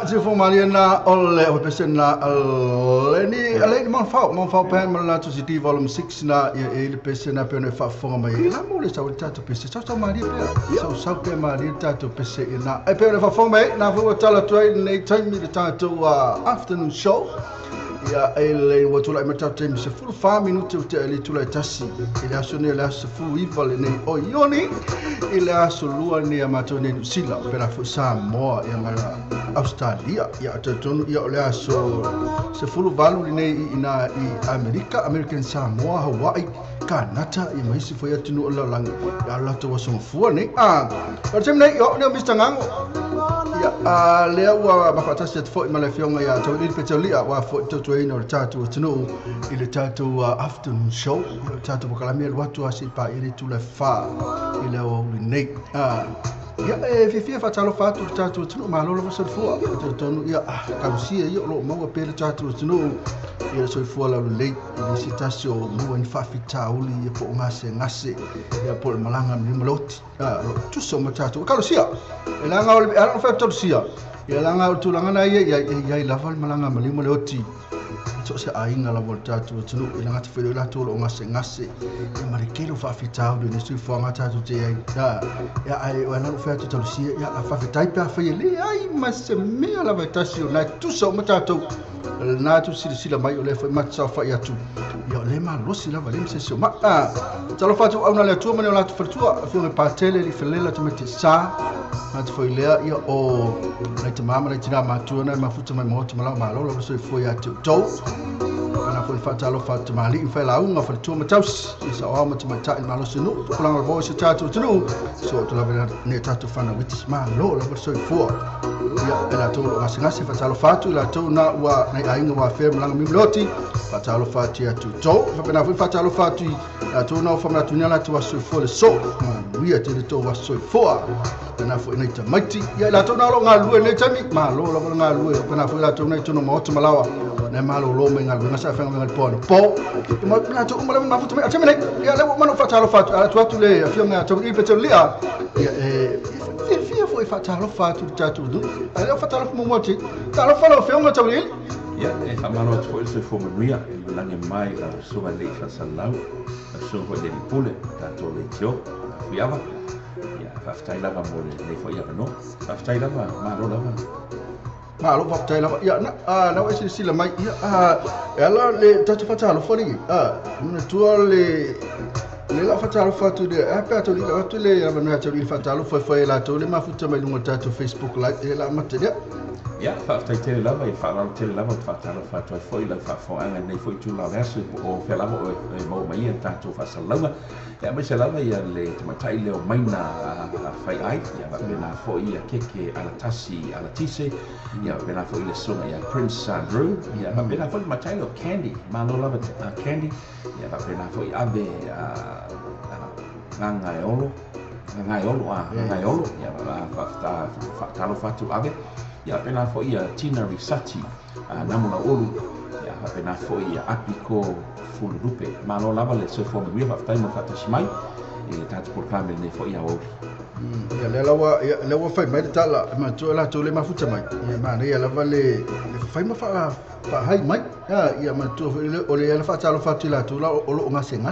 Si formaliana ole o pesena leni mon fa pen la to city volume 6 na e pesena pen fa forma e na mo le sa ta to pese sa mari pe sa pe mari ta to pese na e pen fa forma na vo tala to nei time mi ta to afternoon show ya ele wo tula meta time se full 5 minutes te ele tula tasi ele asone la se full evil nei o yoni ele asolua ni amato nei sila per fa sa mo e mara Australia ya tonu ya ole aso se full value nei ina i American Samoa Hawaii Kanata i mai si foi atinu la lang ya la to so fu nei per tem nei yo ne Mr Ngango ya le wa ba fata set foi mala fionga ya to il petoli wa fo to ino tatu tunu ile tatu afternoon show tatu pokalamia watu asipa ile tula fa ile wa nei ya fi fatalo fatu tatu tunu malo lo so fu tonu ya karusia yo lo mo pe tatu tunu ya so fu la le ile sitasio mo en fa fita uli po ngase ya po malanga ni moloti tu so mo tatu karusia elanga ol fa tatu sia ya langa tulanga na ya laval malanga malimo loti so se ainga la volta tu tunu ila ngata felo la tu lo ngase e marikelo fa fitau de nisu fo ngata tu te ya ai wala fa tu talusia ya fa fitai pa fa ele ai mas me la vatasio na tu so mata tu na tu sila mai ole fa matsa fa ya tu ya le ma lo sila vale se so ma talo fa tu au le tu mane la tu fortua fi me patele li felela tu meti sa na tu foi le ya o na te mama na tina ma tu na ma futa mai mo tu mala ma lo so foi ya tu ana foi fatalo fat mali fa la unga fa tu mataus sa o ma tu mata ma lo sinu tu la bo se tatu tu so tu la vena ne tatu fa na witis ma lo so foi ya ela tu ma singa se fatalo fatu la tu na wa na ainga wa fe mlang mi loti fatalo fatu ya tu fa pena foi fatalo fatu la tu na fa ma tu na tu wa so foi so wi ya te to wa so foi pena foi na tamati ya la tu na lo ngalu ne tami ma lo ngalu pena foi la tu na tu no mo tu malawa na malo lo mengal nga sa fa ngal po mo na tu umala ma futu me atame ya le mo no fatalo fatu ala tu le afio nga tu ipe tu lia ya foi fatalo fatu tatu du ala fatalo mo moti talo falo fio nga tu il ya e fa malo tu se fo maria la nge mai la so va le fa salau so vo de pule tatu le tio fiava ya fa sta la mo le fo ya no fa sta la ma lo la ma lo fa la ya na wa sila mai ya la le tatu fatalo foli na tu le la fatalo fatu de apa to le tu le ya na tu le fatalo foi la to le ma futa mai lungo tatu Facebook live la mate dia ya fa te la vai fa la te la fatalo fatu foi la fa fo anga nei foi tu la verso o fe la mo mai tatu fa salanga ya me se la ya le matai le mai na fai ai ya va bena foi ya keke ala tasi ala tise ya bena foi le sona ya Prince Andrew ya va bena foi matai le candy ma lo lava candy ya va bena foi ave ngai olo ya va fa talo fatu ave ya pena foi ya Tina Risati namula olu ya pena foi ya apiko fulupe ma lo lava le so fo mi va fa fata shimai e tatu por clambe ne foi ya olu ya le wa fai mai tala ma tu la tu le ma futa mai ya ma ne ya lava le fai ma fa hai mai ya ma tu o le ya fa talo fatu la tu la o lo ngase ma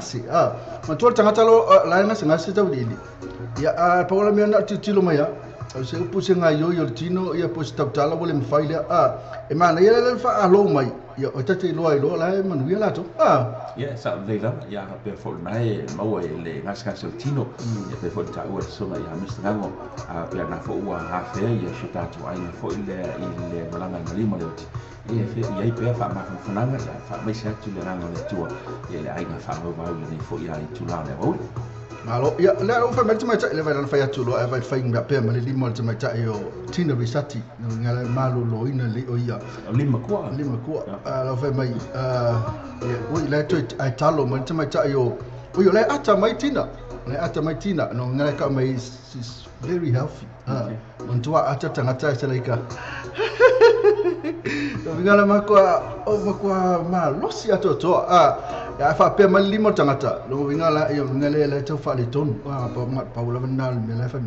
tu tanga talo la ngase tau dili ya pa ola me na tilo mai ya se puse nga yo tino ya pus tabtala wole mfaile e mana ya fa alo mai ya o tate lo la manu ya la to ya sa le la ya pe fo nai mo le ngaska se tino ya pe fo ta o so ya mr ngo pe na fo wa ha fe ya shita to ai fo ile malanga malimo le ya fe ya pe fa ma fo nanga ya fa mai sa tu le nanga le tu ya ai na fa mo ba ni fo ya tu la le o malo ya le o fa meti mai le vai fa ya tu lo vai fa inga pe ma le limo te mai ta yo Tina Risati ngala malo lo ina le o ya lima kwa la fa mai ya o le to ai talo mai te mai ta yo o yo le ata mai Tina no ngala ka mai is very healthy on tua ata tangata se laika no ngala makwa ma losi ato ya fa pe mal limo tangata lo ngala yo ngale le to fa le ton pa ula vanal me la fa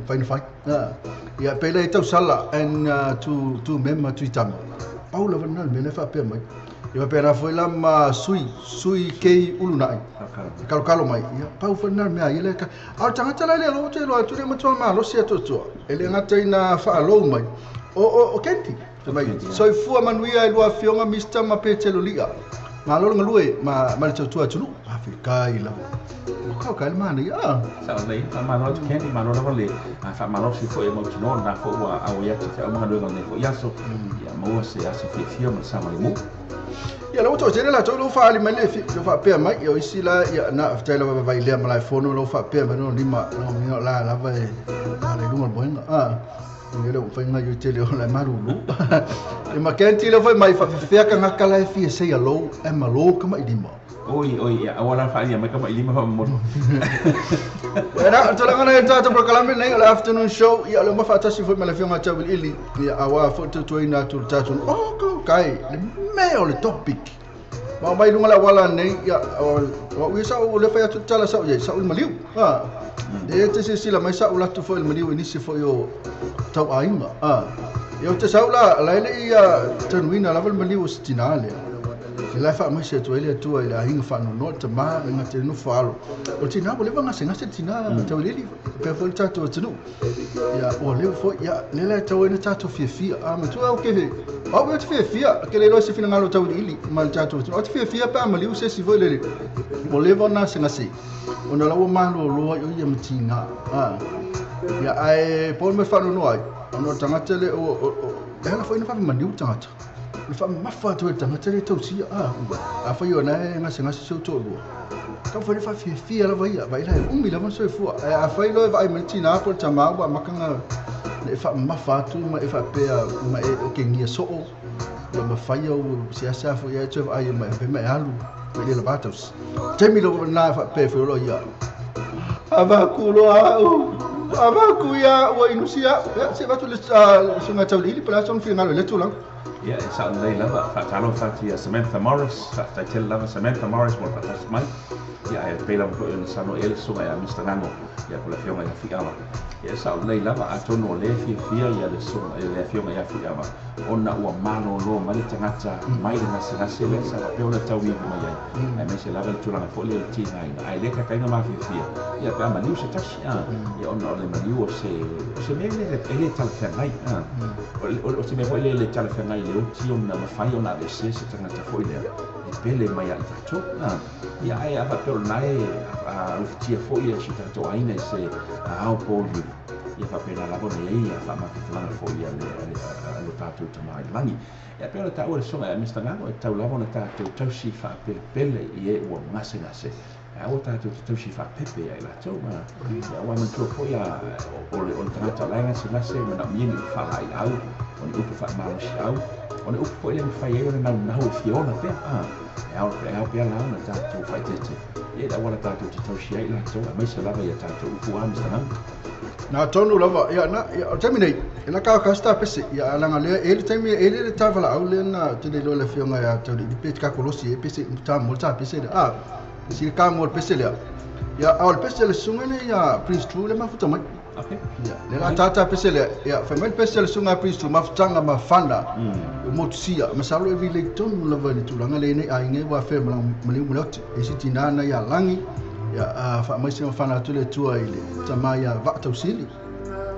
ya pe le to sala en tu memma tu tam pa ula vanal me la fa pe mai yo pe na foi la ma sui ke ulunai kalo mai ya pa ula vanal me ya le ka al tangata le lo te lo tu le mo ma lo si ato ele ngata ina fa lo mai o kenti mai so fu manuia lo afionga mista ma pe te lo liga ma lo ngalue ma le tu tulu afrika ila ko ka ma ni sa le ma lo candy ma lo le fa ma lo si foi mo no na fo wa au ya te ma lo ne fo yaso ya mo se aso fi ma sa ma mo ya lo to jere la to lo fa ali mele fi lo fa pe mai yo isi la ya na after lo vai le ma la fono lo fa pe ma no lima no la vai ale lu mo boinga ngelo fa nga yo te le la marulu e ma kenti lo fa mai fa fe ka ngaka la fi se ya lo e ma lo ka mai lima oi ya awala fa ya ma ka mai lima fa mo era to la ngana ta to proclaim nei la afternoon show ya lo ma fa ta si fa ma la fi ma ta wil ili ya awa fo to ina to ta to ko kai le me o le topic ma mai lunga la wala nei ya wa wi sa o le fa ya to tala sa ya sa ul maliu de te se sila mai sa ula tu fo il maliu ni se fo yo tau ainga yo te sa ula la ile ya tanwina la val maliu stinale la fa mai se to ile tu ile hinga fa no te ma nga te no falo o tina bo le vanga se nga se tina te ile pe fo tato tinu ya o le fo ya le la te wena tato fi a ma tu o ke o be te fi ke le lo se fina ngalo tato ile ma tato o te fi pa ma le se si vo le o le vanga se nga se o na la o ma lo yo ye mtinga ya ai po me fa no ai no tangata le o ela foi na fa ma ni tangata le fa mafa to tangata le tau si a fa yo na nga se nga se to lo ka fa le fa fi la vai la mi la so fu a fa lo vai me tina ko tama ba makanga le fa mafa tu ma e fa pe ma e o ke ngia so o ma fa yo se asa fu ya to ai ma pe ma alu le la batos te mi lo na fa pe fu lo ya ava kulo Abaku ya wa inusia se batu le sunga tau ili pala son fi ngalo le tulang ya sa le lava fa talo fa ti Samantha Morris fa tell lava Samantha Morris mo fa mai ya e pela ko el sano el sunga ya Mr. Nano ya ko la fiona ya fiama ya sa le lava atono le fia ya le sunga le fiona ya fiama ona ua mano lo mali tangata mai na se le sa pe ona tau ia mai ai me se lava le tulang fo le ti nai ai le ka kaina ma fia ya pa ma niu se tashi ya ona le maniu se me le tal fenai o se me foi le tal fenai le uti ona ma fai ona le se tangata foi le pele mai al tato ya ai ava pe nai a uftia foi e chita to aina se au poli ia fa pena la bona ia fa ma fa foi le tato mai langi ya pe ta o so ma Mr. Nano e tau la bona tato tau si fa pele e o ngase a o tato tau si fa pepe ai la tau ma ya wa man to foi a o tangata langa se nase ma na mini fa ai au o ni upu fa ma si au o ni upu foi le fa ia na na o fiona pe e au pe la na tato fa tete e da wala tato tau si ai la tau mai se lava ia tato upu a Mr. Nano na tonu lava ya na ya terminate ina ka sta pese ya langa le ele temi ele le tavala au le na te le le fionga ya te di pet ka kolosi e pese ta molta pese si ka mo pese le ya au pese le sunga le ya Prince True le mafuta mai okay ya le la tata pese le ya famel pese le sunga Prince True mafutanga mafanda motusia masalo e vile tonu lava ni tulanga le ne ai nge wa fe maliu muloti e sitina na ya langi ya fa mai se fana tule tua ile tama ya va tausili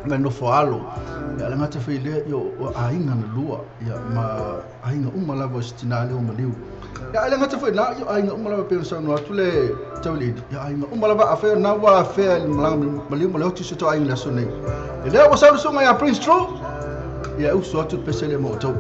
me no foalo ya la ngata fe ile yo ainga na lua ya ma ainga umala vo sitina le umaliu ya la ngata fe na yo ainga umala pe so no tule tawli ya ainga umala va afa na wa fe maliu maliu ti so to ainga so nei ile wa sa so ya Prince True ya uso tu pesele mo to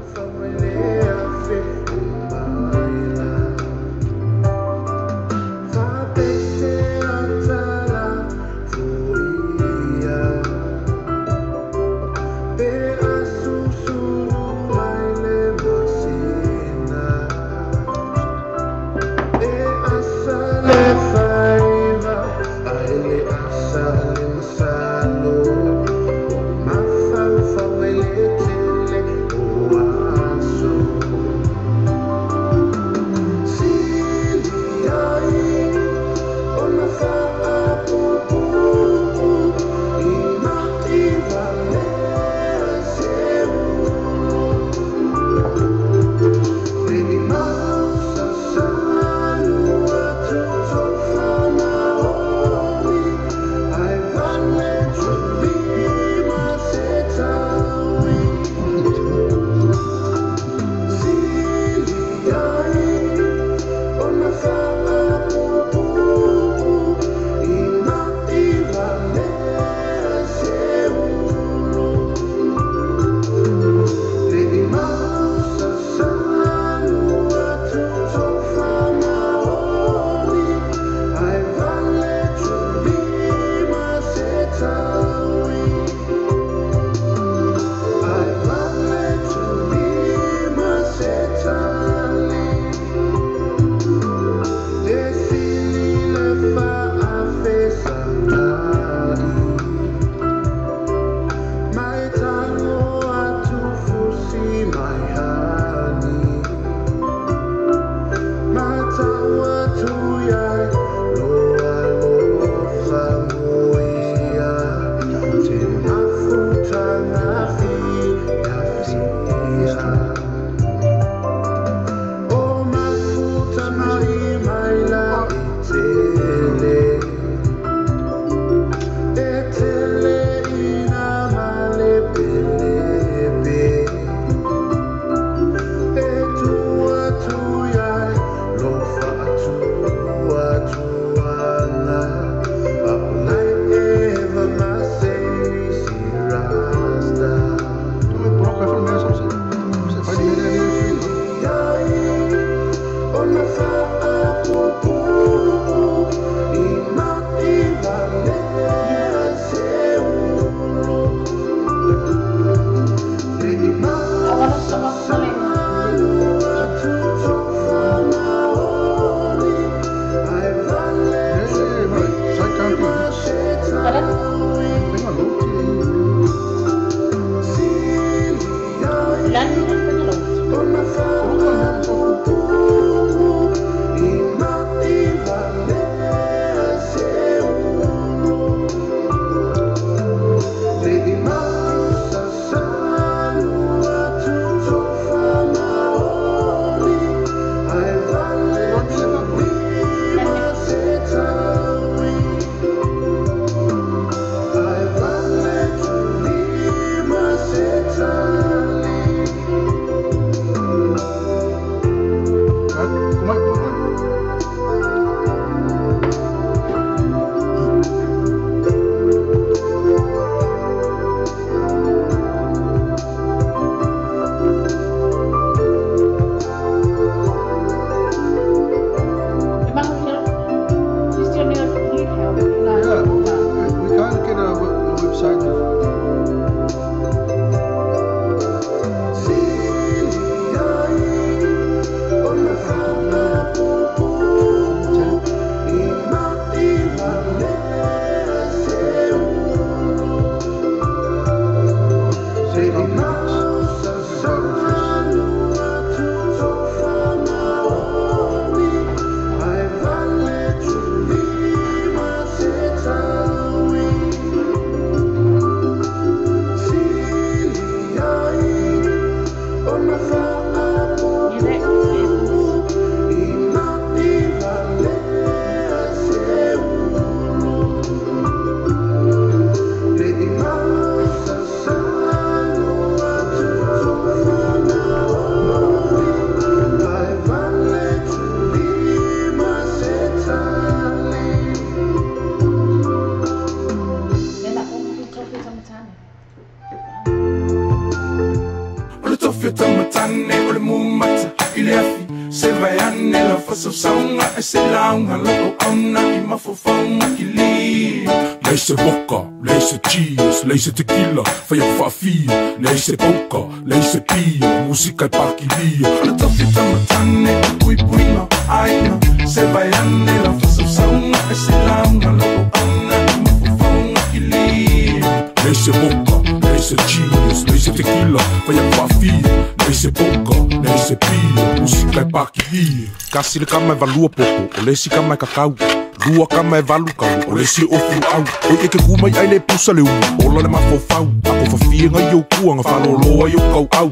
Laisse vodka, laisse cheese, laisse tequila, fai a whawhia, laisse poker, laisse pia, musika e pakilia. Ala tofi tamatane, pui puina, aina, se vai ane, la whasausanga, e se launga, loko ana, I mawhawhanga ki lia. Laisse vodka, laisse cheese, laisse tequila, fai a whawhia, laisse poker, laisse pia, musika e pakilia. Kasi le kama e valua popo, o lesi kama e kakau. Lua kama e valu kau, o le si ofu au. O e ke kumai ai le pusa le uu, ola le mafofau. Ako whawhia ngai au kuanga, whaloloa i au kau au.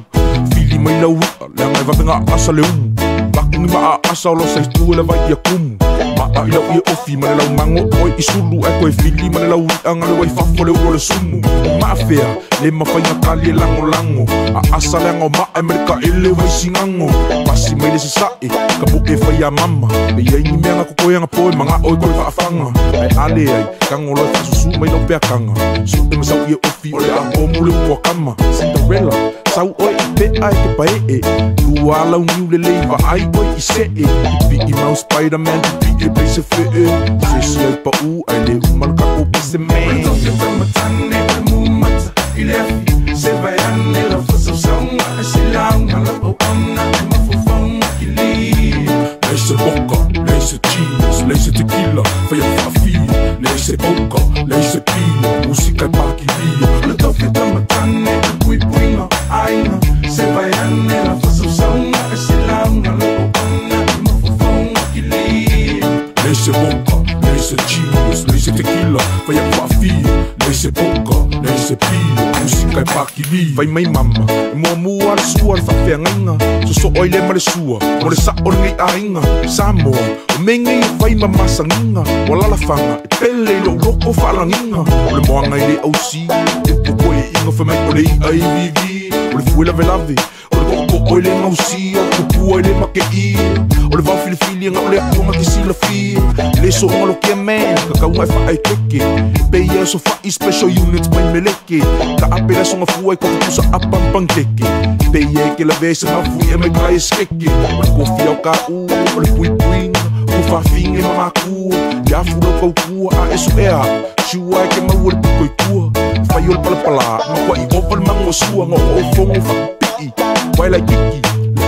Fili mai lau ua, le angai wawenga asa le uu. Wakungi maa asa o lo saitu e le vai ia kumu. Maa i lau i ofi, ma le lau mango, oi i sulu e koe fili, ma le lau anga le wai whafo le ua le sumu. Maa fea, le mawhainga kali e lango lango. A asa le anga o maa e mereka e le wai singango. Pasi mai le se sae, ka po e whai a mama. Me iai ni meanga kukoianga poe, manga oi koe whaafanga. Ai ale ai, kango loi whasusu mai lau pea kanga. Su e masau i e ofi, o le a o mule ua kama. Cinderella, sau oi i pe ai ke pae e. Lua lau niu le leiva ai oi i se e. Ipi i mau Spider-Man, ipi e peise fe e. Se si ai pa u, ai le umal kako pise me. Ole toke tamatane, ole mumata, i le afi. Se vai ane, la whasausanga, e se launga, lau au ana, e mawhawhanga ki lia. Laisse vodka, laisse cheese, laisse tequila, fai a whawhia, laisse poker, laisse pia, musika e pakilia. Ole toke tamatane, pui puina, aina, se vai ane, la whasausanga, e se launga, lau au ana, e mawhawhanga ki lia. Laisse vodka, laisse cheese, laisse tequila, fai a whawhia, laisse poker, laisse pia, musika e pakilia. Vai mai mama, e mua mua al sua, al whawhiangainga, so oi le mare sua, mo le sa o ngai ainga. Samoa, o mengai e whai mamasanginga, o lalafanga, e pele i lo loko whalanginga. O le moanga i le ausi, e poko e inga whamai o le i aivivi. O le fuela velave, o le koko o le ngausia, o kupua i le make ia. O le vau filifili anga o le akonga ki sila fia. Le so onga lo kia man, kakaunga e whaai keke. Peia e so whai special units mai meleke. Ka apela songa fua e kakukusa apampang keke. Peia e ke la vese nga fui e me kai e skeke. O le kofi au ka u, o le pui puinga. O whawhinge mamakua, ia fura kau kua a esu ea. Shua e ke mau o le pukoi kua. Whai o le palapala, ma kwa i oval mango sua, ngo o fongo whakupii. Wai lai kiki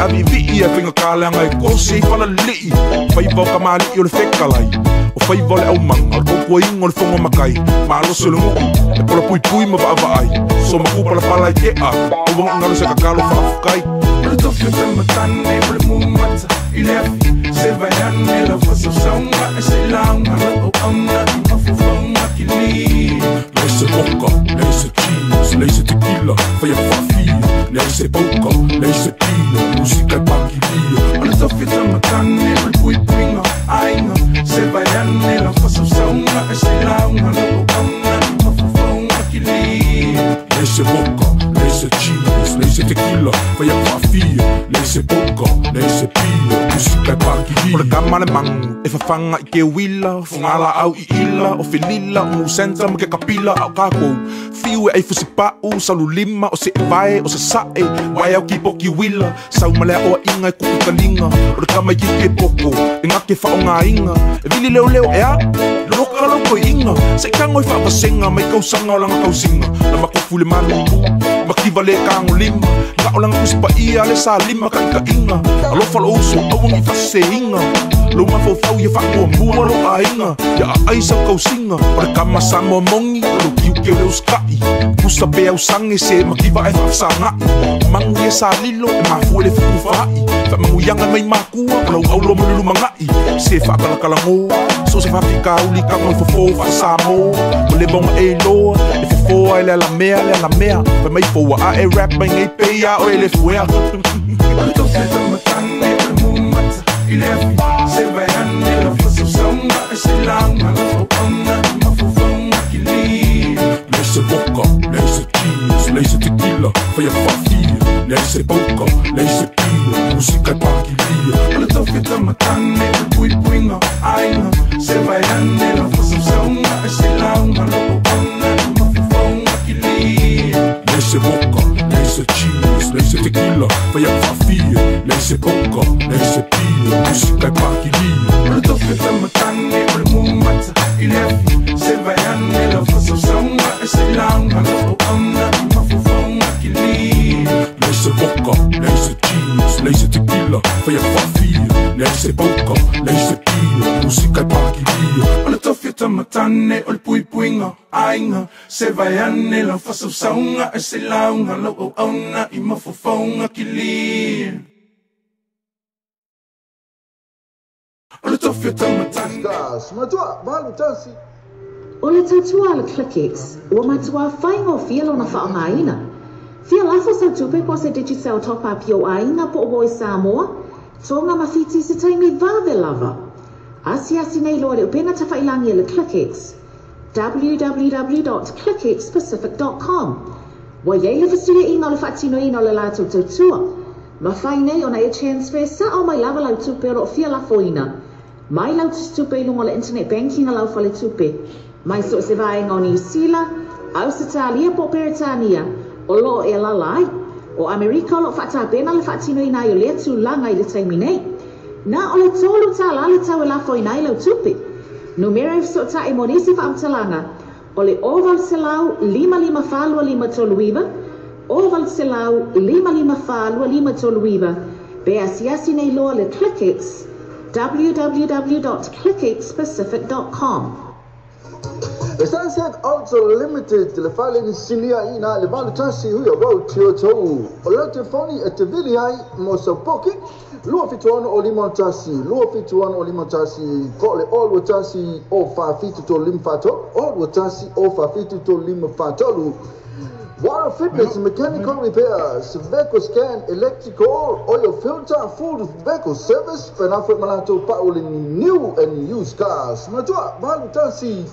Abi vii e whinga kāleanga e kose I whala lii Whai vau ka maali I o le whekalai O whai vau le au manga O le kōkua ingo le whonga makai Ma aloso le nguku E pola pui pui ma va ai So ma kupala pala I ke a O wanga ngalo se kakalo whaafukai O le tofi o te matane O le mumata I le afi Se vai ane la whasa saunga E se launga La o auna I mafufonga ki li Leise boka Leise cheese Leise tequila Whai a whawhia Leise boka Leise pia Musika paki lia O le tofi o te matane O le pui puinga Ainga Se vai ane la whasa saunga E se launga La o auna I mafufonga ki li Leise boka Leise cheese Leise tequila Whai a whawhia Leise boka Leise pia Musika paki lia O le kamale mangu E whawhanga I ke wila Whangala au I ila O whenila O musenta Ma ke kapila Au kako Fiu e fusipau Salu lima O se e vai O se sae Wai au ki poki wila Sau malea o inga E kuku kalinga O le kama I ki ke poko E nga ke whao ngā inga E vili leo leo ea Loka loko I inga Se kango I whaapasenga Mai kausanga o langa kausinga Na makofu le manu Makiva le kango lima Nga o langa kusipa ia Le sa lima ka ika inga Alofa lo uso Awangi fase inga Lo mafau ia whakua mua lo a inga Ia a aisa kausinga O le kama samo mongi Lo kiu ke leo skai Kusa pe au sange se makiva e whafsa ngai Mangu ia sa lilo E mafu le fuku whai Whamangu yanga mai makua O lau aulo mululu mangai Se whakalakalango So se whawhika uli kango I fofo whasa mo O le bonga e loa E fofo ai le la mea Wha mai foa a e rap mai ngai peia O e le fuea O le tofi te matane O le mumata I le afi Se vai ane la whasa saunga E se launga La o auna I mafufonga ki li Leise boka Leise cheese Leise tequila Whai a whawhia Leise boka Leise pia Musika paki lia O le tofi te matane O le pui puinga Ainga Se vai ane la whasa saunga E se launga La o auna I mafufonga ki li Leise boka Leise cheese Leise tequila Whai a whawhia Leise boka Leise pia Musika paki lia O le tofi te matane O le mumata I le afi Se vai ane la whasa saunga E se launga La o auna I mafufonga ki li Leise boka Leise cheese Leise tequila Whai a whawhia Leise boka Leise pia Musika paki lia O le tofi te matane O le pui puinga Ainga Se vai ane la whasa saunga E se launga La o auna I mafufonga ki li O le tofi te matane Gas, matua, malu tasi. O le tautua le ClickX, ua matua whaingo fielo na whaongaina. Fia lafo sa tupe po se digital top-up yo aina po o Samoa, tonga mawhiti se taimi vave lava. Asi nei loa le upena ta whailangi le ClickX, www.clickxpacific.com. Wa yei le fasuia ina le whaatino ina le lato tautua. Ma whai nei ona e transfer sa o mai lava lau tupe o fia lafo ina. Mai lau tupe lungo le internet banking lau fale tupe. Mai so se vaenga o New Zealand, Australia po Peritania, o lo e lalai, o Amerika lo whata pena le whatino ina i o lea tu langa I le taimi nei. Na o le tolu ta la le tau e lafo ina I lau tupe. Numero so ta e monisi whaamtalanga, o le oval se lau 55 toluiva, oval se lau 55 toluiva, be asiasi nei loa le ClickX, www.clickxpacific.com. Sunset also limited le fale ni sinia ina le valu tasi huyo about tio tou. O le telefoni e te vili ai mo so poki. Lua fituano o limon tasi. Lua fituano o limon tasi. Ko le olu tasi o fa fitu to lim fato. Olu tasi o fa fitu to lim fatolu. Water fitness, mechanical repairs, vehicle scan, electrical, oil filter, full vehicle service. Penafret malato pauli new and used cars. Matua, valu tasi.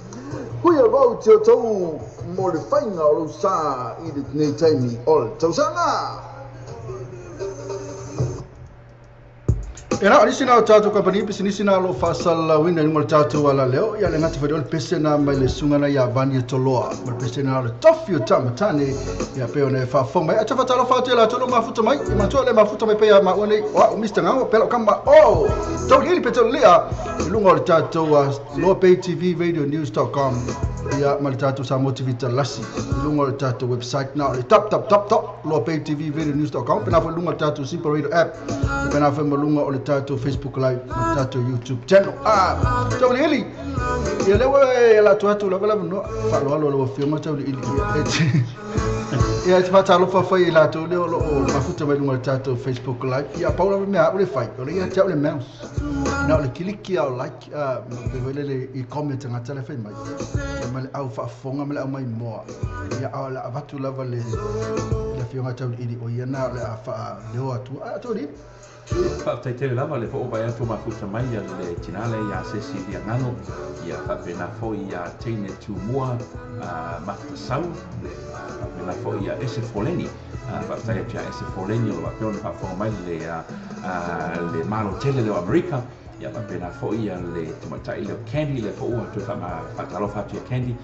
Huia rau tio tau mo le whainga o sa I le nei taimi o le tausanga. E rao nisina o tātou kapani, pisi nisina lo whasala wina ni mo le tātou ala leo. Ia le ngati whare o le pesena mai le sungana ia vani e toloa. Mo le pesena o le tofi o tamatane. Ia peo ne whawhong mai. Acha whatalo whātua la tolo mafuta mai. I matua le mafuta mai pea ma wane. Wa o Mr. Ngao, pelo kamba. Oh! Tau hili pe tolo lea. I lunga o le tātou a Loa Pay TV Radio News.com. ia ma le tātou sa motivita lasi lunga le tātou website na le tap lo pay tv videonews.com pena fa lunga tātou Simple Radio app pena fa lunga o le tātou Facebook live le tātou YouTube channel tau le ili ia lewe la tātou la no fa lo filma tau le ili ia te fata lo fa i la to le lo mafuta mai lunga le tātou Facebook live ia paula me a le fai o le ia tau le mouse na le kiliki au like le i comment nga tele fai mai le au fa fonga me le au mai moa ia au la avatu lava le fionga tau ili o ia na le fa le o atu ri fa tai tele lava le fo vai atu mafuta mai le tinale ia se si dia ngano ia fa pena fo ia teine tu mua mata sau pena fo ia ese foleni fa tai ia ese foleni o va pion fa fo mai le malo tele de America ia pa pena fo ia le tomatai le candy le fo ua tu fa ma fatalo fa tu candy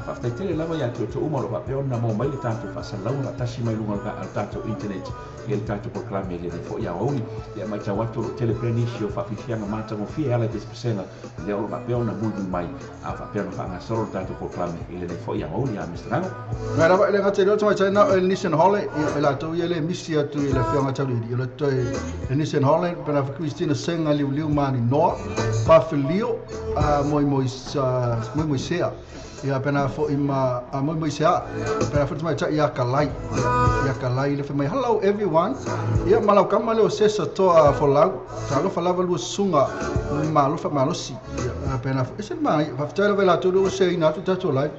fa tai tele lava ia tu uma lo pa pion na mo mai le tanto fa salau na tasi mai lunga al tanto internet il tanto proclame le fo ia oni ia mai tawatu tele prenisio fa fianga mata mo fia ala des persena le o pa pion na mudu mai fa pion fa nga solo tanto proclame le fo ia oni a mistrano na lava le ngate lo tama china el nation hole ia la to ia le misia tu le fianga tau di le to el nation hole pena fa Christina senga liu mani no pa filio moi sea ia pena fo ima moi sea pena fo mai cha ia kalai le fa mai hello everyone ia malau kama le o sesa to for lau talo fa lava lu sunga malo fa malo si ia pena ese mai fa tala vela to do se ina tu tato live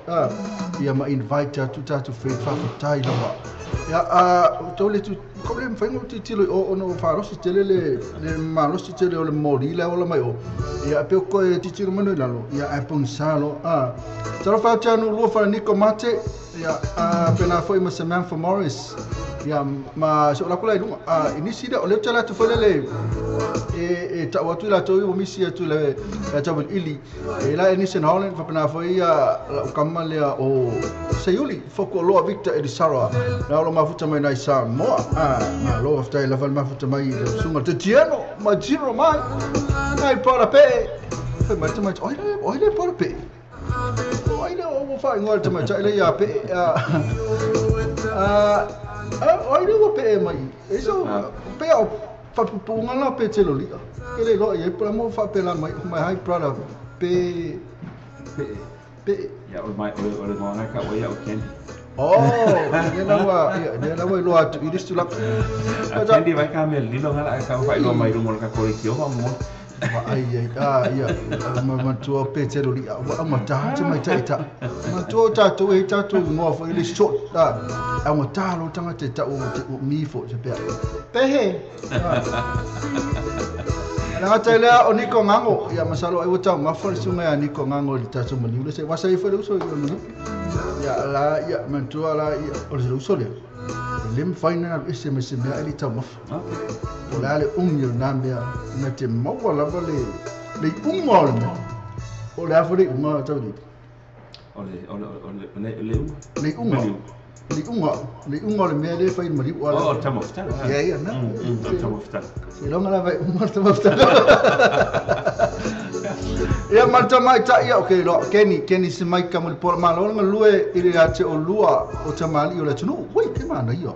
ia ma invite tu tato fa tai lava ia to le tu problem fa ngo titilo o no faro si tele le malo si tele o le mori le o le mai o ia pe ko titilo mano lalo ia apun salo taro fa tano lo fa Nico Mate ia pena foi ma Samantha Morris ia ma so la kula lu inisi da o le tala tu fele e ta watu la to o misi tu le ta bel ili e la inisi na Holland fa pena foi ia kamale o Sayuli foko lo Victor Elisara na lo mafuta mai na isa mo lo after la val mafuta mai sunga te tiano ma giro mai ai para pe foi mai te mai oi para pe oi o fa ngol te mai ile ya pe oi no pe mai eso pe fa punga la pe te lo li ele lo e para mo fa pe la mai hai para pe ya o ngona ka o ya o ken dia na wa lo atu idis tu la kendi vai ka mel lilo ngala ka fa lo mai rumol ka ko ki o mo ia ma tu pe te lo li ma ta te mai ta ma tu ta tu e ta tu mo fo ile short ma ta lo tanga te ta o mi fo se pe he na tele o Nico Ngango ia masalo ai wata ma fo sunga Nico Ngango li ta sumo ni se wasa i fo so ia la ia mantua la ia o le uso le lim final SMS me ali ta mo o la le na me na te mo wala vale le umol o le afo le umol ta di le umol me le fa mari wala ta mo sta ia na ta mo sta se lo ngala vai umol ta mo sta ia manta mai ta ia okay lo Kenny se mai ka mo por malo nga lue ile ate o lua o tamali o le tunu wai ke mana io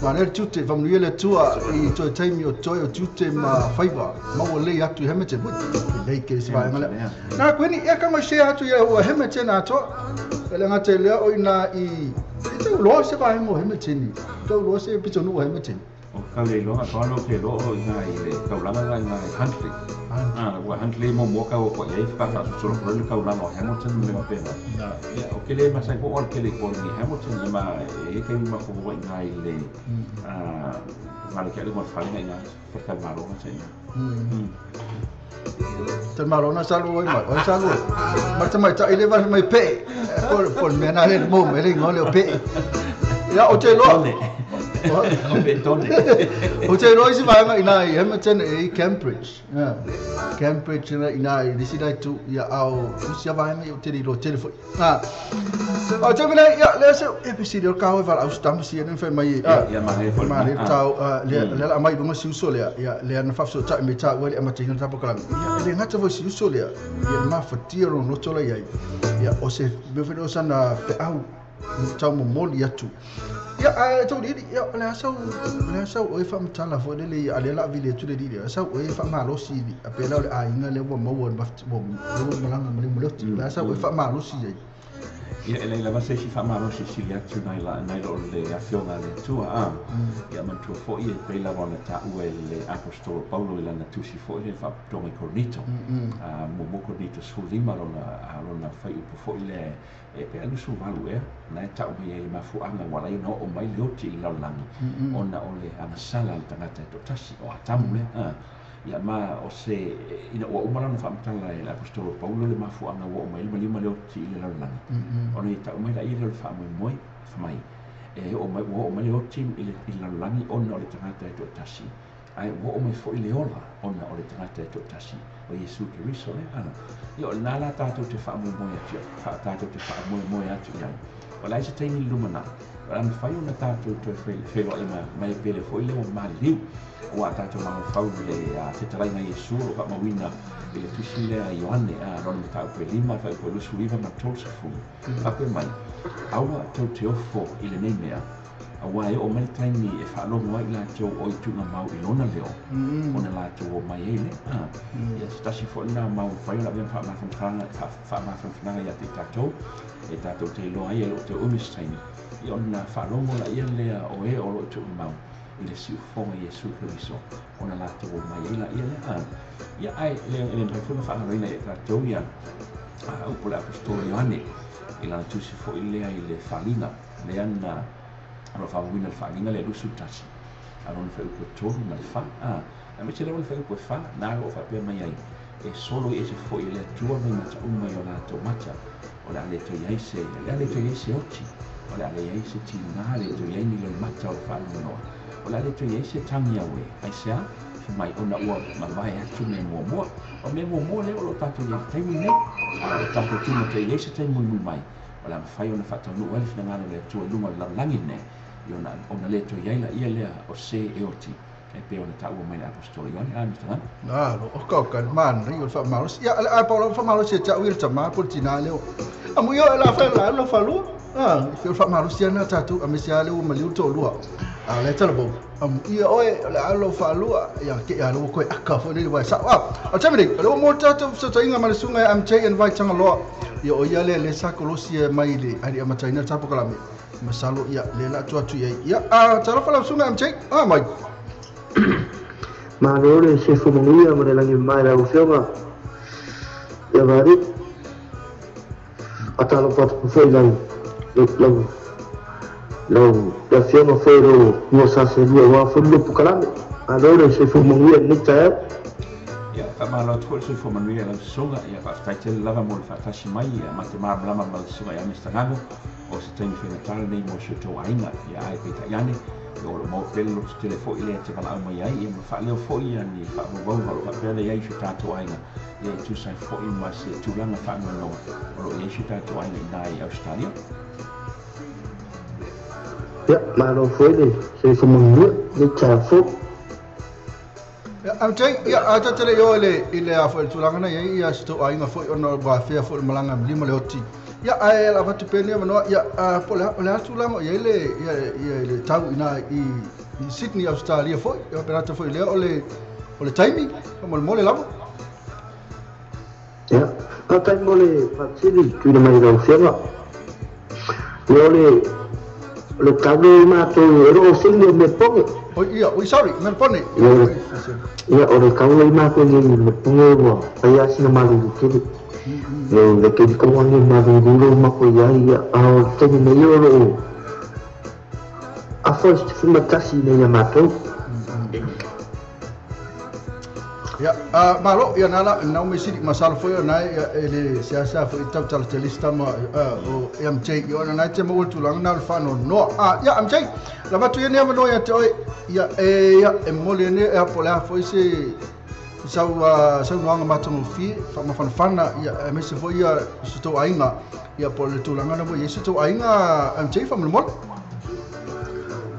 ma ne tutte vam nu ile tua i to time o to o tutte ma faiva ma o le atu hemete but le ke se vai ngala na kweni ia ka ma she atu ia o hemete na to ele nga te le o ina i to lo se vai mo hemete ni to lo se pito nu hemete o ka le lo ka lo ke lo o ina i le ka la nga country wa handle mo mo ka o ko ye fa fa so ro le ka la no Hamilton le ma pena ya o ke le ma sai ko o ke le ko ni Hamilton ma e ke ma ko wa ngai le ma le ke le mo fa le nga fa ka ma ro sai te marona salu ma o salu ma te mai ta ile va mai pe por me na le mo me le ngole pe ya o te lo O te roi si vai mai nai Hamilton e Cambridge. Cambridge ina i disi dai tu ia au si vai mai o te ro telefone. O te mina ia le se episode ka ho va au stamp si en fa mai ia mai tau le mai bunga si uso le ia le na fa so ta me ta wele ama tina ta pokala. Ia le ngata vo si uso le ia ma fa tiro no tola ia. Ia o se befedo sana pe au tau mo moli atu. Ya, tau di ya le sau o fa mtala fo le ya le la vile tu le di ya sau o fa ma lo si di apela le ainga le mo mo mo malanga mo lo ti la sau o fa ma lo si ia ele lava se si fa ma lo si le atu nai lo le afiona le tu ia man tu fo ia pe la ona ta u le apostolo Paulo la na tu si fo le fa tome cornito mo cornito su lima lona fa i fo le e pe alu su valu na ta u ia ma fu anga wala no o mai lo ti la langi ona ole ana sala tangata to tasi o atamule ia ma o se ina o umala no fa mtala le apostolo Paulo le ma fu anga o mai lima le ti la langi ona ta u mai la ia le fa mo fa mai e o mai o ti la langi ona ole tangata to tasi ai o mai fo ile ola ona ole tangata to tasi o Yesu Kristo le ana io nala tato te fa mo ati fa tato te fa mo ati ai o lai se teni lumana ran fai una tato to fe lo ima mai pele fo ile o mali o tato ma fa le a te trai na Yesu o fa mawina ele tu sile a Ioane a ron ta pe lima fa ko lu suiva ma tolsa fu fa pe mai aua to te ofo ile nei mea awa e o mai taimi e fa lo mai la tio o tu na mau i lona leo ona la tio mai ele ia stasi fo na mau fai la ben fa ma fana ia te tato e tato te lo ai o te umis taimi i ona fa lo mo la ia le o e o lo tu mau ile si fo mai Yesu Kristo ona la tio mai ia ia ia ai le fo fa na ina e tato ia o pola apostolo Ioane ila tu si fo ile ai le falina le ana alo fa wina fa ninga le lusu tasi alo fa ko toru na fa na me chele fa ko fa na o fa pe mai ai e solo e se fo ile tua mai mata un mai ona to mata o la le to yai se oti o la le yai se ti na le to yai ni le mata o fa no o la le to yai se tangya we ai sa mai ona o ma vai atu me mo o me mo le o lo tato ye taimi ne o tato tu me te yai se taimi mo mai o la fai ona fa tonu wal fina ngalo le tua lunga la langi ne ona le to yai la ia le o se e oti e pe ona ta o mai apostolo Ioane mita lo o ka man ri fa malos ya a paulo fa malos se ta wil ta ma portina le amu yo la fa la lo fa lu fa malos ya na tatu a mesia le o maliu to lu le talabo amu ia o la lo fa lu ya ke ya lo ko aka fo le wa sa a tamini lo mo tatu so ta inga malisunga am che invite tanga lo yo ya le sa kolosia mai le ari amataina tapo kalame masalo ia le la tu ia tara fa la sunga am che mai ma lore se fumonia ma la mai la ufioma ya vari atalo pat foi lo ya fioma foi lo sa se dia wa fu lo pukalame ma lore se fumonia ni ta ya kama lo tu se fumonia la sunga ya fa ta lava mo fa ta shimai ya mate ma blama ma sunga ya mistanago o se tem fina tal nei mo se to ainga ya ai pe tayane o mo pelo te le fo ile te kala mai ai e mo fa le fo ia ni fa mo va fa pele ia se ta to ainga e tu sai fo in ma se tu langa fa no o ia se ta to ainga dai Australia ya ma lo foi le se fumonia ni ta fo am che ya ata tele yo ile a fo tu langa ia ia sto ainga fo ono ba fe fo malanga lima le oti ya ai la fatu pene no ya pola tu langa ia ile tau ina i Sydney Australia fo ya perata fo ile ole timing como le lavo ya ka tai mole fatsili tu na mai do fema yo le cable ma to ro single me pongo sorry me pone ya o le cable ma ko ni me pongo ya si no malu que le que como ni malu ma ko ya a te me yo a first fuma kasi ne ya mato Ya, malo ya nala na me sidik masal foi na ele siasa foi tap tal telista ma o MJ yo na te mo tulang na fano no ya MJ la batu ya no ya te ya ya emole ne ya pola foi se sau no anga matu fi fa ma fana ya me se foi ya sto ainga ya pole tulang na mo ya sto ainga MJ fa mo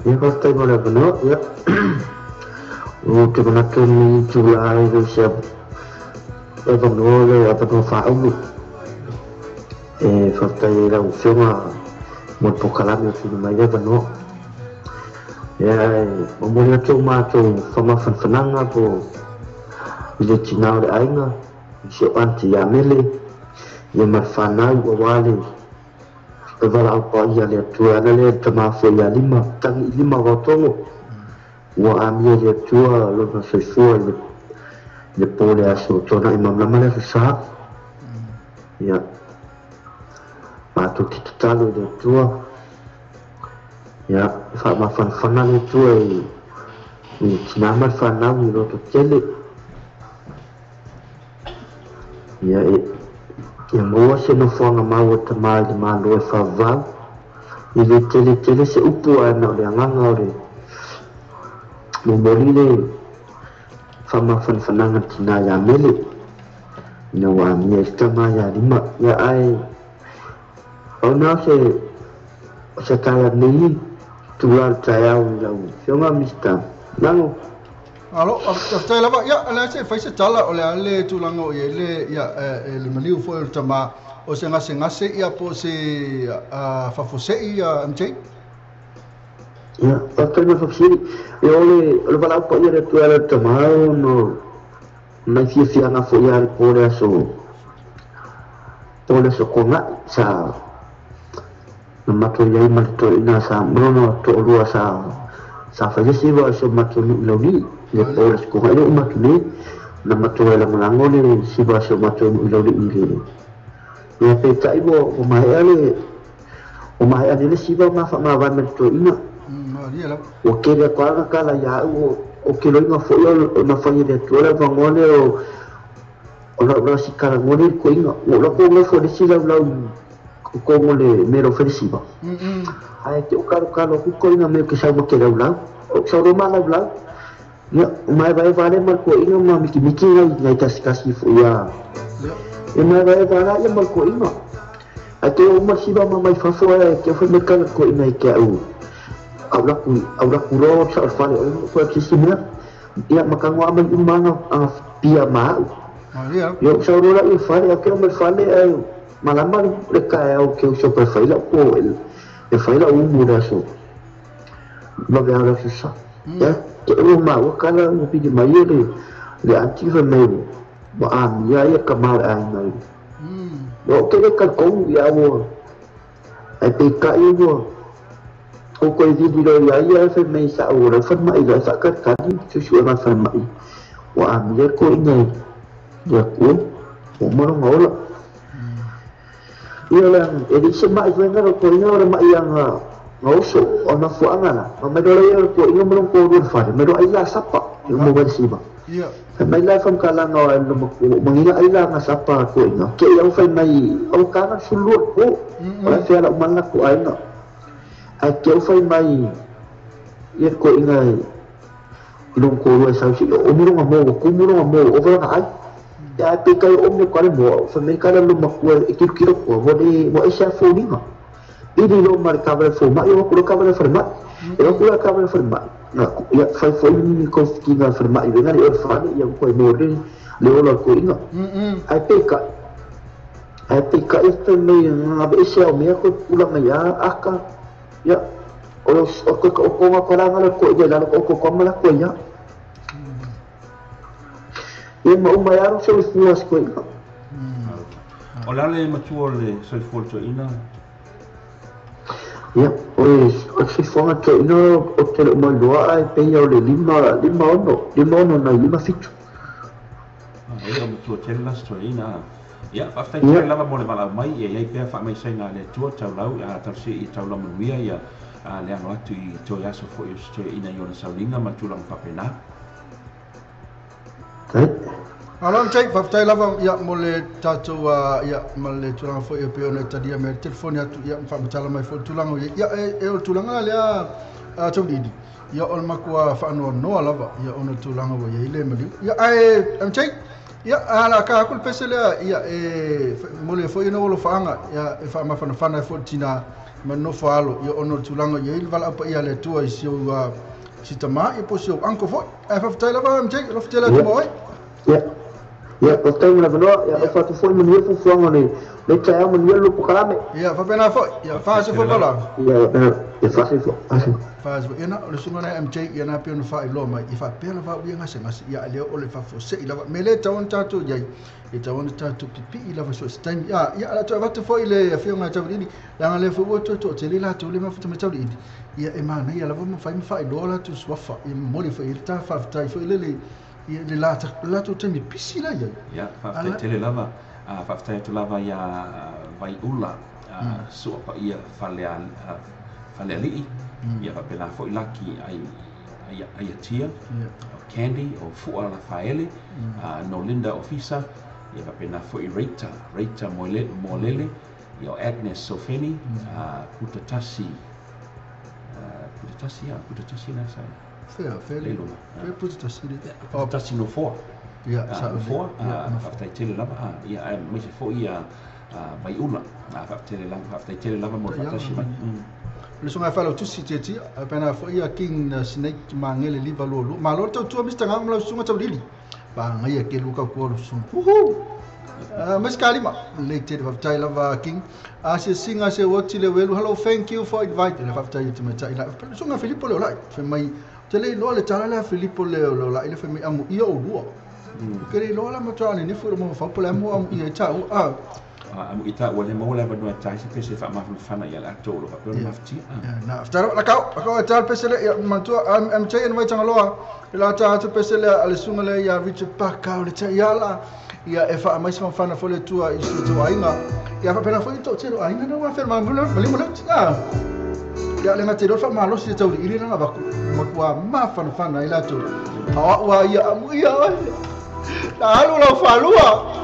ya ko tai mo la no ya o que van a tener July de ser evangelio apa tu fa'u falta la opción a một bộ kalam itu namanya benar ya memulai cuma tu fama fanang apa bila Cina ada aina siapa dia mele yang marfana wali evaluasi apa ia lihat tu ada lihat termasuk ya lima waktu wa amia ya tua lo na sefua le pole aso tona imam lama le sa ya patu kita talo de tua ya fa ma fana le tua ni nama fana ni lo to tele ya ya mo se no fonga ma o tama de ma lo fa va ni le tele se upu ana le nganga le memboleh fama fanangan Cina ya milik nawamnya istama ya lima ya ai ona se kaya ni tular saya ulang siapa mista nang alo after la ya ala se fa se tala ole ale tulango ye le ya le maliu fo tama o se ngase ya po se fa fose ya MJ ya, pasal macam sini, ya oleh kalau apa ya tu ada temau no, nasi siang apa ya boleh so kongat sa, nama tu yang mana tu ina sa, mana tu luar sa saja sih bawa so macam ni lagi, ya boleh so kongat itu macam ni, nama tu yang melanggar ni sih bawa so macam ni lagi ini, ya peka ibu umai ada sih bawa mafak mawan macam ina. Okey dia kuala kala ya okey lo inga foyo na fanyi de tuala vangone o la sikala ngone ko inga lo ko lo fo de sila la ko ngole mero felisiba ai te kalo ko inga me ke sa mo ke la o sa ro mala la ya mai vai vale mal ko inga ma miki ngai kasi fo ya e mai vai vale ya mal ko inga ate o ma siba ma mai fa fo ke fo me kala ko inga ke au aku ro sa fale ko sistemnya ya makango aman umano pia mau yo sa ro la fale ke mo fale malaman reka o ke so per fale ko e fale muda so bagala sa ya ke uma o kala mo pidi mayele le antiva me ba ya kamar ai mai yo ke ko ya wo ai pe ka yo o ko di lo ya fa mai sa o ra fa mai ga sa ka di su ma fa mai wa am ye ko ne ya ko o mo no la ya la e di se mai fa na ko ina ora mai yang ngau so ona fu angana ma do ya ko ina mo ko do fa me do ai la sapa mo ba si ba ya mai la fa kala no mo ko mangina ai la na sapa ko ina ke ya fa mai o kana sulu ko ora fa la man la ko ai no Aku fai mai ia ko inga ilong ko wa sa si o muro mo o va ai ya pe kai o me ko mo fa me kala lo makwa ikiro ko vodi mo isa fo ni ma ini lo mar kabel fo ma yo ko kabel forma yo ko kabel forma na ya fai fo ni ko skina forma i venga o fa ni ya ko mo de le o ko inga ai pe ka este me na be isa me ko pula me ya aka ya o ko ngala ko je la ko mala ko ya ma umayaro so fuas ko ina o la le matuo le so folto ina ya o se fonga to ina o te mo lo ai pe ya le lima ono na lima fitu e o matuo te la sto ina ya fa fa te lava mo le mala mai e pe fa mai sai na le tuo tau lau a tarsi I tau lau manuia ya le anu atu I to ya so fo ina yo na saulinga matulang fa pena Alam cek fakta lava ya mole tatu ya mole tulang fo e peone tadi ya me telefon ya ya fa macala mai fo tulang ya e tulang ala ya tawdidi ya ol makwa fa no no lava ya ono tulang wo ya ile mali ya am cek ya ala ka kul pesele ya mole fo ino lo faanga ya fa ma fa fo tina manno falo ya ono tulang ya il vala apa ya le tua isio sitama e posio anko fo fakta lava am cek lo ftela ko boy ya postai na beno ya fa tu foi mun yefu fongo ni le tsa mun yelo po kalame ya fa pena fo ya fa se fo bala ya fa se fo fa se ena le sunga na MJ ya na pe no fa ilo mai fa pela fa wi ngase ngase ya le o le fa fo se ila mele tawon tatu jai e tawon tatu pipi ila fa so time ya ala to va to fo ile ya fi nga tawdini la ngale fo to tele la to le ma fo to tawdini ya e mana ya la va fa ilo la tu swafa e moli fa ilta fa ta fo ile le la tu temi pisila ya fa tele lava fa tu lava ya vai ula so pa ia fale ali ya fa pela fo ilaki ai tia candy o fu ala faele no linda ofisa ya fa pela fo rata molele ya Agnes Sofeni kutatasi na sa fair lelo puta tasiri tasi no four ya sa four after tele lava ya me se fo ia vai ula after tele lava mo tasi mai le songa falo tu siteti apena fo ia king snake mangele liva lolo ma lo tu mista ngam lo sunga tabdili ba ngai ke luka ko lo sun mas kalima later of lava king se singa se watch le welu hello thank you for inviting le after you to me tai la songa Filippo le like fe mai tele lo le tala la Filippo le lo la ile fe mi amu ia o dua kere lo la matani ni fu mo fa pole mo amu ia ta amu ita wale mo la no tai se pese fa ma fana ya la to lo fa no mafti na after la ka tal pese le mantu am chain mai tanga lo la ta pese le al sunga le ya rich paka le ta ya la ya e fa mai sama fana fole tua isu tu ainga ya fa pena foi to tero ainga no wa fer ma mali mo ya le ngate do fa ma lo si tau iri na ba makwa ma fana ila tu hawa wa ya amu ya la halu la falua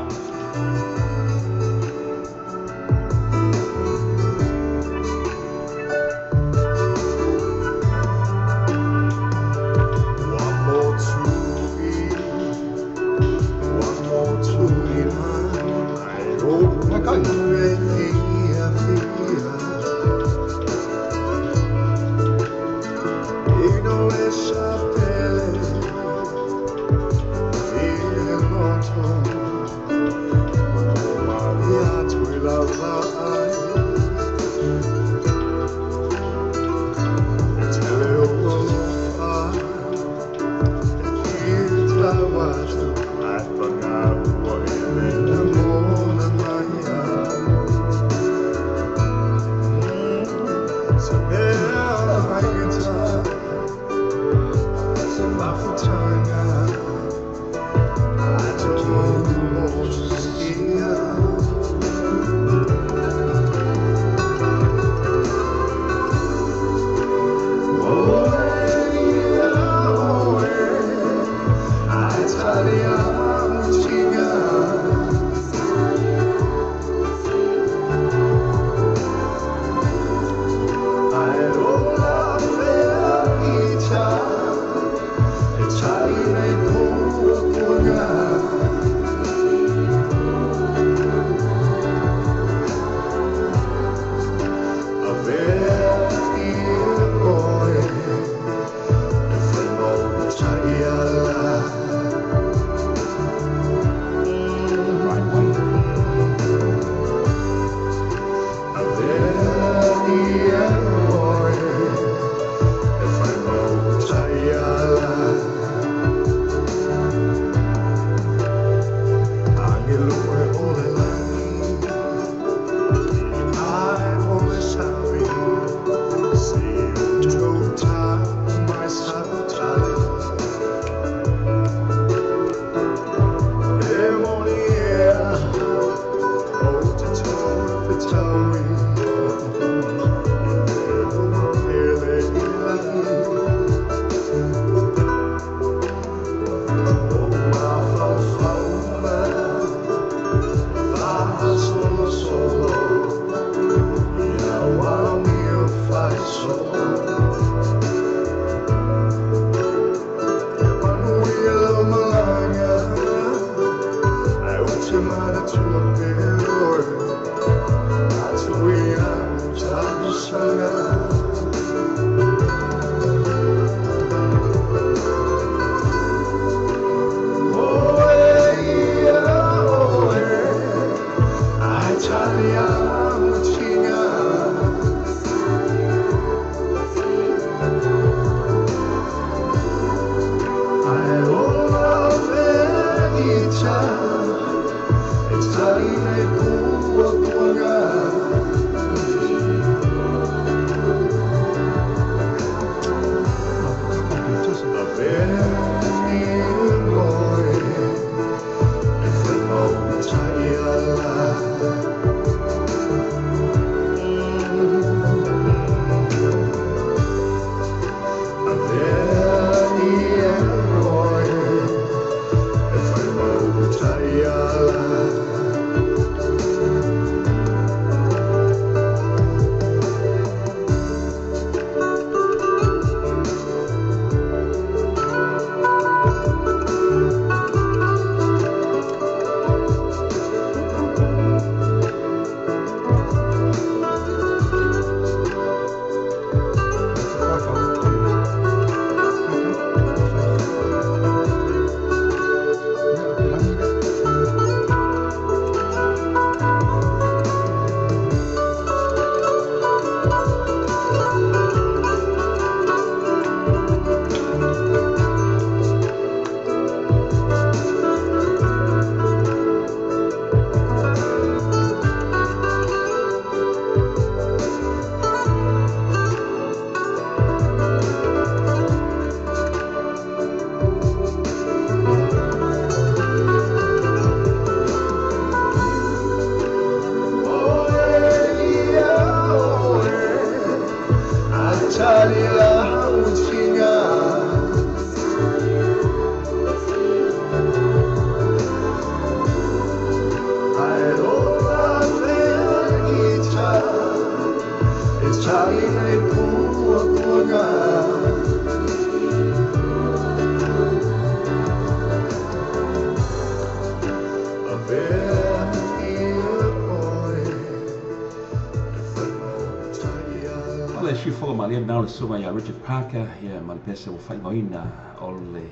ia nau le sunga ia Richard Parker ia malpesa o whaingoina o le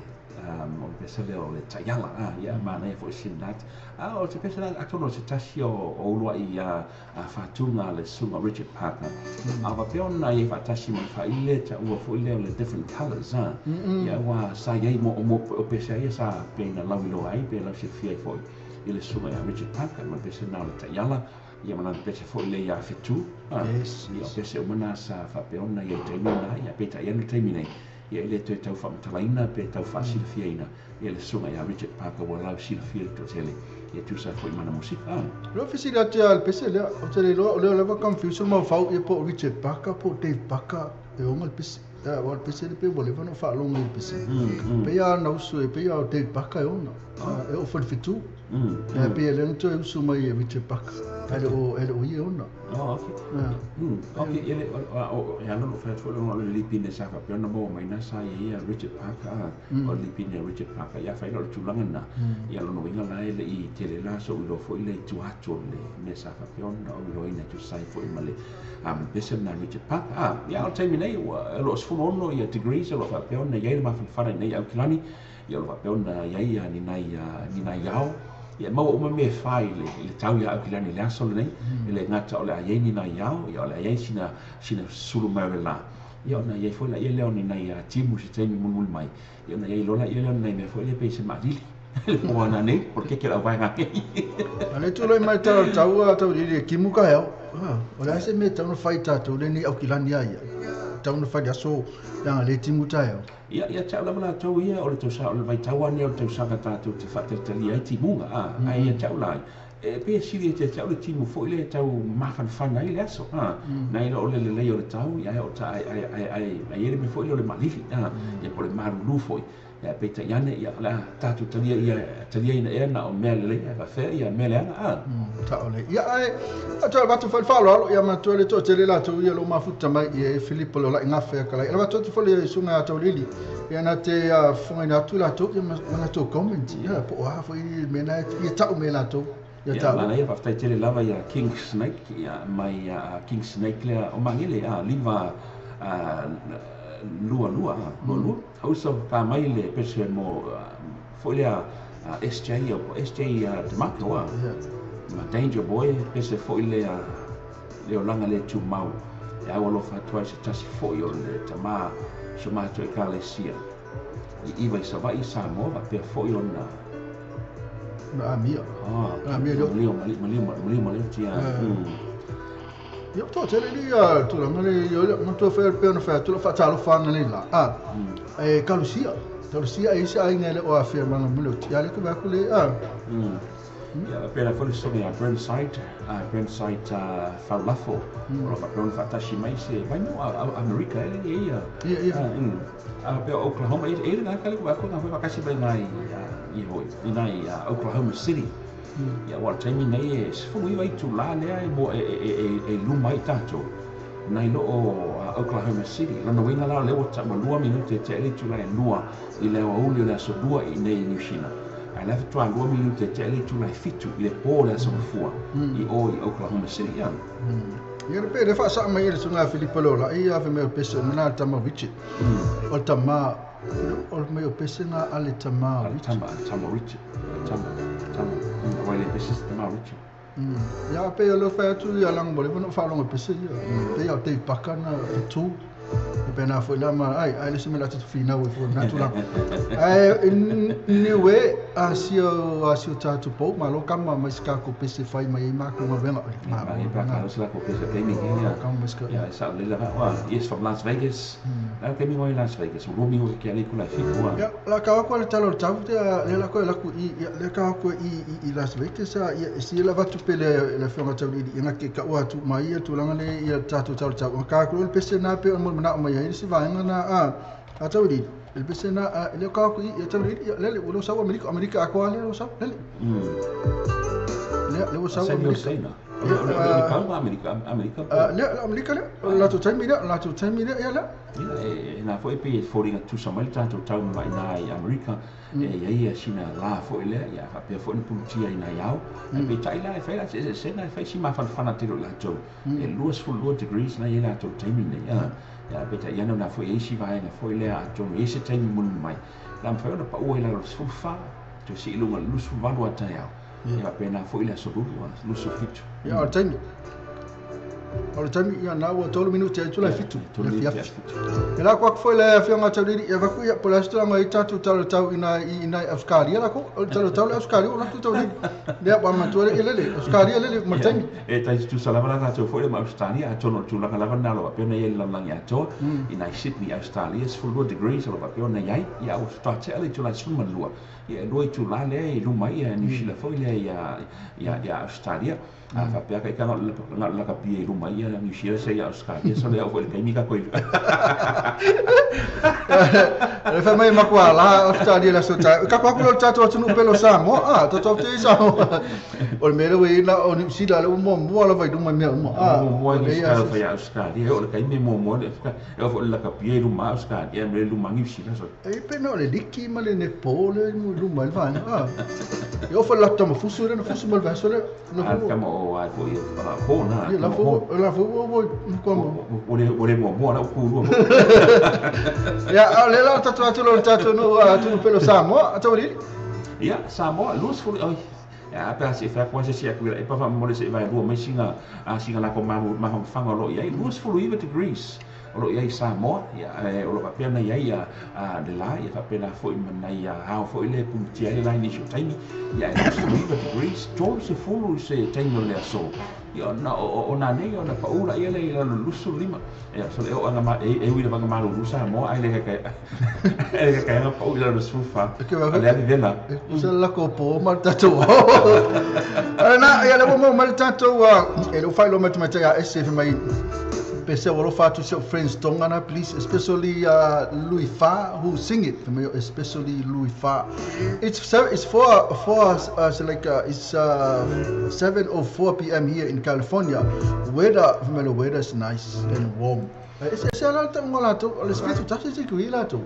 pesa le o le taiala ia mana ia fo sinat o te pesa la atono se tasi o ulua i a whatunga le sunga Richard Parker a wa peona ia whatasi mai whaile ta ua fo ile o le different colours ia wa sa iei mo o pesa ia sa peina lau ilo ai pe lau se fia i fo i le sunga ia Richard Parker malpesa nau le taiala ia mana pesa fo ile ia fitu ia pesa o mana sa whapeona ia taimina ia peta ia no taimina ia ele te tau whamatalaina pe tau whasilawhiaina ia le sunga ia Richard Parker wa lau silawhia to tele ia tu sa fo i mana musika lo fisi la tia al pese le o tele lo leva confusion mo fau ia po Richard Parker po Dave Parker e o mal pese o pese le pe vole va no fa longo il pese pe ia no su pe ia Dave Parker o no e o for fitu pe le no tu su mai Richard Parker ele o ia o no okay ele o ya no fa fo lo le lipine sa fa pe no mo mai na sa ia Richard Parker o lipine Richard Parker ia fa lo tulanga na ia lo no inga la ele i tele la so lo fo ile tu ato le me sa fa pe no lo ina tu sai fo male bese na Richard Parker ia o time nei lo sfo no ia degrees lo fa pe no ia ma fa nei au kilani ia lo fa pe no ia ni nai yao ia mau o me fai le tau ia akilani le aso nei ele ngata o le ai ni na iao ia o le ai sina sulu marela ia ona ia foi la ia le oni nei timu se temi mul mai ia ona ia lola ia le nei me foi le pese madili le moana nei porque que la vai nga ale tu lo mai tau le kimu ka ia o le se me tau no fai tatu le ni akilani ia tau no fai aso yang le timu tai ia tau la tau ia o le tau sa o le vai tau ani o le tau sa ka tatu te fatetali ai timunga ai ia tau lai pe siri te tau le timu fo ile tau mafan ai le aso nai lo le o le tau ia o ta ai ele me fo ile o le malifi ia po le marulu foi ia pe ta iane ia la tatu talia ina na o mele ia va fe ia mele ana ta ole ia ai ata va tu fa lo ia ma tu le to te le la tu ia lo mafuta mai ia Filippo lo la ngafe kala ia va tu fo le sunga to lili ia na te fonga na tu la tu ia ma to comment ia po ha fo i mena ia ta o mela to ia ta la ia va fa te le lava ia King Snake ia mai King Snake le o mangile liva lua hausa pa mai le pese mo folia SJ de Marco ma Danger Boy pese folia le olanga le tu mau ya walo fa twice tasi foio le tama soma to kalesia i vai sa vai sa mo va pe foio na amia mali tia io to tele li tu la male io non to fer pe no fa tu lo fa talo fa nele la e kalusia e sa inga le o afirma no mulo ti ale ko ba ko le ia pena foi so ia Brent site falafo o fa non fa tashi mai se vai no America ia pe Oklahoma ele na kale ko ba ko na fa kasi ba nai i hoi nai Oklahoma City ia wa taimi nei e fu i vai tu la le ai mo e lu mai tato nai lo Oklahoma City la no winga la le o ta mo 2 minuti te ele tu la lua i le o uli la so 2 i nei New China ai la tu 2 minuti te ele tu la fitu i le po la so fu i Oklahoma City ia pe le fa sa mai le sunga Filippo lo la ia ve me pese na tama vici o tama o me pese na ale tama vici tama vai le pese tama vici ia pe lo fa tu ia lang bole no fa long pese ia pe ia te pakana tu pe na foi la ma ai le semela tu fina we for natural ai niwe asio tatu po ma lo kama mais ka ko pese fai mai ma ko ma venga ma pa la ko pese gaming ia ia sa le la wa is from Las Vegas la que mi voy Las Vegas o mi que ali ko la fico ya la ka ko le talo tau te le ko la ku i le ka ko i Las Vegas ia si la va tu pele la fonga tau i nga ke ka wa tu mai tu langa le ia tatu tau ka ko le pese na pe na mai ai si vai na tau di il pese na le ka ko i tau di le lo sa America ko le lo sa le o sa Amerika. Amerika la tu taimi ya la. Na foi pe foringa tu samal tanto tau mai na Amerika ia sina la foi le ia fa pe foi puntia ina yao pe tai la fa la se na fa si ma fan tiro la to luas full degrees na ia to taimi ne ya pe tai ia na foi si vai na foi le a to ese taimi mun mai lam fa na pa o ila fu fa to si lunga lusu valu ata yao ia pe na foi le so lusu fitu ya taimi Ora tami ia na o tolu minuti ai tula fitu. Ela kwa foi le fianga tauri ia vaku ia pola sto ngai tatu tau ina Australia la ko tau Australia ona tu tauri. Dia pa matore ele Australia ele matami. Tai tu salama na tu foi le Australia a tono tu la na lo pe na ia la ya to ina Sydney Australia is full degrees lo pe na ia o start ele tu la suma lua. Ia loi tu la le lu mai New Zealand foi le ia Australia. Fa pe ka ka la ka pi rumah ia New Zealand saya Australia so le o le kai mi ka koi. Fa mai makwa la Australia la so ta ka kwa ku ta to tunu pelo samo to te samo. O me le we na o New Zealand le mo la vai du mai me mo mo le ia fa Australia o le kai me mo le o la ka pi rumah Australia me lu mangi Zealand so. Pe no le dikki ma le ne pole mu lu mai va Io fa la tomo fusu le fusu mal va so le no o ai foi ho na la fu como o le mo la ku ya le la tatu no tu pelo samo atoli ya samo luz fu oi ya pa se fa kwa se sia ku e pa fa mo le se vai do mai singa la ko ma fanga lo ya luz fu degrees o ia Samoa ia o lo papena ia de la ia papena foi mana ia how foi le puntia le line issue time ia degrees to se fulu se time le so ia na o na nei o na paula ia le lusu lima ia so le o ana ma e wi le banga malu lusa mo ai le ka na paula le sufa le di vela usa la copo ma tato ana ia le mo mal tato e lo fai lo meta ia SF mai Pese o fa to your friends tongana please especially Louis Fa who sing it especially Louis Fa it's for us like it's 7:04 p.m. here in California weather is nice and warm ese ala ta ngola to le spetu ta se ku ila to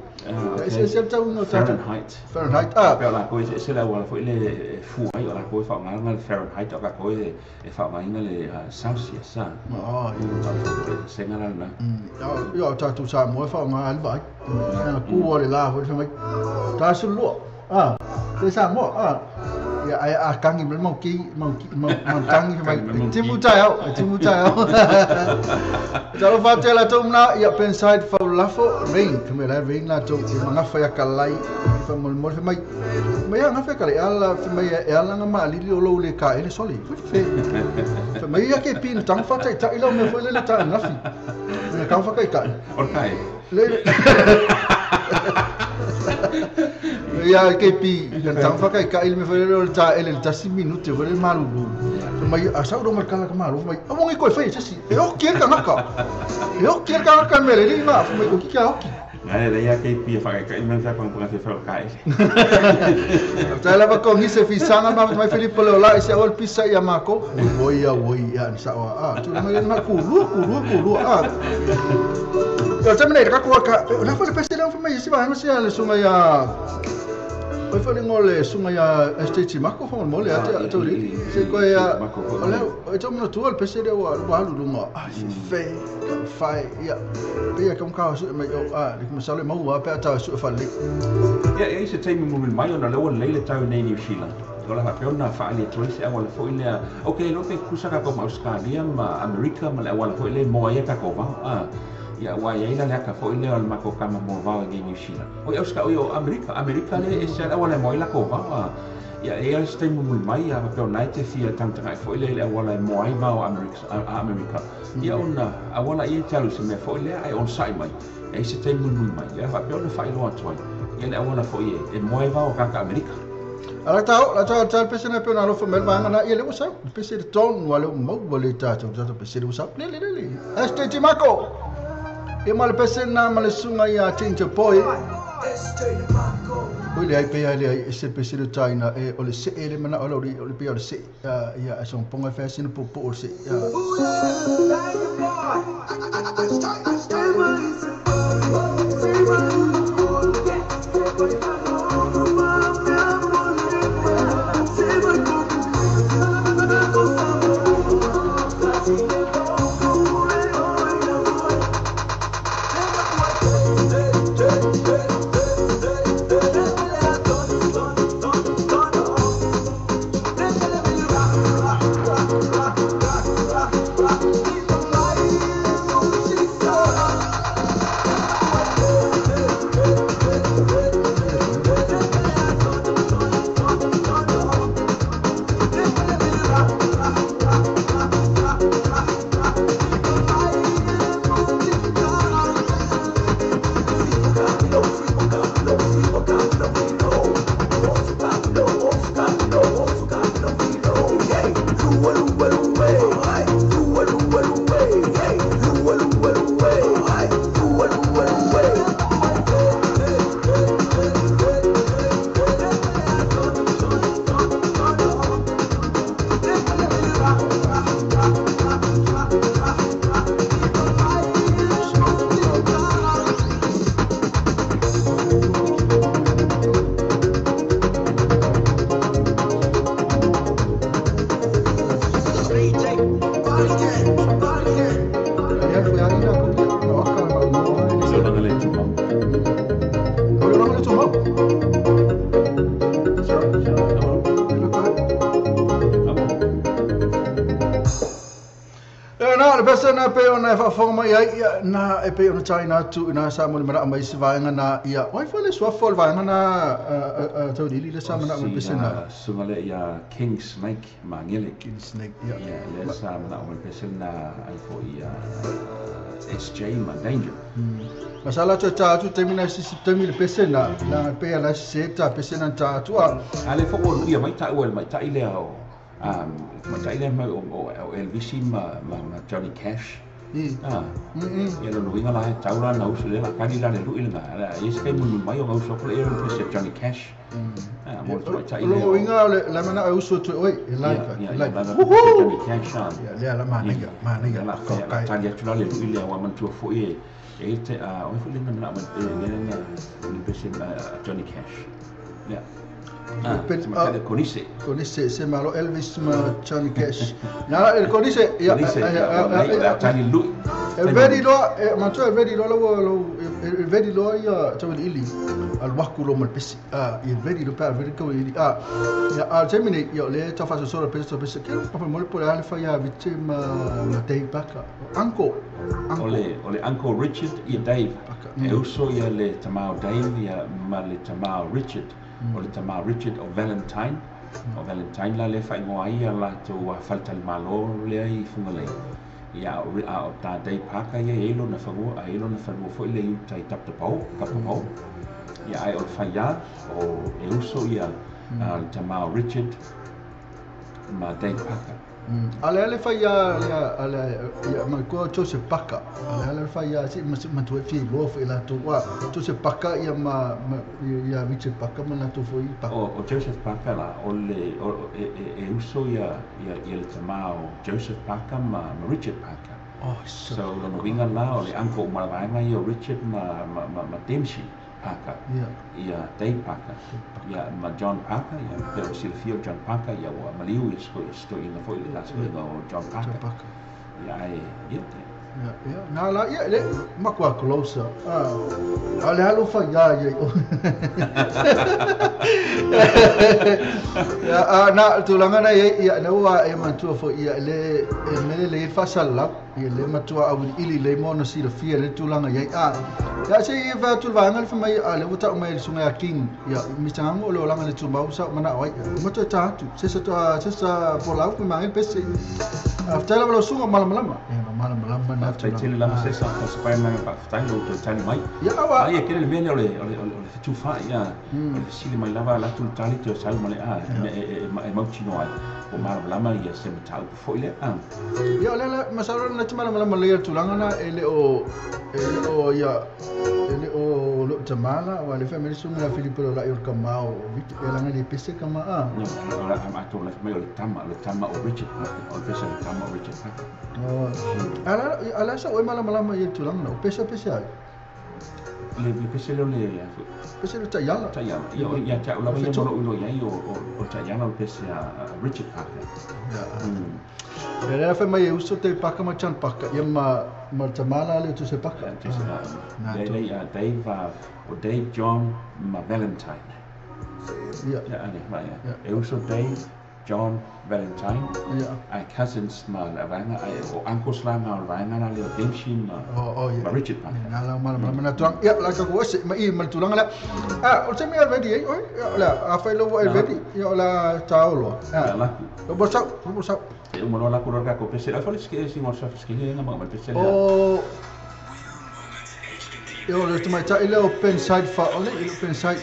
ese ta uno ta Fahrenheit pe la ko ese la wala foi le fu ai la ko fa ma ngal Fahrenheit ka ko e fa ma ngal Celsius sa se ngala na yo ta tu sa mo fa ma al ba ku wo le la foi fa ta su lo te sa mo ya ai kangi mau kangi mai timu tayau jalo fate la tomna ya penside fa lafo rain kamera rain la tom manga fa ya kalai fa mol mai ya nga fa kalai ala fa mai ala nga mali lo le ka ele soli fa mai ya ke pin tang fa ta ilo me fa le ta nafi na ka fa kai ka okay ya ke pi tang fa kai ka il me fa le ta ele ta 6 minuti fa le malu mai asa do marca la malu mai amo ngi ko fa si e o kier ka naka me le ma fa mai ko ki ka oki Nada ya que pi fa ka men fa kon fa fa ka ta la ba ko ngi se fi sanga ma mai Filipo le la ese ol pisa ya mako voi ya sa tu ma ku lu ya tamne ka ko ka na fa pese le fa mai si ba no si ale sunga ya Oi fa ngole sunga ya STC mako fa mo le ate to ri se ko ya ole o to mo tu al pese de wa lu mo fe fai ya pe ya kom ka su me lik mo sale mo wa pe ta su fa lik ya ese time mo mai ona le won le tau nei New Zealand Ola fa peona fa ali troisi a wala foi le okay lo pe kusaka ko Australia ma America ma le wala foi le mo ya ka ko va ya wa ya ina le ka foi le ma ko kama mo va ngi New Zealand o America le ese la wala mo la ko va ya e este mo mai ya pe ona te fia tanta foi le wala mo ai va America ya ona a wala ia talu se me foi le ai on sai mai e se te mo mai ya fa pe ona fa lo atoi ya le wala foi e mo ai va o ka America ala tau pese na pe na lo fa mel va na ia le usa pese de ton wala mo wala ta pese de usa le este timako e mal pese na mal sunga ya tinche poi Oi le ai pe ai se pe se China e o le se ele mana o le pe o le se ia son ponga fashion po o se na pe ona fa fo mai ai na e pe ona China tu na sa mo mara mai se vai na ia wai fa le so fo vai na to li le sa mana mo pe na so le ia king snake mangele king snake ia le sa mana mo pe na ai fo ia SJ ma danger masala cho cha tu termina si termina pe na pe ala se ta pe na cha tu ale fo o ia mai ta o mai ta ile o ma taile ma o Elvis ma Johnny Cash ia no winga la taura na usu le la kani la le lu ile na is ke mun mai o usu ko le Johnny Cash mo taile lo winga la mana usu tu oi live Johnny Cash le la mana la ka talia tu la le lu ile wa man tu fo e te o fo le na ma ni pese Johnny Cash ia Conisse se malo Elvis ma Johnny Cash na el conisse ya tani lu el vedi lo ma tu el vedi lo el vedi lo ya to ili al wakulo mal pesi il vedi lo per vedi ko ili ya al termine io le to fa solo per che proprio molto per alfa ya vittima ma Dave Baka ole Uncle Richard e Dave e uso ya le tamao Dave ya ma le tamao Richard o le tamā Richard o Valentine la le whai ngoa ia la tō whaltali malo lea I funga lei ia o tā dei pāka ia eilo na whanua fo ile iu tai kapa pau ia ai o le whai ia o e uso ia le tamā Richard ma dei pāka ale fai ale ma ko Joseph Paka ale fai si ma tu fi lo fi la tu wa Joseph Paka ia ma ia Richard Paka ma la tu foi Paka o Joseph Paka la o le e uso ia le tamao Joseph Paka ma Richard Paka so no winga la o le anko ma vai mai o Richard ma Dempsey Paka ia Dave Paka ia ma John Paka ia pero Silvio John Paka ia wa maliu sto ina foi la so o John Paka ia ia na la ia le ma kwa closer ale halu fa ya ya na tulanga na ia na wa e man tu fo ia le fa sala ia le ma tu au ili le mo no si le fia le tulanga ia ya se ia va tu va ngal fa mai ale uta mai sunga king ia mi tango le langa le tu mau sa mana wai mo tu ta tu se sa po lau ku mai pese after la sunga malam na tele la se sa spy na pa tani o tani mai ia wa ia kele le mele ole tu fa ia si le mai lava la tu tali to sal male e mau chino ai o lama ia se tau fo ile ia le masara na tuma lama le tu langa na ele o ia ele o Guatemala o le family sunga la Filipino la yor kamao vit elanga ni pese kama a no ora ama to le me le tama o Richard o pese le tama o Richard ala sa o mala ye tulang no pese ai le pese le pese le tayala yo ya cha la me no ya yo o tayala o pese a Richard Era foi mai uso te paka machan paka ia ma tamala le tu se paka. Dave John ma Valentine. Yeah. Eu uso Dave John Valentine. Yeah. Ai cousins ma lavanga ai o uncles la ma lavanga na le Dimshim ma Richard Paka. Na la mana tuang ia la ka ko se mai mal tulang la. O se me already oi la a foi lo already ia la taulo. La. Lo bosau. Eu moro lá por orga com PC. Eu falei que esse morso que na mão, mas PC. Eu le tomai ta ile open side fa ole open side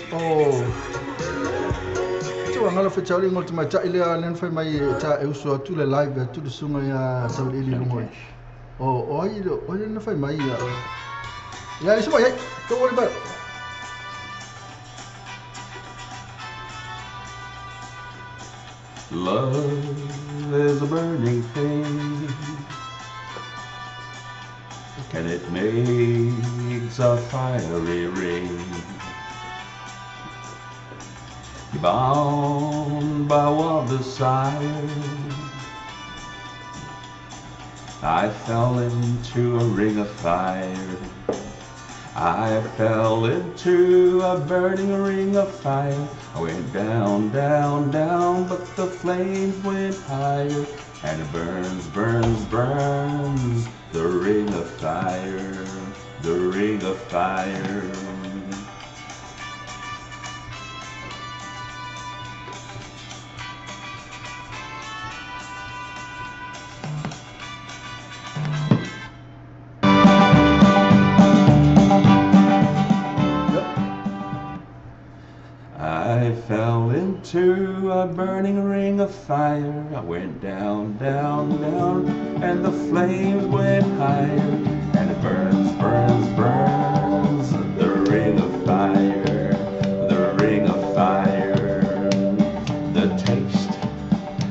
tu ngala fe tau ngol tomai ta ile len fa mai ta eu so tu le live tu de sunga ya tau ile ngol ile na fa mai ya le semua ya to worry about Love is a burning thing, and it makes a fiery ring, bound by one desire. I fell into a ring of fire. I fell into a burning ring of fire. I went down, down, down, but the flames went higher. And it burns, burns, burns, the ring of fire, the ring of fire. I fell into a burning ring of fire. I went down, down, down, and the flames went higher. And it burns, burns, burns, the ring of fire, the ring of fire. The taste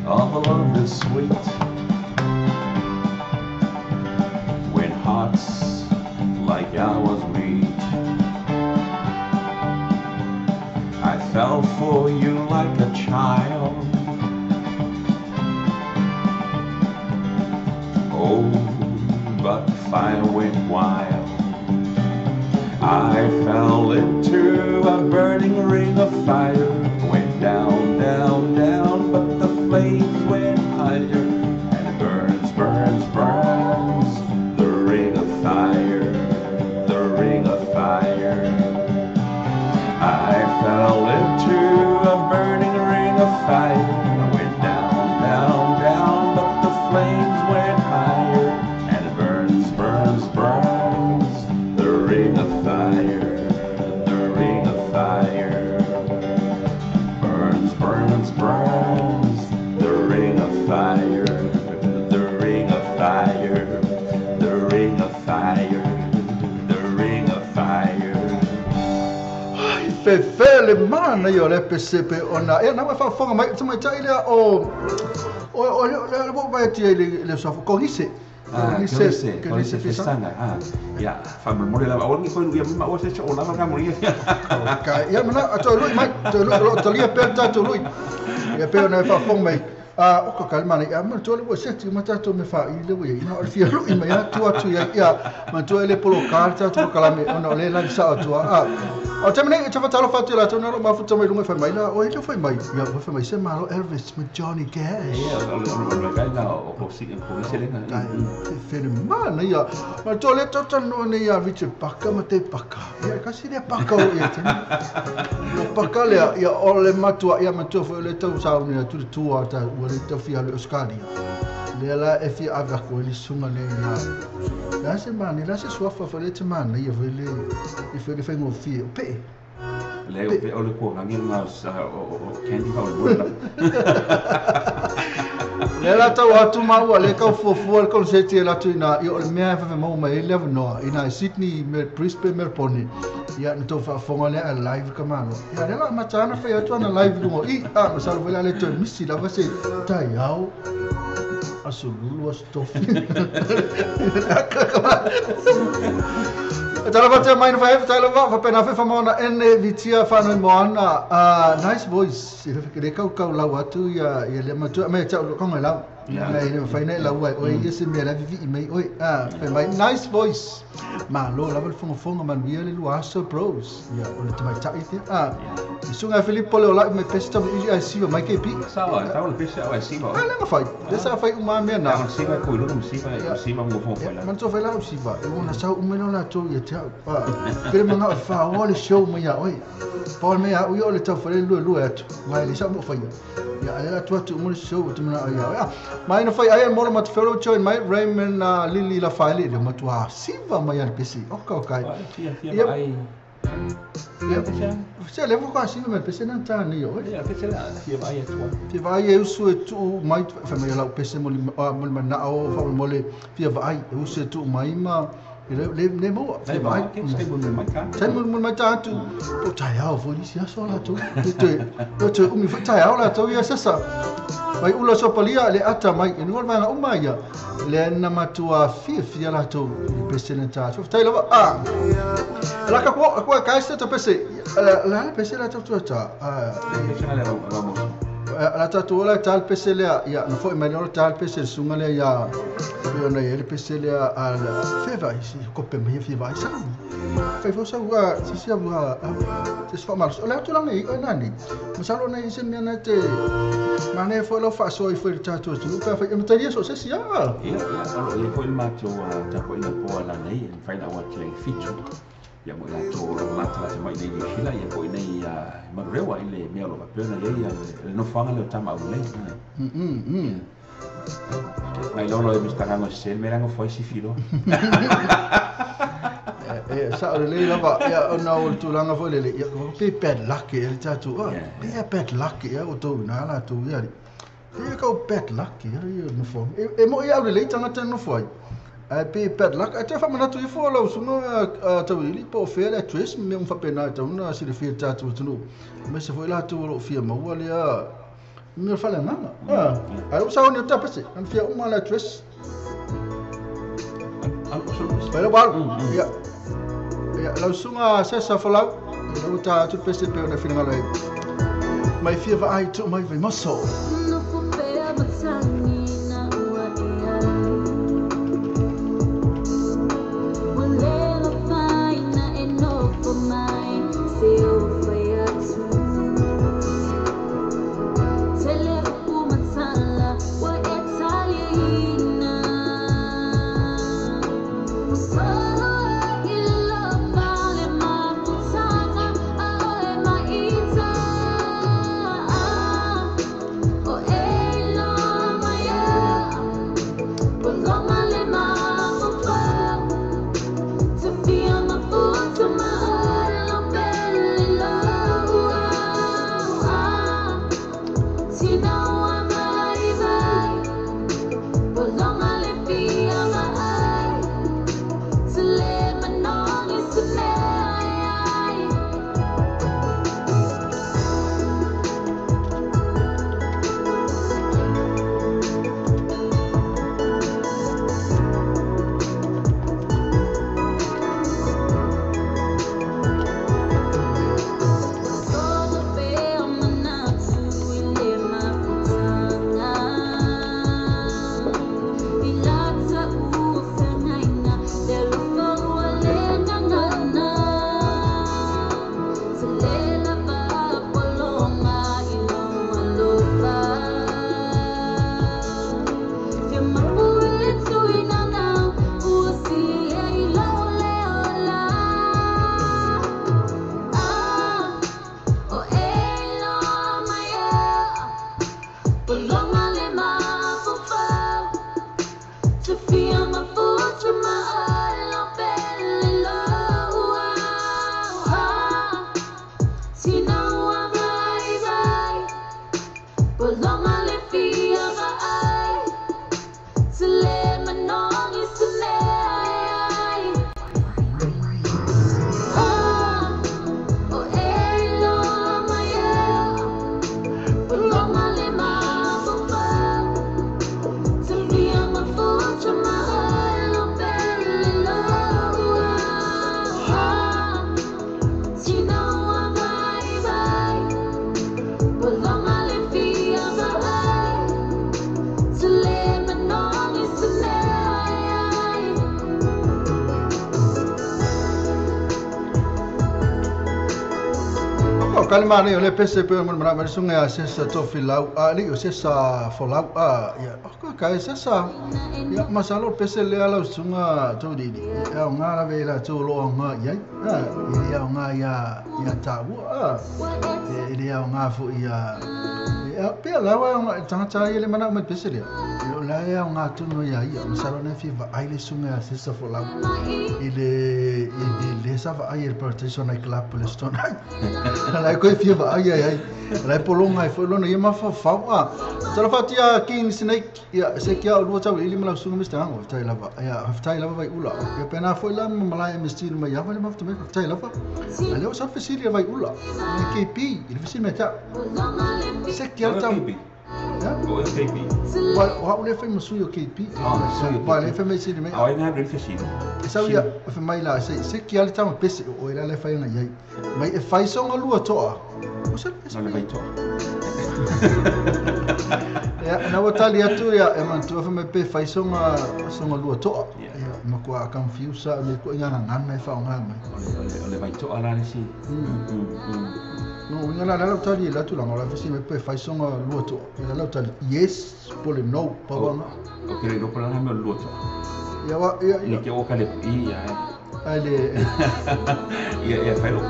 of love is sweet when hearts like ours meet. I fell for you like a child. Oh, but the fire went wild. I fell into a burning ring of fire. Went down, down, down, but the flames went higher. And it burns, burns, burns, the ring of fire, the ring of fire. I fell into a burning ring of fire. I went down, down, down, but the flames went higher. And it burns, burns, burns, the ring of fire, the ring of fire. Burns, burns, burns, the ring of fire, the ring of fire, the ring of fire, the ring of fire. Fefele mana yo le pesepe ona e na fa fonga mai tuma tai le o le bo vai ti le so ko gise Kolise pesanga ya fa memori la o ni ko ya ma o se o la ka mo ya ka ya mana to lui mai to lui to li aperta to lui ya pe na fa fonga mai o ko kalma ni ama to le bo se ti mata to me fa ile bo ya o fia lui mai ya tu ya ma to le polo carta to kala me ona le la sa to o te mene te fatalo fatu la tona ma futa mai lunga foi mai na o ele foi mai ya foi mai se malo Elvis with Johnny Cash ya o si ko se le na fenomeno ya ma to le to no ne ya Richard Paka ma te Paka ya kasi le Paka o ya te Paka le ya o le matua ya ma to foi le tau sa ni tu tu ata o le tau fia le Oscaria le la e fia ava ko le sunga le ya la se mani la se suafa foi le te mani ya foi le e foi le fengo fia pe Leo pe o le ko ngangi nga o candy pa o Le la tau atu mau le kau fuafua le konseti e latu ina i o le mea e mau mai ele avanoa ina Sydney me Brisbane Melbourne ia na tau whaafonga lea a live ka malo ia le la matana whai atu ana live lungo i masalo wela le toi misi lava se tai au asu lulu asu tofi tala wate mai na whaefa tala wa pena whefa maona ene vitia whanoi moana nice voice i whewhike le kau lau atu ia le matua me tau lo konga lau nei ne whaine lau ai oi ese mea la vivi i mei oi whai mai nice voice ma lo lava le fonga manuia le luaso bros ia o le tamai tai te i sunga e Filippo le o lai me pesta i ai siwa mai kei pi sawa tau le pesa o ai siwa le ma whai pesa whai uma mea na siwa ko ilu siwa mo fo la man to whai lau siwa e ona sau umeno la tau ia te au kere manga o wha le show mai a oi Paul mea ui o le tau whare lua atu mai le sa mo whai ia ale atu atu mo le show o te mana ai ia mai na whai ai mora mat whero join mai Raymond Lili la whaile le matua siwa mai al pesi oka ia ai se levo qua siwa mai pesi na tani o ia pesi la ia vai atu te vai e usu e tu mai fa mai la pesi mo le mana o fa mo le fia vai e usu e tu mai ma le mo sai vai sai mo mai tanto o tai au foi sia só lá tu te umi foi tai au lá tu ia sasa vai ula so palia le ata mai e ngol vai uma ia le na matua fia lá tu pesi na ta so tai lava la ka ko ka sta to pesi la pesi la tu ta la tatu la tal pesi le ia no foi melhor tal pesi sunga le ia eu na ele pesi le a feva isi ko pe me feva isa fai fosa wa si sia wa se fa mal la tu la nei nani masalo nei se me na te mane foi lo fa so i foi tatu tu pa fa me taria so se sia ia le foi macho ta foi na po la nei fai na wa le fitu ia mo la to la tala mai nei hila ia foi nei ma rewa ile me lo pa na ia no fanga le tama ule mai lo mi sta gango se me rango foi si filo sa le lava ia ona o tulanga foi le ia pe pet lucky ele tatu pe pet lucky ia o to na la tu ia ia ko pet lucky ia no fo e mo ia le tanga tano foi pe pet luck até fa mana tu i fo lo suno ta wili po fe le twist me un fa pena ta una si le fi tatu tu me se foi la tu lo fi ma wa le me fa la nana ai usa on ta pese an fi uma la twist pero bal ya la sunga se sa fa la lo ta tu pese pe na finga le mai fi va ai tu mai ve moso O kalima ni ole pese pe mo mara sunga sesa to filau ali o sesa folau ya o ka sesa ya masalo pese le ala sunga to di ya ngara vela to lo nga ya ya nga ya tabu ya nga fu ya pe la wa tanga ile mana mo pese le la ya nga tu no ya masalo na fi va ai le sunga sesa folau ile sa va ai protection ai club poleston la ko fi va ai la polonga foi lo no yema fa tala fatia king snake ya se kia o tau ili mala sunga mista hang of tai lava ya of tai lava vai ula ya pena foi la malaya mistin ma ya vai ma of tai lava ale o sa fesilia vai ula KP il fesi meta se kia tau ya o KP wa ule foi masuyo KP wa le foi mesi me ai na brin fesi sa ya foi mai la se kia le tau pesi o ila le foi na yai mai e fai songa lua toa o se na le vai toa ya na watali atu ya e man tu fa me pe fai songa lua toa ya ma ko confuse me ko ngana ngana fa nga mai ole vai toa la ni si no ngana la tali la tu la ngala fisi me pe fai songa lua toa ya la tali yes pole no pa wana o kire no pala me lua toa ya wa ya ni ke o kale i ya ale ya fai lo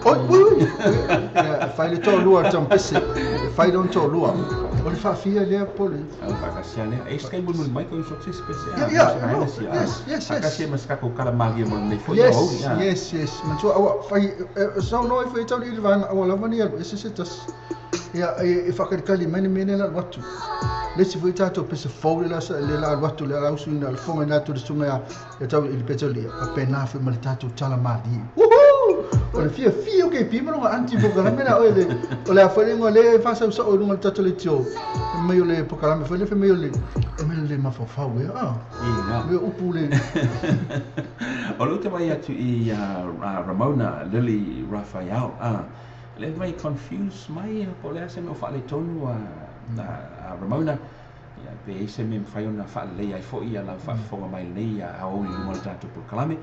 ko oi ya fai le to lua tampese fai don to lua o le fa fia le pole fa kasiane e skai bul mai ko so spesial yes kasi mas ka ko kala magi mo nei fo yes man so awa fai so no fai tau ile van awa mani ese setas ya e fa kali meni la watu le si foi tato pese fo le la watu le la usu na fonga na tu sunga ya tau il petoli appena fa mal tato tala madi o le fia ke pima no anti boga mena o le afalengo le fa sa o no tato le tio me le pokala me foi le me le ma fa we me upule o lo te vai atu i Ramona Lily Raphael le mai confuse mai po le ase no fa le tonu Ramona ya pe ese me fai una fa le ai fo ia la fa fonga mai le a o i mo tato por kalame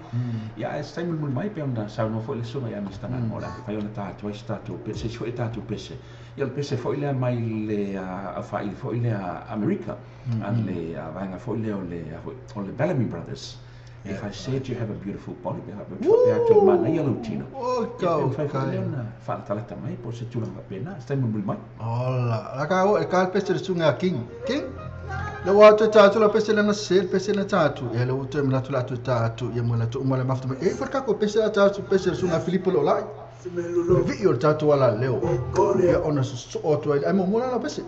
ya sai mo mai pe onda sa no fo le sona ya mista na ora fai una tato stato pese so tato pese ya pese fo ile mai le a fa il fo ile a America and le vanga fo ile o le Bellamy Brothers. If I said you have a beautiful body, you have a to man yellow tino. Oh, go. Falta la tamai por se tu la pena, stai mo mai. Olla, la ka o ka pese sunga king. Le wato tatu la pese na sel pese na tatu. Ya le wato na tu tatu, ya mo la tu mo la mafta. E perché ko pese la tatu pese sunga Filippo lo lai. Vi io tatu ala leo. Ya ona so to ai mo mo la pese.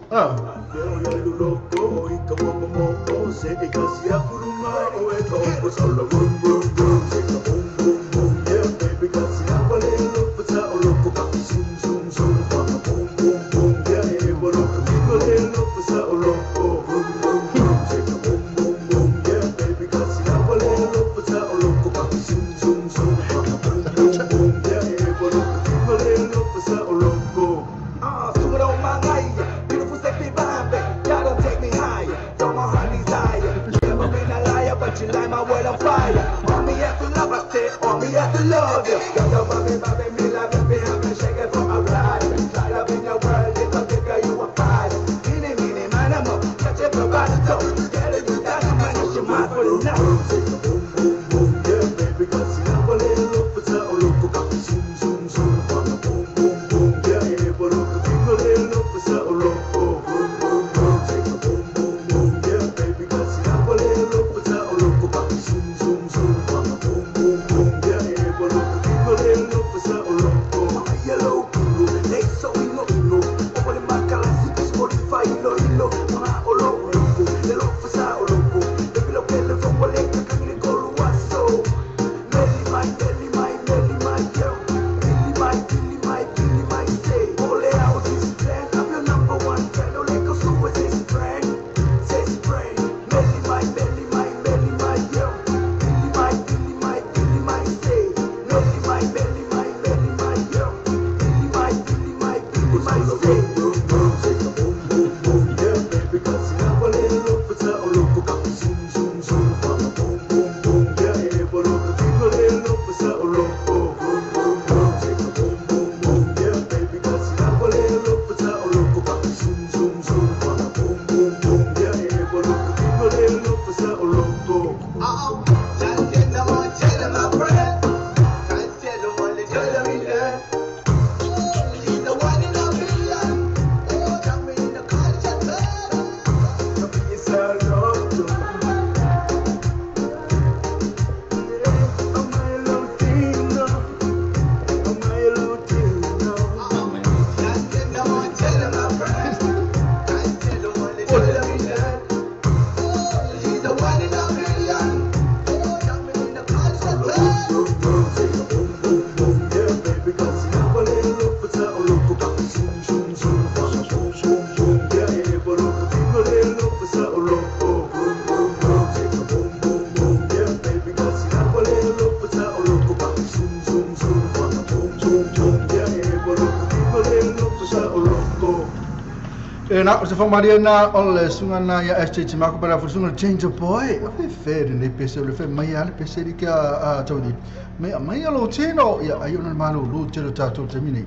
Na se fa Maria na ole sunga na ya ST mako para sunga change a boy. Fe fe ne pese le fe mai ale pese ri ka tawdi. Mai lo tino ya ayo na malu lu tiro tato termini.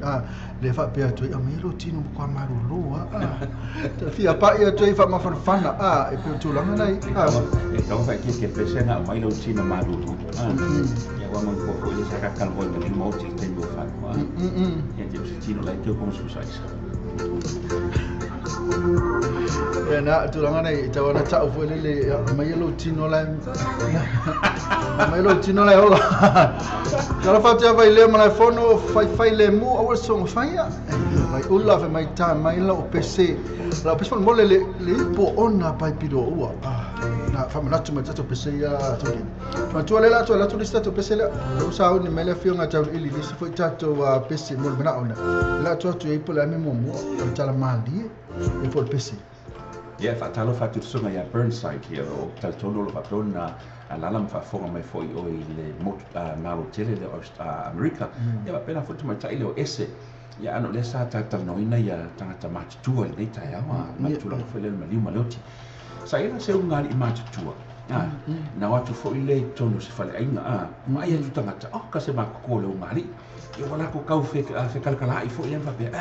Le fa pe to mai lo tino kwa malu lu Ta fia pa ya to fa ma fana e pe to la na e ka fa ke pese na mai lo tino malu lu. Ya wa man ko le sa ka kan vol de mo ti tengo fa. Ya je tino la ke como su size. Na tulanga nei tawana ta ufo lele mai lo tino la mai lo tino la ola kala fatia vai le mana fono fai le mu o so fai mai ulla fe mai ta mai la o pc la pc mo le po ona pai pido ua na fa mana tu mata to pc ya to ma tu le la to lista to pc la o sa ni mele fio nga ta ili ni foi tato wa pc mo bana ona la to e po la memo mo ta la mali e po pc. Yeah, fatalo fatu sunga ya Burnside here o tal tono lo patrona alalam fa fonga mai foi o ile malo tele de America. Ya pena foto mai tai o ese. Ya ano le sa ta noina ya tanga match tua le ta ya ma tu la foi le mali maloti. Sa ina se unga li match tua. Na watu foi le tono se fale ainga mai tu tanga ka se ma ko le unga li. Yo wala ko kau fe kalkala i foi le fa be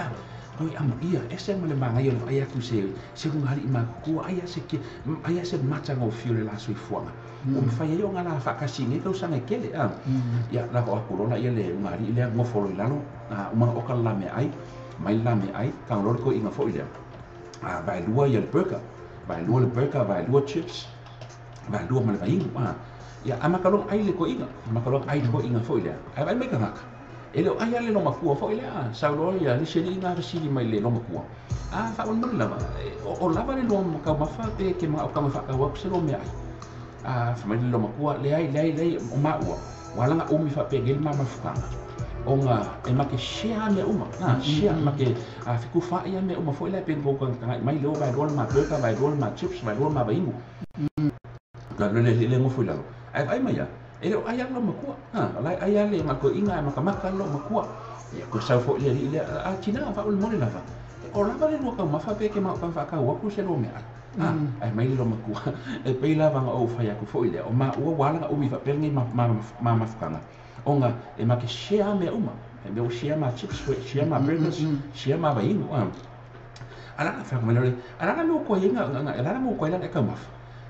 oi ia ese male manga ia ai aku se ngari ma ku ai se mata ngo fiole la sui fuanga o mfai yo ngala fa kasinge ko sanga kele ya la ko akuro la ia le ngari le ngo folo lalo uma o kala me ai mai la me ai ka ro ko inga fo ile vai lua ia burger vai lua chips vai lua male vai ya amakalong ai le ko inga fo ile ai vai me ka ele ai ale no makua fo ile saulo ya ni seli nga sili mai le no makua fa on mun lava o lava le no ka mafa pe ke ma ka mafa ka wa se lo me ai fa mai le makua le ai o ma wala nga umi fa pe gel ma mafukanga o nga e ma ke share me uma share ma ke fiku fa ia me uma fo ile pe go ka mai lo vai rol ma burger vai rol ma chips vai rol ma baingu la le ngo fo lalo ai mai ya ele ai lo makua ai ale ma ko inga ma ka maka lo makua ya ko sa fo ile china fa ul mole lava o lava le no ka ma fa pe ke ma fa ka wa ku se lo me ai mai lo makua e pe lava nga o fa ya ko fo ile o ma o wala nga o mi fa pe ni ma fukanga o nga e ma ke share me uma e me o share ma chips share ma burgers share ma ba inu ala fa ma le ala no ko inga ala mo ko ila ka ma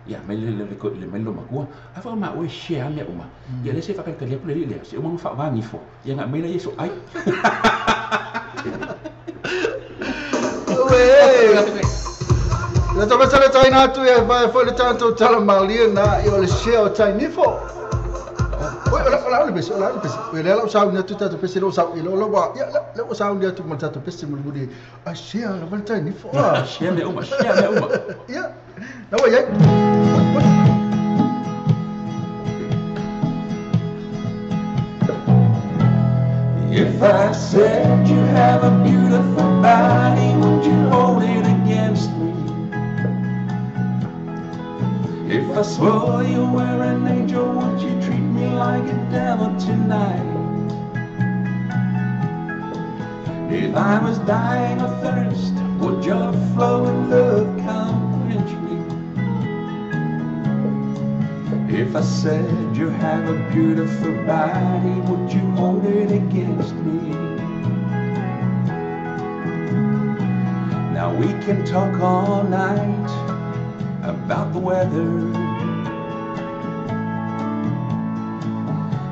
ya mele ko le melo makua afa ma o share me uma ya le se fa ka le pule le se uma fa va ni fo ya nga mele yeso ai la tama sala tai na tu ya vai fo le tanto tala malia na yo le share tai ni fo ola le bese we le la sa ni tu ta pese lo sa lo ba ya le sa ni tu ma ta pese mo budi a share la val tai ni fo share me uma ya no way. If I said you have a beautiful body, would you hold it against me? If I swore you were an angel, would you treat me like a devil tonight? If I was dying of thirst, would your flowing love come quench me? If I said you have a beautiful body, would you hold it against me? Now we can talk all night about the weather,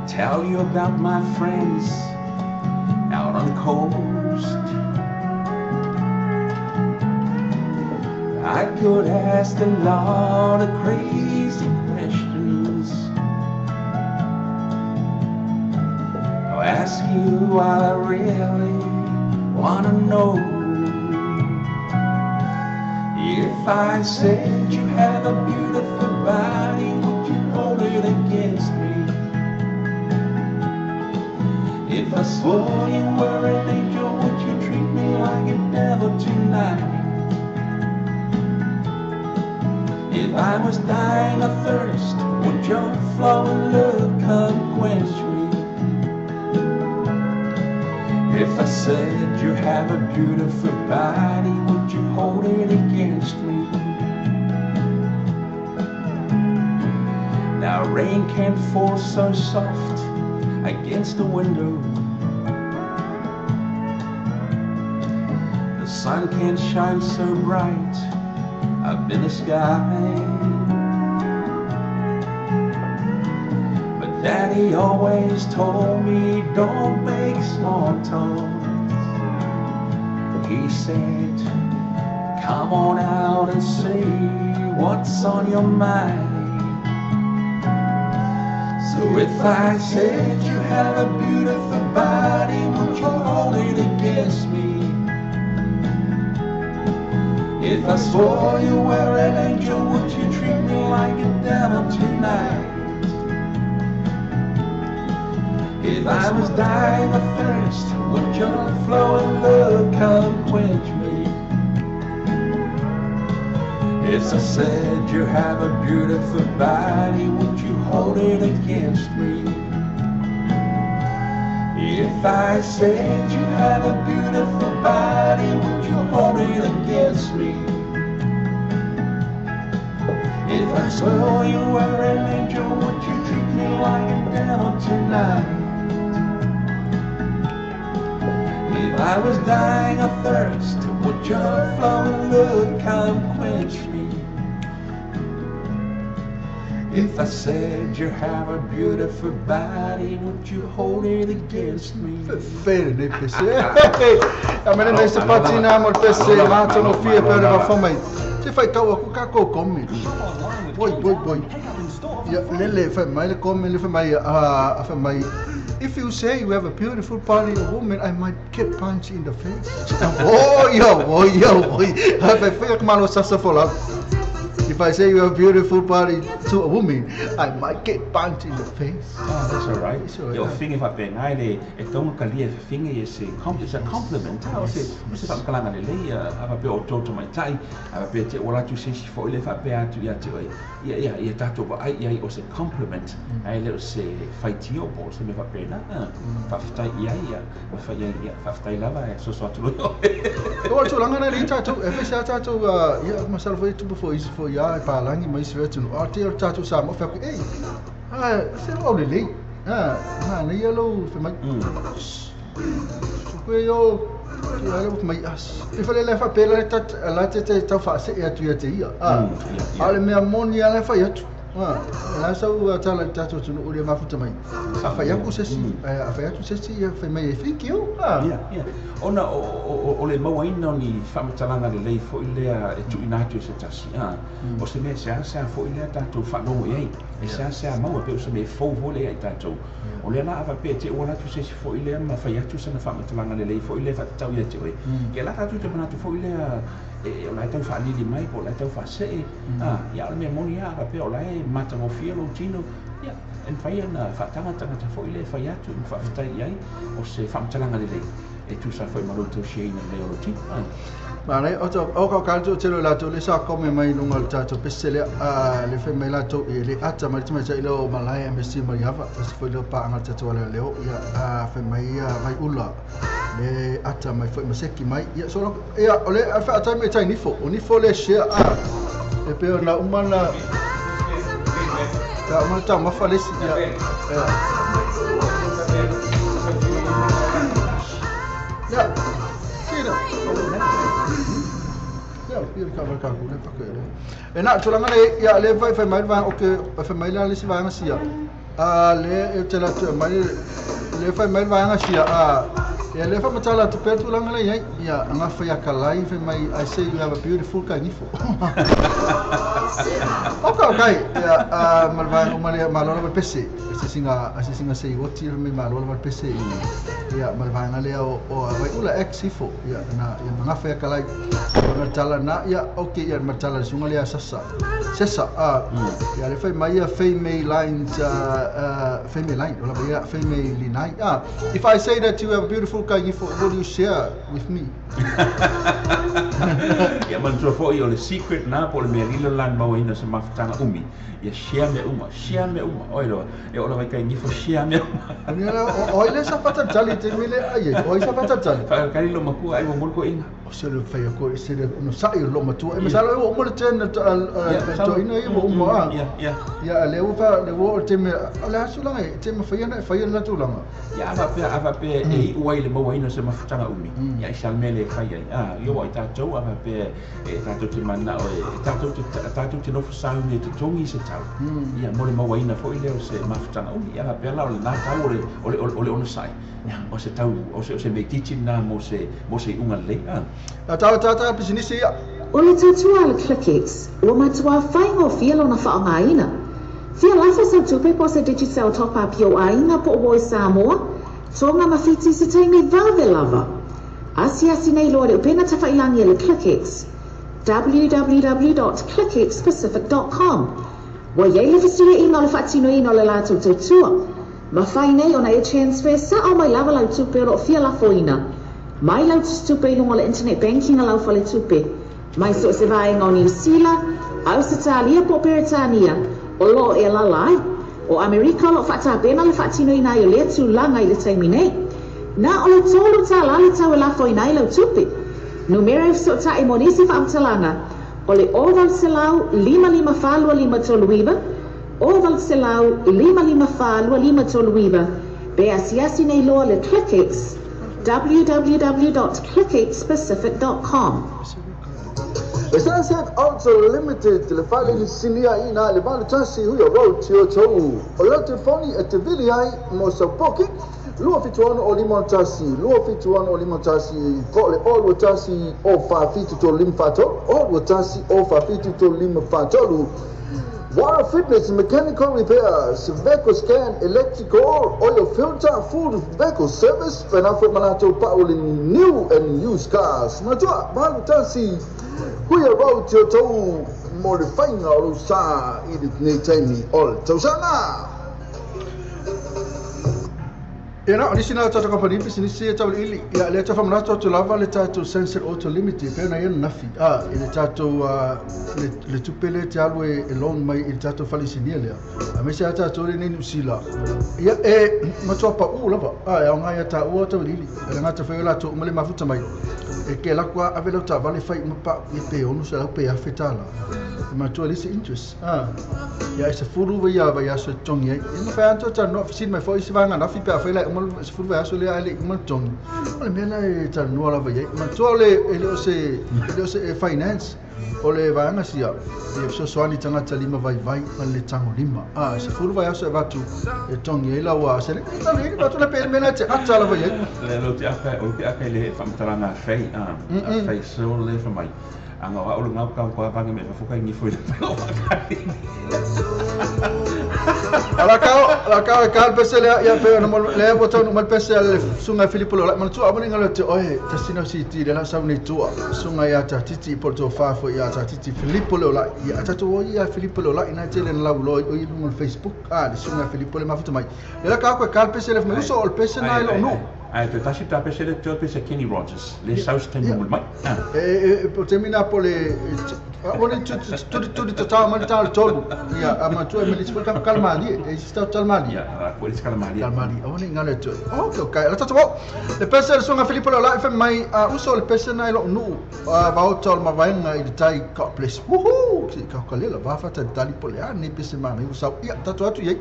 tell you about my friends out on the coast. I could ask a lot of crazy questions, I'll ask you what I really wanna know. If I said you have a beautiful body, would you hold it against me? If I swore you were an angel, would you treat me like a devil tonight? If I was dying of thirst, would your flowing love come quench me? If I said you have a beautiful body, would you hold it against me. Now rain can't fall so soft against the window. The sun can't shine so bright up in the sky. But Daddy always told me don't make small talk. He said, come on out and say what's on your mind. So if I said you have a beautiful body, would you hold it against me? If I swore you were an angel, would you treat me like a devil tonight? If I was dying of thirst, would your flowing love come quench me? If I said you have a beautiful body, would you hold it against me? If I said you have a beautiful body, would you hold it against me? If I swore you were an angel, would you treat me like a devil tonight? If I was dying of thirst, would your flowing love come quench me? If I said you have a beautiful body, would you hold it against me? Feio, né, PC? A menina nesse patina, mas PC, lá tu não fia para a fama. Se faz tal, o que eu come? Boy. Lele, faz mais, come, ele faz mais, faz mais. If you say you have a beautiful body, a woman, I might get punched in the face. If I say you have a beautiful body to a woman, I might get punched in the face. Oh, that's all right. Your thing if I been I don't kalia thing is a compliment. I say some kalanga le ava pe o toto mai tai ava pe te ora tu se for le fa pe atu ya te ia tato ai ia o se compliment ai le se faitio bo se me fa pe na fa ftai ia fa ia fa ftai lava so so atu o tu langa na rita tu e fa tato ia myself foi tu before is for ya pa langi mai se tu o te tato sa mo fa ei se o le na yellow for my yo mai as e fa le fa pela la te fa se e tu ia te ia ale me amoni ale fa ia tu la sa u tala tato tu no le mafuta mai fa ia ku se fa ia tu se ia fa mai think you ona o le mau ina ni whamatalanga le lei fo ilea e tu inatu se tasi o se me se fo ilea tatou whanau e ei e se mau e pe o se me fau vole ai tatou o le ana ava pe te ua natu se fo ilea ma whai atu sana whamatalanga le lei fo ilea whatau ia te oe ke la tatu te manatu fo ilea o lai tau whaanili mai po lai tau whasee ia o le me moni ava pe o lai matangofia lo tino ia en whai ana whatanga tangata fo ilea whai atu in whawhatai ai o se whamatalanga le lei e tu sa foi maroto shei na le oroti Mane o ka kalto telo la to le sa come mai nunga tato pesele le fe mai la to le ata mai tma sai lo malai embassy mai ava se foi lo pa anga tato le leo ia fe mai vai ula le ata mai foi maseki mai ia so ia ole fa ata mai tai nifo le share e pe na umana ta mata ma falesi ia Pir ka ka ku le pakere e na tulanga le ya le vai mai va o ke fa mai la le si va ngasia le e tela tu mai le fa mai va ngasia e le fa matala tu pe tulanga le ya nga fa ya kalai fa mai I say you have a beautiful kanifo okay ya malva o male malora per pese singa sei oti me malora per pese ya malva ngale o vai ula exifo ya na nga fa ya kalai matala na ya okay ya matala sunga le sessa ya le fa mai female lines female line wala ya female line if I say that you have a beautiful kanifo will you share with me ya man so foi o le secret na po le merilo lan mau ina se maftanga umi ya share me uma oilo e ola vai kai ngifo share me uma oile sa pata jali te mile ai oi sa pata jali fa kai lo maku ai mo ko ina sele fai ko sele no sai lo matu e masala o mo ten to ina e mo ma ya le o fa le o te me ala sula e te me fai na tu langa ya ava pe e wai le mo ina se mafutanga umi ya shalmele fai yo wa ta tau ava pe e ta te mana o ta te no fa ni te tongi se tau ya mo le mo ina fo ile o se mafutanga umi ya pe la na tau ole ona sai o se tau o se me teaching na mo se unga le ta business ia o le tatua le clickix ua matua whaingo fia lona whaongaina fia lafa sa tupe po se digital top up yo aina po o Samoa tonga mawhiti se taimi vave lava asi nei loa le upena tawhailangi le clickix www.clickixpacific.com wa yei le fastia ina le whaatino ina le lato tautua ma whai nei ona e transfer sa o mai lava lau tupe lo fia lafoina mai lau tupe lunga le internet banking lau fale tupe mai so se vai ngau New Zealand au se talia po Peritania o lo e la lai o Amerika lo fata bena le fatino ina yo le tu langa i le taimi nei na o le tolu ta la le tau la foi nai lau tupe numero so ta e monisi fa amtalanga o le oval se lau 55 toluiva oval se lau 55 toluiva be asiasi nei loa le clickix www.clickixpacific.com Sunset also limited le fale ni sinia ina le vale tasi huyo road tio tou o le telefoni e te vili ai mo sa poki lua fituano o limon tasi ko le all tasi o fa fitu to lim fato all tasi o fa fitu to lim fato water fitness, mechanical repairs, vehicle scan, electrical, oil filter, food vehicle service, Penafo Malato Paul in new and used cars. Matua, Balutasi, Huya Road Tioto, modifying our sa, Edith Natami, all Tosana. Era additional to company business to ili ya le tafa mnato to lava le tato Sunset Auto Limited pe na yen nafi ile tato le tupele talwe along mai ile tato falisinia le amesha tato le ni usila ya mato pa lava ya nga ya ta o to ili le ngata fe la to male mafuta mai ke la kwa avelo ta vale fai mpa pe onu sa pe afetala mato le se interest ya se furu ya so tongi ina fa anto ta no oficina mai foi se va na fi pe afela se furu va so le ale maton ole mena ta no la vai mato le se finance ole va na sia e so so ani tanga talima vai le tango lima se furu va so va tu e tongi la wa se le va tu le pe mena te atala vai le lo ti afa o ti afa le famtaranga fei fei so le fa mai anga wa ulu ngau kau kwa bangi me foka ngi foi la kau kal pese ya pe no le botão mal pese sunga Filipo la man tu aboni ngalo te oe tasino city de la sauni tu sunga ya ta titi porto fa fo ya ta titi Filipo la ya ta tu ya Filipo la ina tele la lo o no Facebook de sunga Filipo le mafuta mai la kau kal pese le me so ol pese na lo no te tashi ta pese le tu pese Kenny Rogers le South Ten mul mai po termina po le aboni tu ta mal ta tolu ya ama tu me le ka calmali e sta calmali ya ko le calmali aboni ngale tu okay la tatu le pese sunga Filipo la fa mai uso le pese na lo no va hotel ma vai na i tai ka place wuhu ka ka le va fa ta dali po le ni pese ma mi usa ya tatu atu ye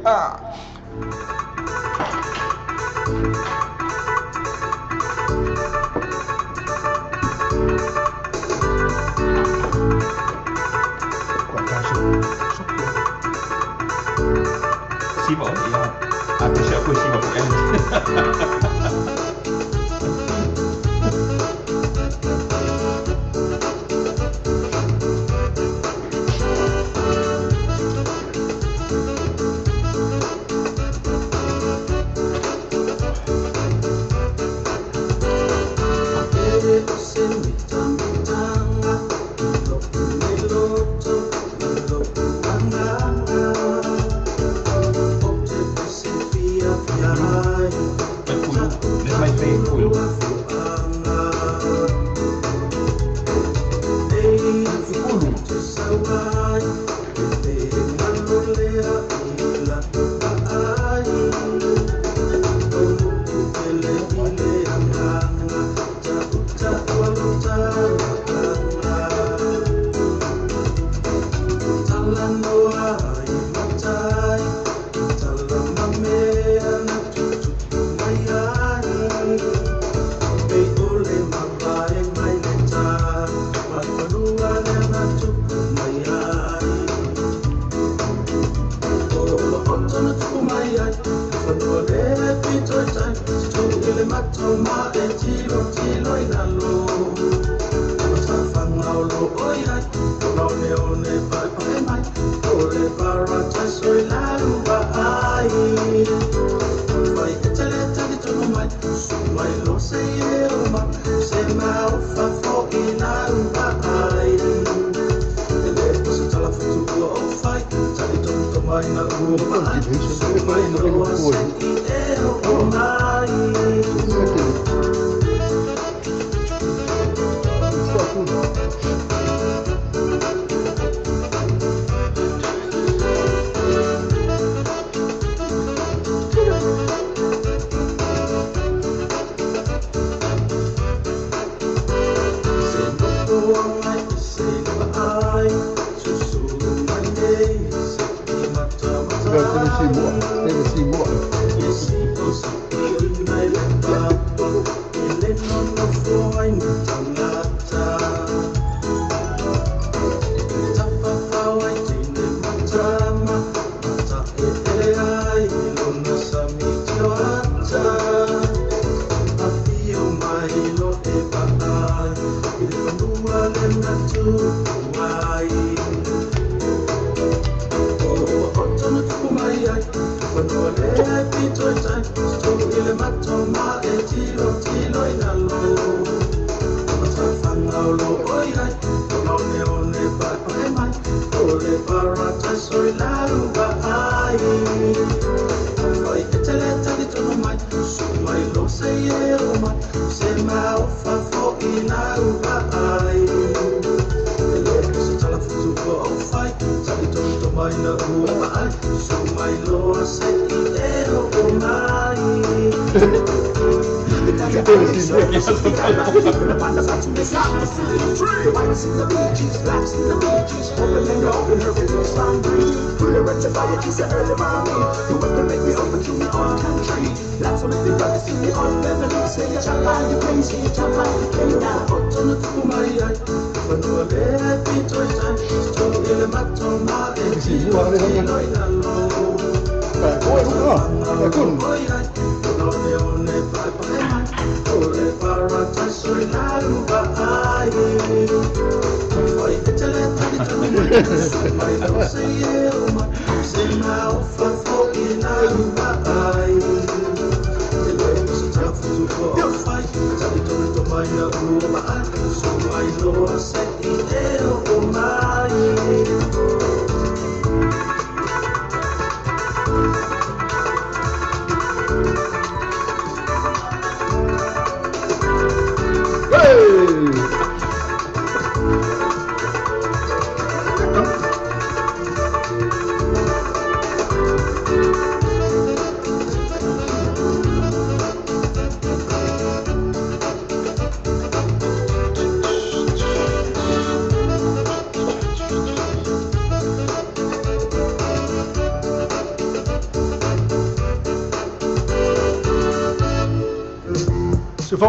Simo ya aku siapa Simo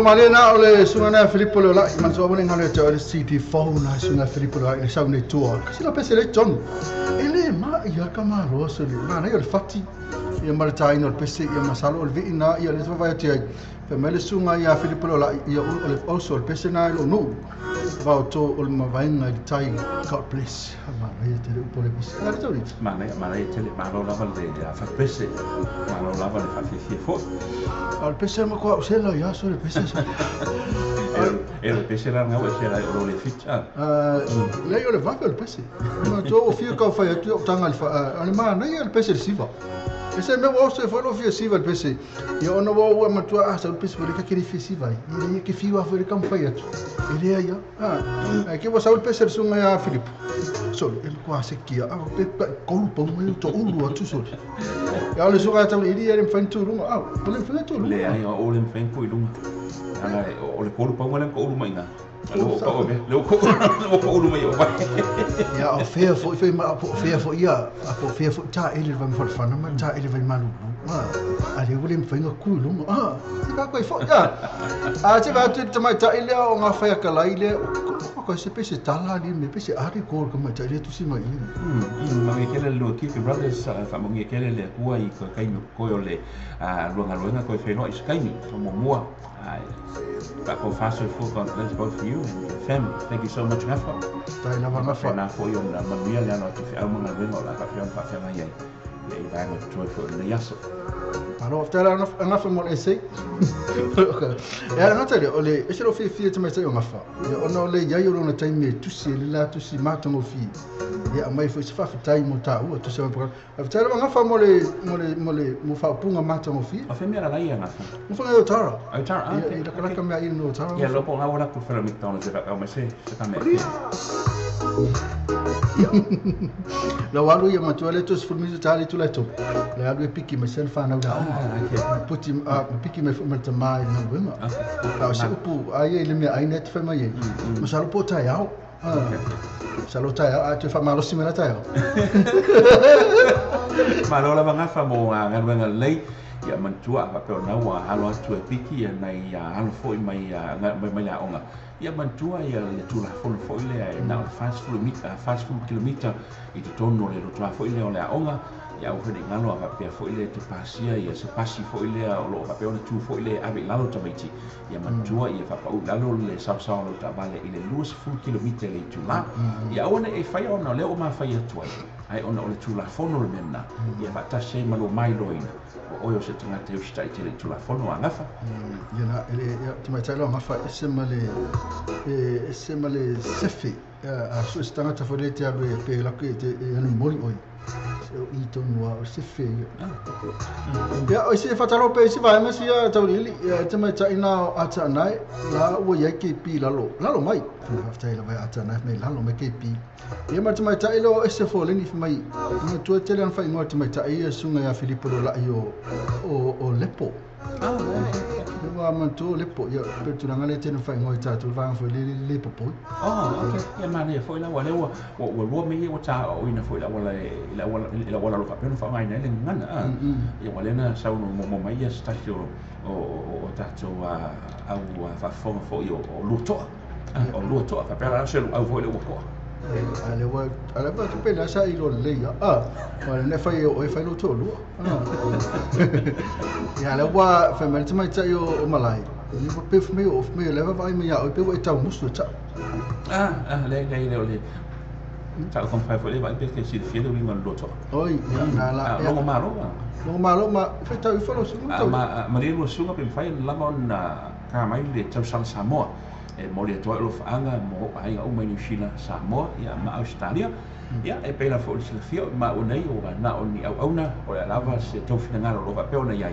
Malena ole sungana Filippo le lai man so woni ngale to le city phone na sunga Filippo le le saune tour sila pese le John ele ma ia kama roso le ma na ia fatti ia martai no pese ia masalo le vina ia le vai ti pe mele sunga ia Filippo le lai ia ole also le pese na lo no va to ole ma vai na le tai God bless ma ia te le pole pese na to ni ma ia te le ma lo lava le ia fa pese ma lo lava le fa fi fo al pese ma ko se la ia so le pese el pese la ngau se la lo le ficha le yo le va le pese ma to o fio ka fa ia tu tanga al ma na ia le pese le siva ese me wo se fa lo fio siva le pese ia ono wo ma tu a sa le pese le ka kiri fi siva ia ke fio fa le kam fa ia ele ia ke wo sa le pese sunga ia Filippo so el ko se kia a pe ko po mo to ulu atu so ya le suga ta ili ia fa tu runga a le fa tu le ai o le fa ko ilunga ana o le polo pa mo le ko ulu mai na Leo ko ulu mai o vai. Ya o fea foi ma po fea foi ia po fea foi ta ele vai for fana ma ta ele vai malu. A le wole mfainga ku lu. Ka ko fo ya. A te va te mai ta ele o nga fa ka lai le ko se pese tala ni me pese ari ko ko ma ta ele tu si mai. Ma me kele lo ki brothers fa mo nge kele le ku ai ko kai no ko le luanga ko fe no is kai ni mo mo. Back on fast and full confidence both for you and your family. Thank you so much, Rafa. Tai na vanga fa. Na for you na mamia na no te fa mo na vengo la ka fa fa mai. E vai mo troi fo na yaso. Alo ftala na fa mo ese. Ya na tele ole e selo fi te mai sai nga fa. Ya ono le ya yo na tai me tu si la tu si mata mo fi. Ya mai fo se fa tai mo ta u tu se mo. Ftala nga fa mo mo fa punga mata mo fi. A fe me la ia na fa. Mo fa yo tara. Ai tara. Ya da kala ka me ai no tara. Ya lo po na wala ku fa McDonald's e ka me se ka me. La walu ya matuale to se mi tali tu la to. La alu piki me sen fa na da. Puti piki me fuma te mai na wema. La se upu ai le me ai net fa mai. Ma sa lo pota ya. Sa lo ta ya te fa malo simela ta ya. Ma lo la vanga fa mo nga lei ya mantua pa pe na wa halo atu piki ya na ya halo foi mai la onga. Ya mantua ya le tu la fo le na fast food kilometer I te tono le rotoa fo ile o le onga ya o fede ngalo a pe fo ile te pasia ya se pasi fo ile o lo pe o tu fo ile ave lalo tamiti ya mantua ya fa pa lalo le sa lo ta vale ile lus fu kilometer le tu la ya ona e fa ona le o ma fa ya tu ai ona o le tu la fono le mena ya va ta se malo mai loina o yo se tanga te usta I te le tu la fono angafa ya na ele ya te mai talo ngafa esemale sefi a so stanga ta fo le te abe pe la ke te anu moli oi I tonu o se fe. Ya o se fataro pe se vai mas ya taurili te mai ta ina ata nai la o ya ke pi lalo mai after la vai ata nai mai lalo mai ke pi e ma te mai ta ilo e se fo le ni mai no tu te lan fa ingo te mai ta ia sunga ya Filippo la io o lepo wa manto lepo ya pe tu ngale te no fa ingo ta tu va fo le popo okay ya mane fo la wale wo me o ta o ina fo la wala lo fa pe no fa mai ne ngana ya wale na sa mo mai ya sta o ta to au fa fo yo o luto fa pe la se au fo le wo ale va tu pela sa ilo le ya wala ne fa yo e fa lo to lu ya le wa fa me mai ta yo o malai ni po pe me of me le va me ya o pe wa ta musu ta le ta con fa fo le va perché si fiede di un luto oi na la lo malo ma fa ta i fa lo su ma ri lo su pe fa la mon ka mai le ta Samoa e mo le toa lo faanga mo ai o mai New Samoa ia ma Australia ia e pela fo le fio ma o nei o na o ni au na o la lava se to fina ngalo lo va pe ona ia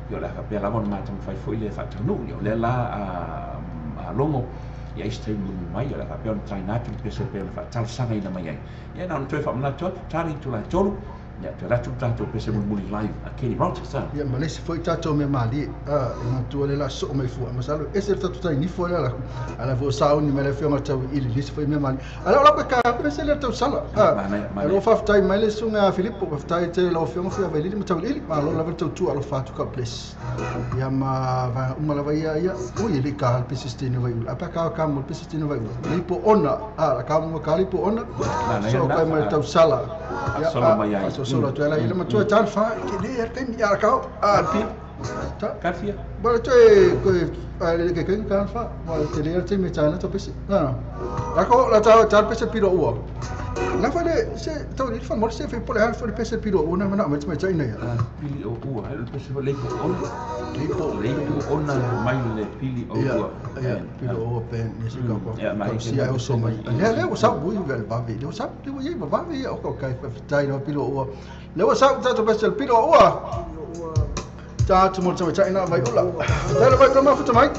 io la pe la mon ma tam fai fo le fa tonu io le la a longo ia este mai la pe on traina tu pe se pe fa tal sanga ina mai ia na on to fa na to tari tu la tolu ya te ratu tato pe se muli live a Kenny Rochester ya ma le se foi tato me mali ma tu le la so me fu ma salo e se tato tai ni foi ala vo sao ni me le fio ma tau ili le se foi me mali ala la ka pe se le tau sala lo fa tai mai le sunga Filippo fa tai te lo fio ma fio veli ma tau ili ma lo la tu tu ala fa tu ka place ya ma va uma la vai ya o ili ka pe se stino vai apa ka mo pe se stino vai lipo ona ala ka mo ka lipo ona so ka ma tau sala ya solo mai ai solo tu ela ma tu tal fa che le tem ya ka pi ta kafia ba tu ko ale ke kan fa ba te le tem me tana to pesi la ko la ta pesi piro uo la fa le se to ni fa mo se fe pole han fa pesi piro una ma na me tana ya pili o uo el pesi le ko ona mai le pili o uo ya piro o pen ni se ko si ai o so mai le o sa bu vel ba vi o sa te wo ba vi o ko kai fa tai no piro uo le o sa ta to pesi piro uo ta tu mo tama china mai ula la vai ko ma futa mai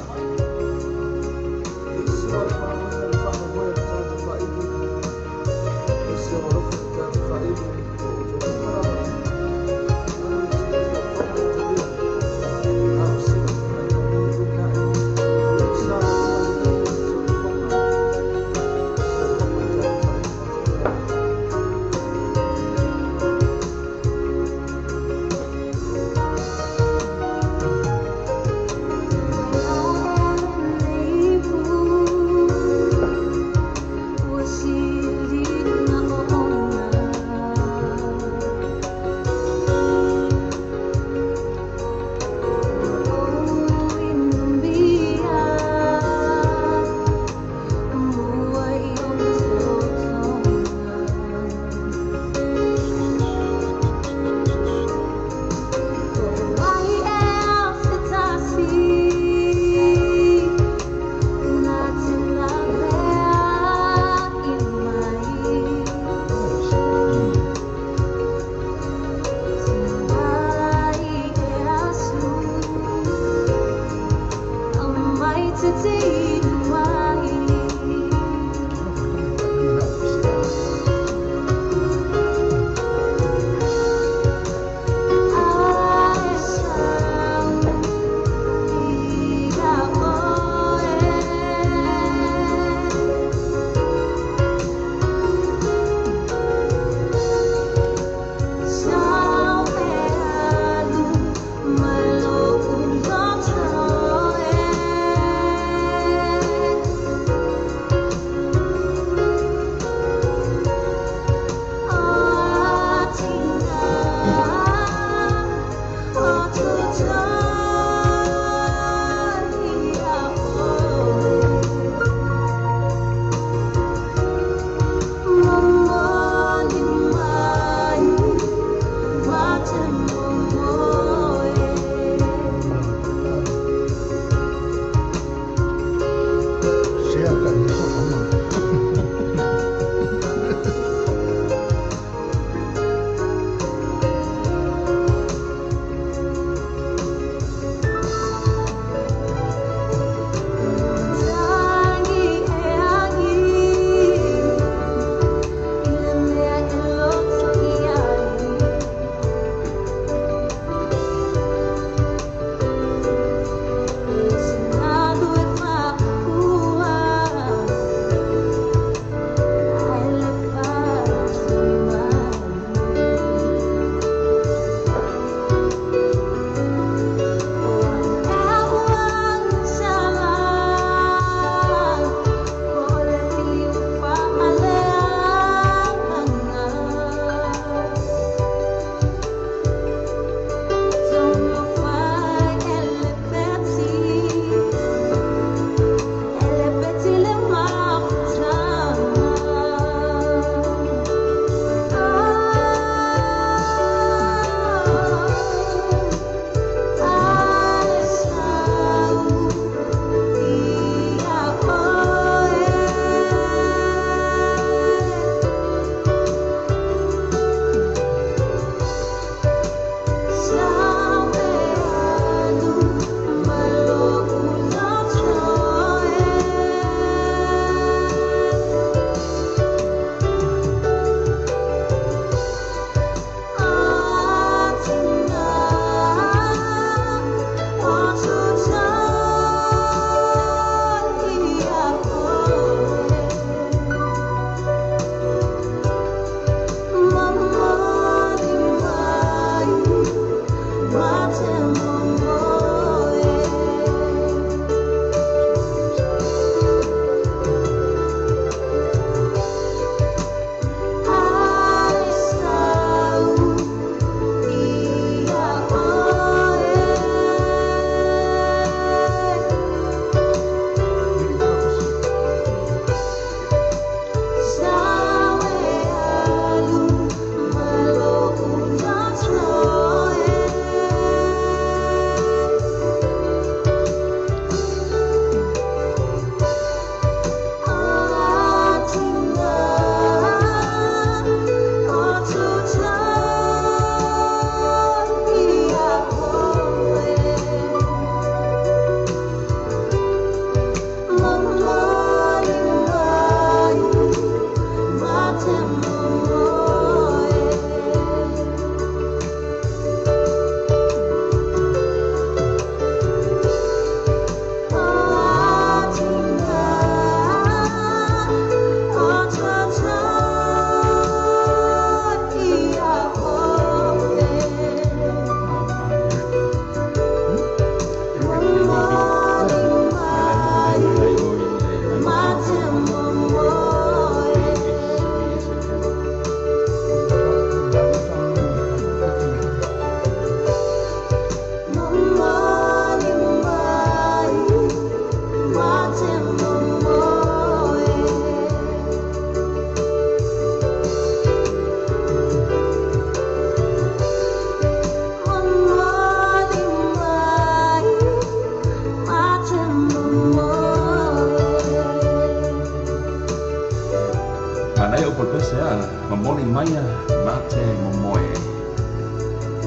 Mamoni Maya, Mate Momoe,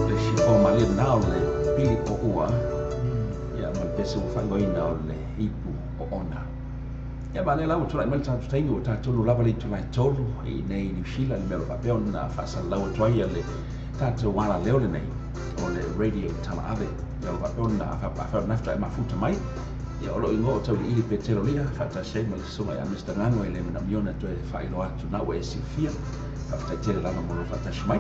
the Shifo Malin now, the Pili Oua, Yamalpesu Fangoina, the Ipu Ona. Yamanela would try Melton to take you to Lavali to my total, a name New Sheila and Melbabiona, Fasalaw Toyale, Tato Wala Leone, or the radio Talave, Melbabiona, I felt after my foot to my. Olo ingo tau ili peterolia fata shema suma ya Mr. Ngano ile mnamiona tu failo watu na we sifia fata tele lama mono fata shmai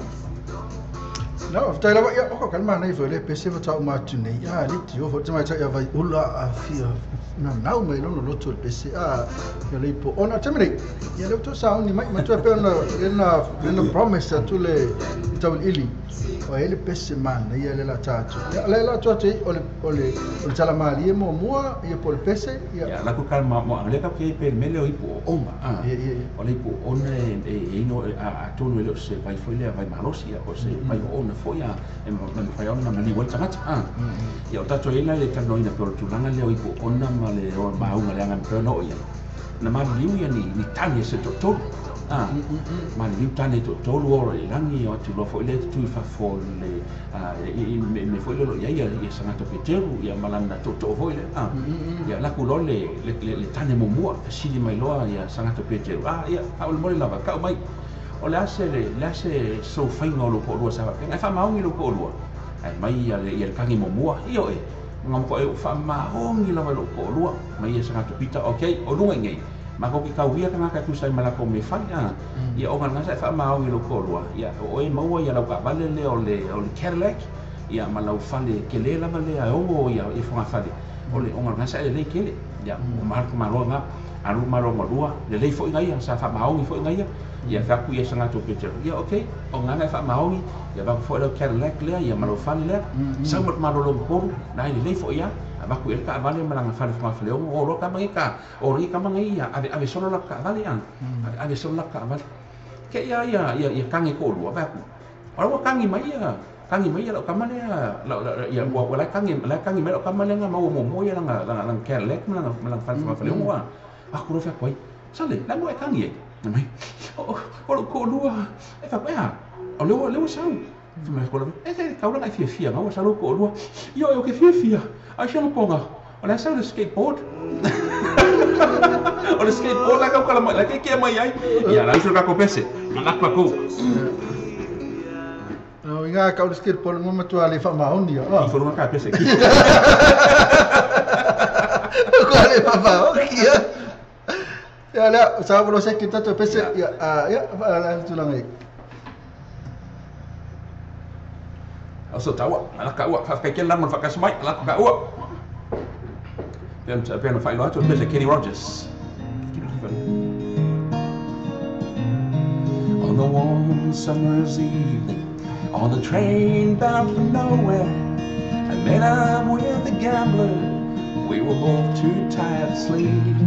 no fata la ya ko kalma na ifo le pese fata ma tune ya liti yo fata ma ya vai ula afia na nau mai no loto pese ya le po ona temene ya le to sound ni mai ma tu pe na promise tu le tau ili o ele pese man ya le la tatu ya le la tatu ole tala mali mo mua ya por pese ya la ko kalma mo ale ka ke pe mele o ipo oma ole ipo ona e no a tonu le se vai foi le vai malosia o se vai ona foi ya e mo vai ona mali volta mat ya o tatu ina le tano ina por tulanga le o ipo ona male o ma una le ngam no ya na ma liu ya ni tani se to ma liu tani to oro e langi o tu lo foi le tu fa fo le me foi lo ya sana to peteru ya malanda to foi le ya la ku le tani mo mua sili mai loa ya sana to peteru ya au mo lava ka mai o le ase so fainga lo ko lo sa ka fa maungi lo ko lo ai mai ya le kangi mo mua io e ngam ko e fa maungi lo ko lo mai ya sana to pita okay o lu ngai ma ko ki kauia ka tu sai mala ko me fa ya o ngana sa fa maungi lo ko lo ya o e mau ya lo ka vale le o le Cadillac ya malau fale ke le la vale a o ya e fa fale o le o ngana sa le ke le ya o mar ko maronga aru maronga lua le fo ngai sa fa maungi fo ngai ya fa ku ya sanga to picture ya okay o ngana fa maungi ya ba fo le Cadillac le ya malau fale le sa mo marolo ko na le fo ya ba ku el ka vale malanga fale fa fale o ro ka mangi ka o ri ka mangi ya ave solo la ka vale an ave solo la ka vale ke ya kangi ko lu ba ku o kangi mai ya lo kamale ya wala kangi mai lo kamale nga mau mo ya lang Cadillac malang fale fa fale o aku ro fa koi sale la mo kangi mai o ko lu e fa pa o le sao me ko e ka ora ai fia nga sa lo ko lu yo ke fia a xa ponga o le sao le skateboard o le skateboard la ka kala la ke mai ai ya la so ka ko pese na ka ko no inga ka o le skateboard mo ma tu ale fa maoni ya fo no ka pese ki ko ale fa maoni ya la sa bo se kita to pese ya la tu langai also tawa ala ka wa fa ke la mo fa ka smai ala ka wa then fa lo ato pese Kenny Rogers on the warm summer's evening on the train bound for nowhere I met up with a gambler we were both too tired to sleep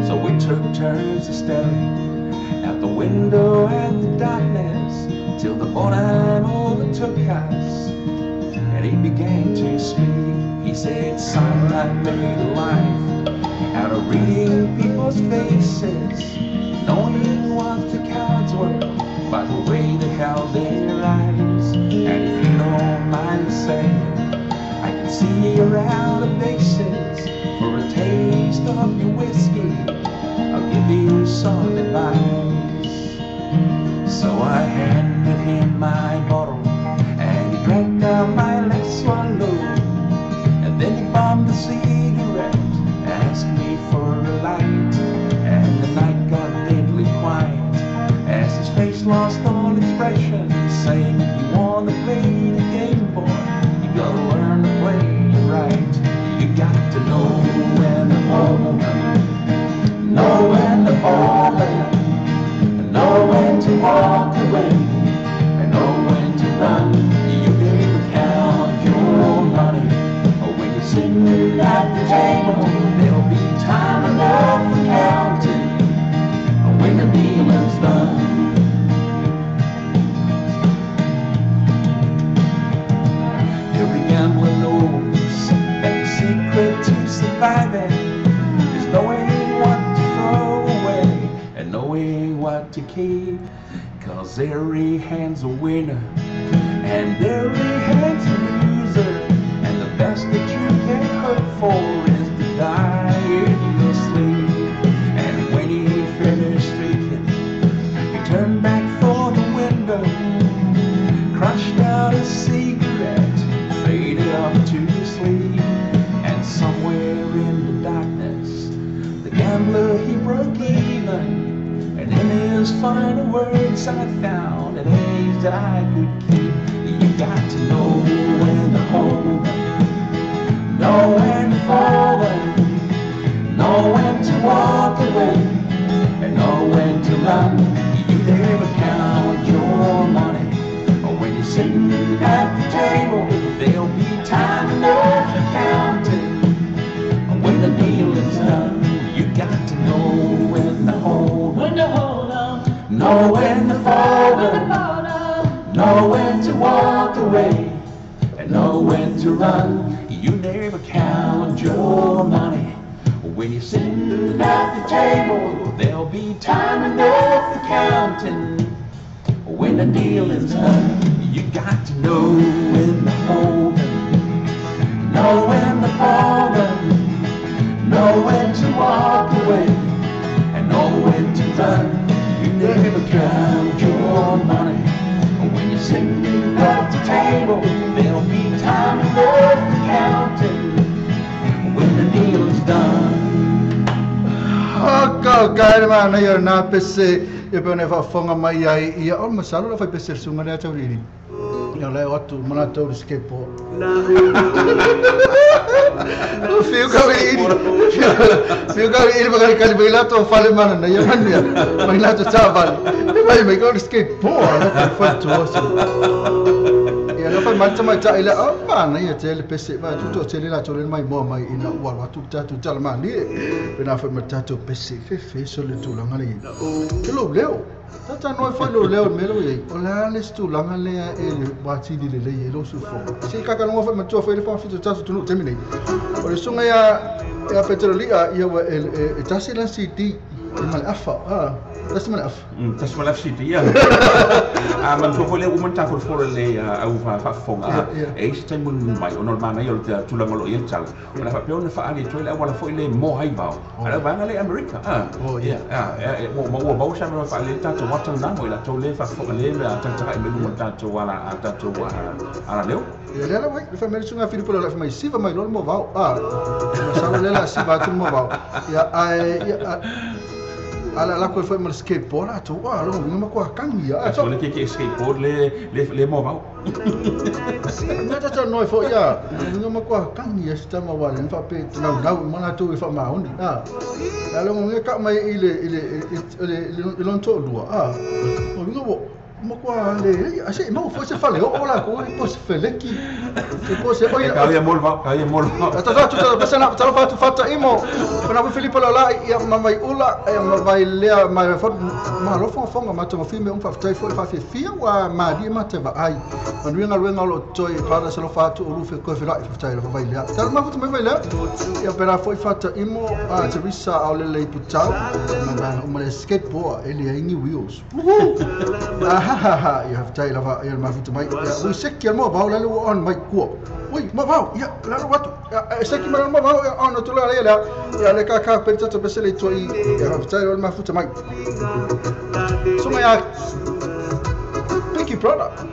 so we took turns staring at the window at the darkness till the boredom overtook us and he began to speak. He said, son, I made a life out of reading people's faces, knowing what the cards were by the way they held their eyes. And if you don't mind saying, I can see you're out of bases. For a taste of your whiskey, I'll give you some advice. So I handed him my bottle, and he drank down my last swallow. And then he bombed a cigarette, asked me for a light. And the night got deadly quiet, as his face lost all expression, saying, if you want to play the game, boy, you gotta learn to play it right. You got to know when to hold 'em, know table, there'll be time enough for counting when the dealing's done. Every gambler knows that the secret to surviving is knowing what to throw away and knowing what to keep. 'Cause every hand's a winner and every hand's a loser, and the best that you can hope for is to die in your sleep. And when he finished speaking, he turned back for the window, crushed out a cigarette, faded off to sleep. And somewhere in the darkness, the gambler, he broke even. And in his final words I found an age that I could keep. You got to know when to hold them, know when to fall them, know when to walk away, and know when to run. You never count your money, or when you're sitting at the table, there'll be time enough to count it. When the deal is done, you got to know when to hold them, know when to fall them, know when to walk away, and know when to run. You never count your money. When you're sitting at the table, there'll be time enough for counting. When the deal is done, you got to know when to hold them, know when to fall them, know when to walk away, and know when to run. You never count your money. When you're sitting at the table, there'll be time enough for counting when the deal is done. Kaya mana ya na pese ya pone fa fonga mai ai ia o masalo la fa pese sunga na tau ri. Ya le otu mana tau skateboard. Fio ka ini bakal kali bela to fale mana na ya mania. Mai la to chaval. Mai go skateboard na fa to. Ya lo fa macam-macam ila apa na ya tele pese ba tu tele la tole mai mo mai ina wal watu tu jalma ni pena fa mata tu pese fe so le tu la ngani kelo leo tata no fa lo leo melo ye ola le stu la ngale e le ba ti di le ye lo su fo si ka ka no fa mata fa le fa fitu tatu tu no termine o le sunga ya petrolia ya wa e tasila city mal afa تسمى الأف تسمى الأف شيء يا من شوفوا لي ومن تأخذ فور اللي أو فافون إيش تيمون باي ونور ما نيل تولى ملو يلتال ولا فبيون فعلي تولى أول فوق اللي مو هاي باو أنا بعمل لي أمريكا ما هو باوش أنا فعلي تاتو واتن نام ولا تولى ففوق اللي تنتهي من تاتو ولا تاتو على ليو لا لا وين فمن شو في البلد في ماي سيفا ماي لون مو باو مسألة لا سيفا تون مو باو يا ala la ko foi mal skateboard ato wa lo ngoma kwa kangia so le ke skateboard le mo mau na ta no fo ya ngoma kwa kangia sta ma wa le fa pe na mana to fa ma hondi la lo ngoma ka mai ile lon to lua o ngoma mo kwa le ase mo fo se fale o la ko po se fele ki po se oia ka molva ta tu pasana ta fa tu fata imo na po Filipo la ya mai ula ya mai le mai fo ma lo fo ma to fi me un fa tai fo fa fi wa ma di ma te va ai man wenga lo toi para se lo fa tu lu fe ko fi la fa tai lo vai le ta ma fu me vai le ya pera fo fata imo a Teresa au le putau ma uma skateboard ele aingi wheels you have tail of your mouth to make we sick your mobile on my go wait mobile ya la what sick my mobile on to la ya le ka per to besele to you have tail on my foot to make so my pinky product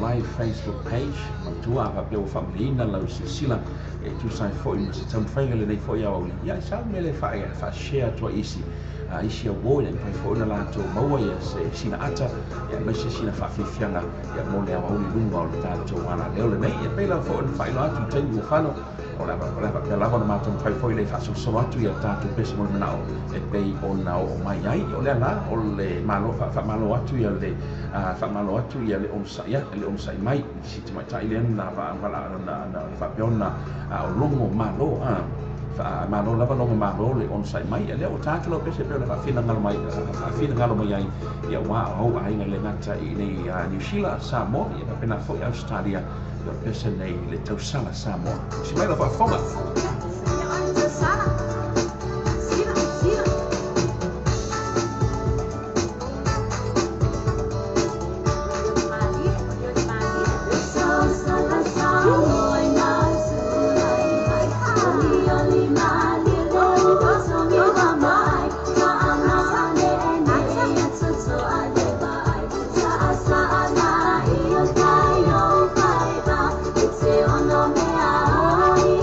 Live Facebook page tua va pe o familina la sila e tu sai foi mo se tam fai le nei foi au ya sa me le fa share to isi isi o bo le fai foi la to mo ya se sina ata ya me se sina fa fianga ya mo le au ni lunga o ta to ana le nei e pe la foi fai la tu tengu fano o la pe la bona ma fai foi le fa so atu ya ta tu pe mo na e pe ona o mai ai o le la o le malo fa malo atu ya le fa malo atu ya le on sai mai si te mai tai len na va na fa piona o longo malo fa malo lava longo malo le on sai mai le o taklo pe se pe fa fina ngalo mai fa fina ngalo mai ai ya wa o ai ngale ngata i nei New Zealand Samoa ya pe na fo Australia ya pe se nei le tau sala Samoa si mai la fa fonga Oh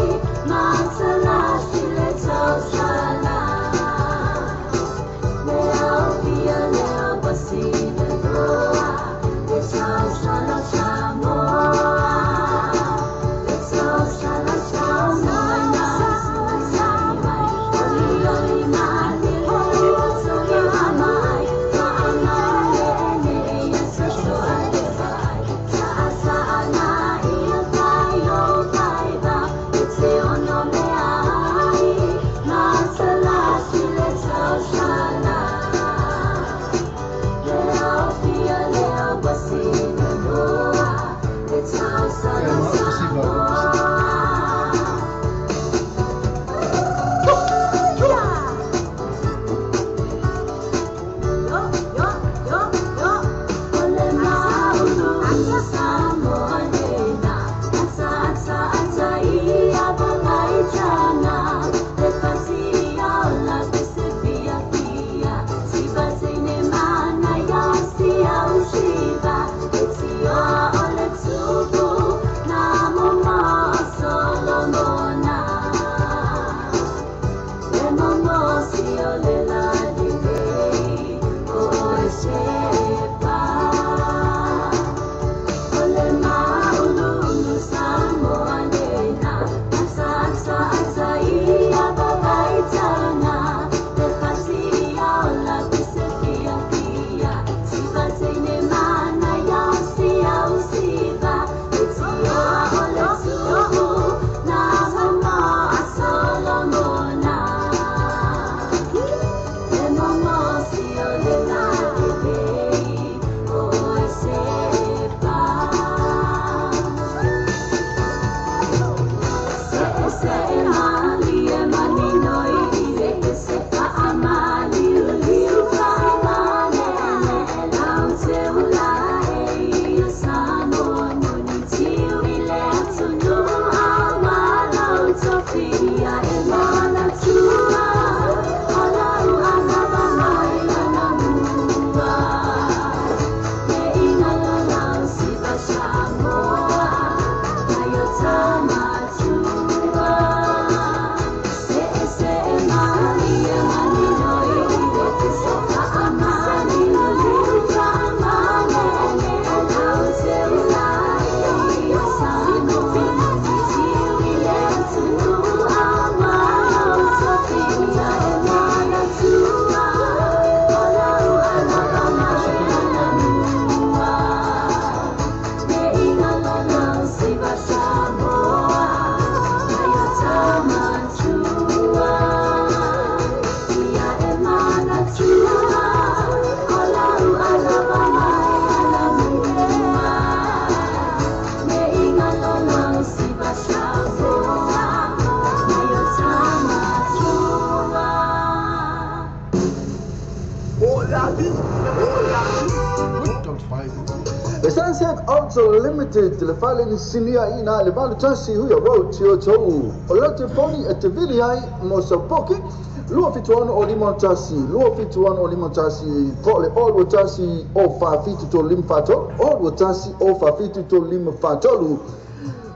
The Sunset also limited le fale ni sinia ina le balu tasi huya road tio tou. Olate poni etevili hai mosapoki. Lua fituano o limon tasi, lua fituano o limon tasi, pole all tasi o fafitu to lim fato, all tasi o fafitu to lim fatolu.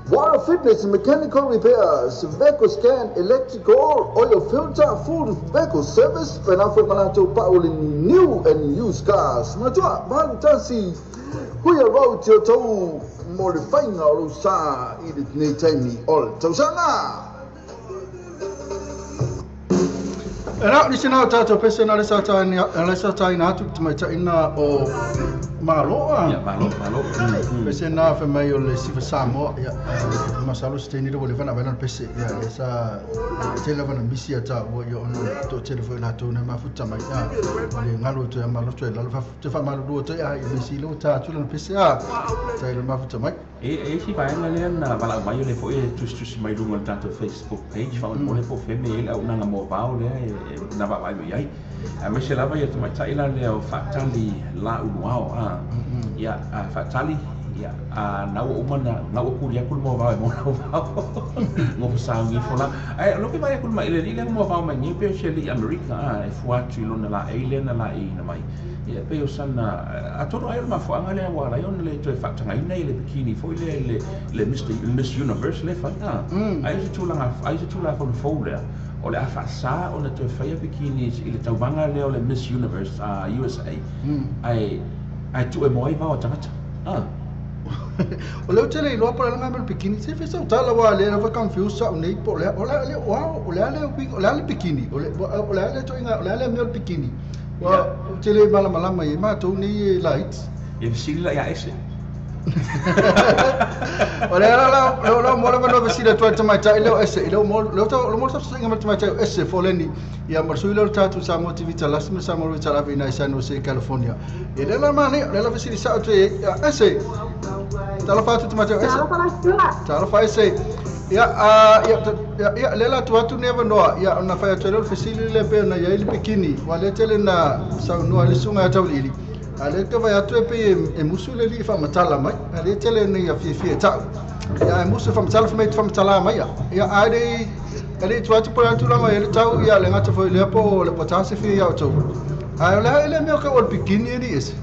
Water fitness, mechanical repairs, vehicle scan, electrical, oil filter, full vehicle service, Penafo Malato Paul in new and used cars. Matua, balu tasi. Huya road tio tou modifainga o sa I nei taimi o tausanga. Era ni sina tato pese na le sa tai na tu mai tai na o maloa. Ya malo. Pese na fa mai o le sifa samo ya masalo steni do le fana bana pese ya esa telefona misi ata o yo no to telefona to na mafuta mai ya le ngalo to ya malo to la fa te fa malo do to ya misi lo ta tu le pese ya tai le mafuta mai e si vai na le na bala mai le foi tu mai do ngol tanto Facebook page fa mo le po fe me la una mo bao le na ba vai ai a me se lava ia tu mai tai la le o fatali la unuao ya fatali ya na o mana na o ku ya ku mo va mo no sa ngi fola ai lo ke vai ku mai le le mo va mai ni pe se li America e fuat lo na la alien na la na mai ya pe o sana a todo ai ma fo ngale wa la yon le to fatanga nei le bikini fo le Miss Universe le fa ai se tu la fo fo le o le afasa o le to faia bikinis I le taubanga le o le Miss Universe USA ai tu e moi va o tangata o le tele lo para la ngamel bikini se fesa o tala wa le va confuse sa nei po le o le bikini o le to inga o le mel bikini wa tele mala mai ma to ni lights e sila ya ese Ora lo mo lo vestire tu te mai lo esse lo mo sto singa te mai esse foleni ya marsuilo tatu sa motivita la sima sa mo la vina San Jose California e della mani la vestire sa te esse ta la fatu te mai esse ta la fa esse ya lela tu never know ya na fa tu lo vestire le pe na ya il bikini wale tele na sa no ali sunga tawili ale te vai atu e musule li fa matala mai ale tele ni ya fi ta ya musu fa matala fa matala mai ya ale tu atu por atu la mai ele tau ya le ngata foi le po le potase fi ya tu ale ele me ka ol bikini ni ese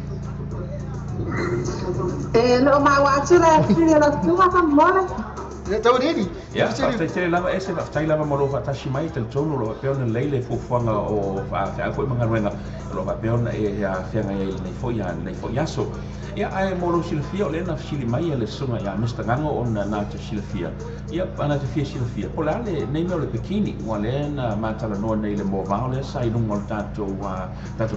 no ma wa tu la fi la tu fa mora ya tau ni ya te lava ese la tai lava mo fa tashi mai te tono lo pe ona leile fu fuanga o fa foi manga renga lo va pe ona e ya fianga e nei foi yaso ya ai mo lo silfia le na sili mai le sunga ya Mr. Gango ona na te silfia ya ana te fia silfia po la le nei me le bikini wa le na matala no nei le mo va le sai no mo tanto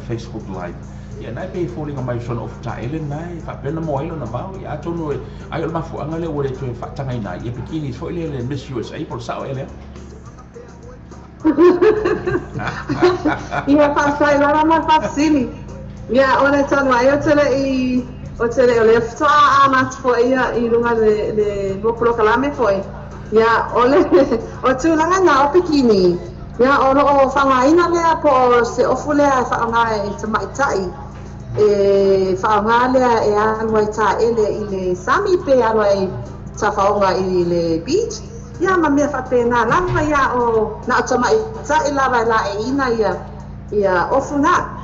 Facebook live ya nai pe falling on my son of Thailand nai fa pena mo ilo na ba ya tono ai ma fu angale wo le to fa tanga ina ya bikini fo le Miss USA por sao ele ia fa sai la ma fa sini ya ora tono ai o tele o le fa ama fo ia I lunga le mo pro kalame foi ya ole o tu langa na o bikini ya o fanga ina le po se ofule fa nga te mai tai fa nga le e anwa ta ele ile sami pe anwa ta fa nga ile beach ya ma me fa pena lava ya o na te mai ta lava la ina ya ofuna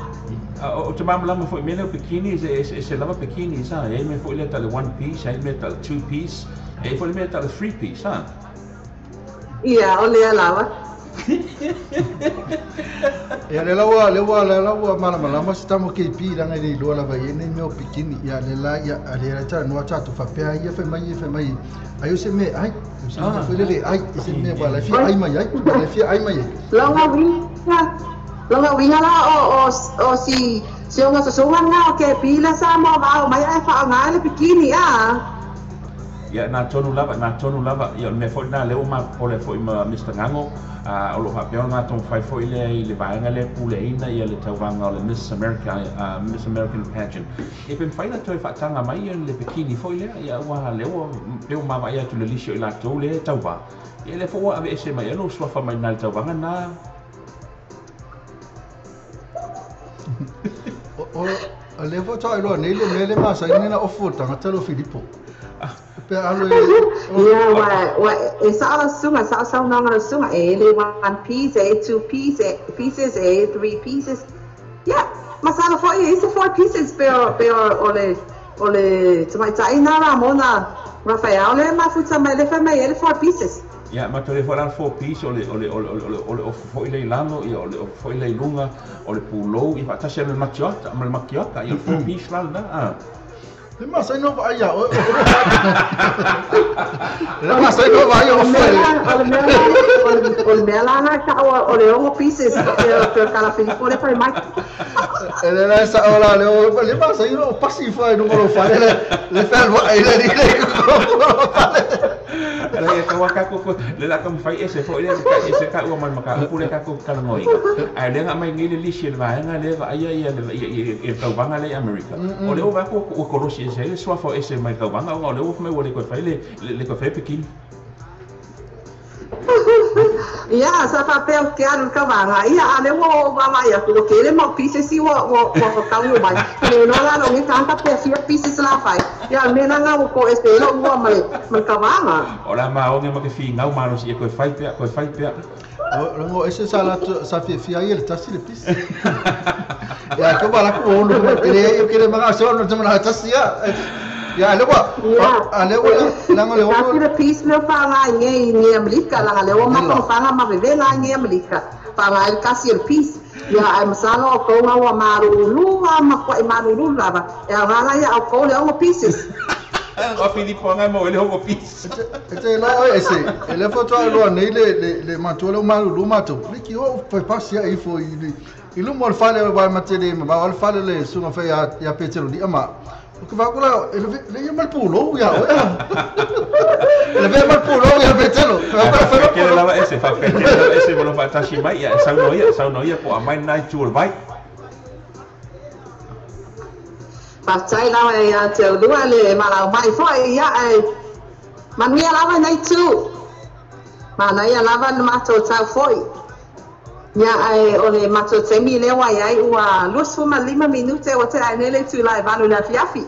o te mamla mo foi mele bikini se lava bikini sa e me foi le tale one piece e me tale two piece e foi me tale three piece ha ya o le lava Ya le lawa malama stamo ke pi la ngai lo la vai nei meu pikini ya le la ya ale ta no cha tu fa pe ya fe mai ayo se me ai se me foi le ai se me ba la fi ai mai longa winga la o si onga so nga ke pi la sa mo ba mai ai fa nga le pikini ya na tonu lava ya me foi na leo ma pole foi ma Mr. Ngango o lo papel na ton fai foi le vaanga le puleina ia le tauanga le Miss American pageant e ben fai na toi fatanga mai le bikini foi le ia wa leo ma vai atu le lisho ila to le tauba ia le fo ave ese mai no swafa mai na tauanga na o le fo tai lo nei le ma sa ni na ofu tanga talo Filippo wa it's all sunga sa nanga sunga le 1 piece 2 pieces 3 pieces yeah masala for is 4 pieces pero ole tmai tai na ramona Rafael le ma futa mai le fa mai 4 pieces ya ma tole fora 4 piece ole foi le lano e ole foi le lunga ole pulo e fa tasi le macchiota e 4 piece la le ma sai no vai ya le ma sai no vai o mela na ka o le pieces per cada Filippo le fai mai e le sa ola le ma sai no passi fai non lo fare le fermo e le le ka waka ko le la kam fai ese fo le ese ka o man maka pule ka ko kala ngoi ai le nga mai ngi le lisi le vai nga le vai ia e ka vanga le America o le o va ko korosi ese le swa fo ese mai ka vanga o le o mai o le ko fai le ko fai pekin ya sa papel que ar ka vanga ia ale wo va mai ko ke le mo pieces si wo ka wo mai le no la no ni tanta pe 4 pieces la fai ya me na nga ko este lo wo mai ka vanga ola ma o nge ma ke fi ngau ma no si ko fai pe Rango ese sala sa fia ele tasi le pis. Ya ko bala ko no ko kere mga so no tama tasi ya. Ya lewa. Lewa lango lewa. Tasi le pis le fa nga nge Amerika la lewa ma ko fa nga ma bebe la nge Amerika. Pa nga el kasi el pis. Ya am sano ko nga wa marulu ma ko marulu la ba. Ya nga ya ko le o pieces. O Filippo nga mo le ho pis. Ete la ese, ele foto lo nei le mantolo malu lu mato. Liki o foi passia e foi ilu mol fale ba matede ma wal fale le sunga fe ya petelo di ama. Ko va kula le mal pulo ya. Le ve mal pulo ya petelo. Ke la ese fa petelo ese volo fa tashi mai ya sau noia po amai nai chul vai. Pasai la ya te dua le malau mai foi ya manuia lava nei tu mana ia lava no mato tau foi ya ole mato temi le wa ya ua lusu ma 5 minute o te nele tu la vanu la fiafi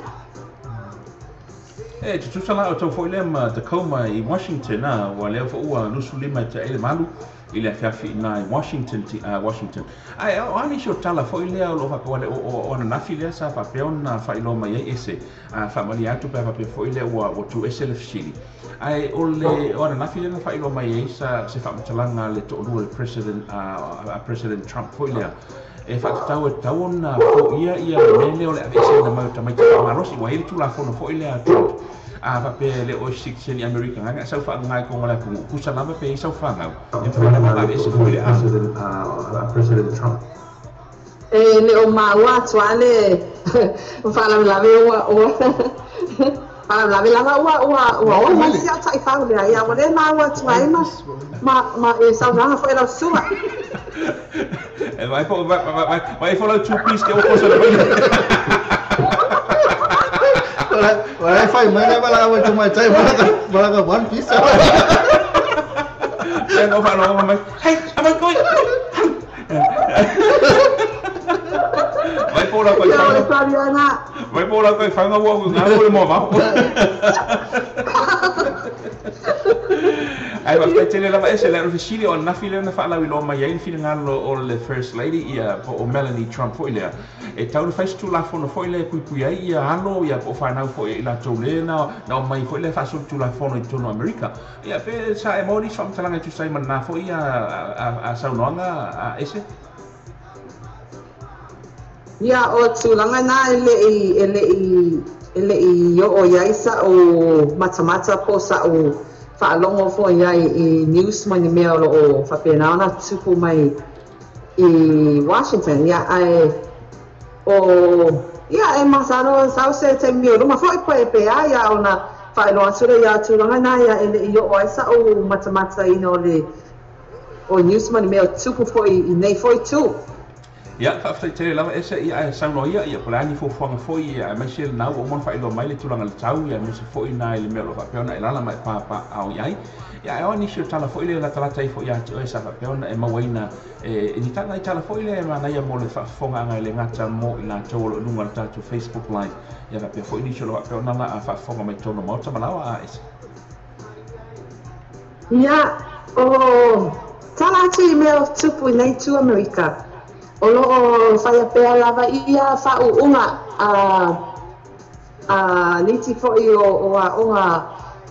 tu sala o tau foi le ma Tacoma i Washington na wa le fo ua lusu 5 te ele malu ile fiafi na Washington ai ani sho tala foi le o va ko le o na file sa fa pe on fa ilo mai ese fa mali atu pe fa pe foi le o tu ese le fili ai o na file na fa ilo mai sa se fa mtalanga le to le president Trump foi le e fa tau na fo ia le o le ese na mai tamai ma rosi wa ile tu la fo no foi le Trump va pe le o section America nga sa fa ngai ko ngala ku kusa lama pe sa fa nga e fa na ma ese foi le president Trump le o maua tuale fa la ve o para la ve la o ma si ata fa le ya o le maua tuai ma e sa nga foi la sua e vai fo la two piece que o cosa la Wala fai mana bala wa cuma cai bala one piece. Saya no mai. Hey, aman koi. Vai pola koi fanga. Vai pola koi fanga wa nga mo mo ma. Ai wa pe tele lava ese le ofisili o na file na fala wilo mai ai file ngalo o le first lady ia o Melanie Trump foi le e tau face tu la fono foi le pui ai ia ano ia po fa na foi la tole na mai foi le fa su tu la fono i tono America ia pe sa e mori som tala tu sai mana foi ia a saunonga a ese ia o tulanga na ele i yo o yaisa o matamata po sa o whaalongo fo iai i news mai ni mea o whapena ona tupu mai i Washington ia ai o ia e masano sau se te mio ruma fo i poe pea ia ona whaelo asura ia tulanga na ia ele i yo o yaisa o matamata ino le o news mai ni mea tupu fo i nei fo i tu ia fa tele lava ese ia sauno ia plani fo fonga foi ia mai se na o mon failo mai le tulanga le tau ia me se foi na le melo fa peona ila la mai pa au iai ia oni se tala foi le la tala tai foi ia e sa fa peona e mawaina e ni tala tala foi le ma na ia mo le fa fonga nga le ngata mo ila tolo lunga ta to Facebook live ia fa foi ni se lo peona la fa fonga mai tono mo ta malawa a ese ia o tala ti melo tupu nei tu America Olo o faya pea lava ia fa unga liti fo i o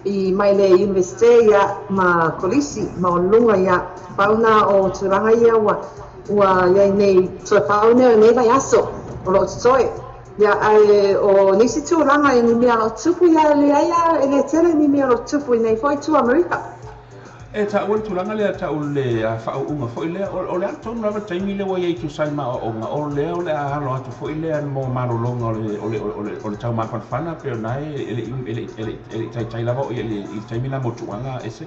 i mai le university ia ma kolisi ma lunga ia pauna o turanga ia ua nei to pauna nei vai aso o lo tsoi ia ai o nisi turanga ni mea lo tupu ia le ia ele tele ni mea lo tupu nei foi tu America e ta ul tulanga le ta ul le fa unga foi le o le to no va taimi le wa tu sai ma o le a lo atu foi le mo maro longa o le tau ma fana pe nai ele tai lava o ele taimi la mo tuanga ese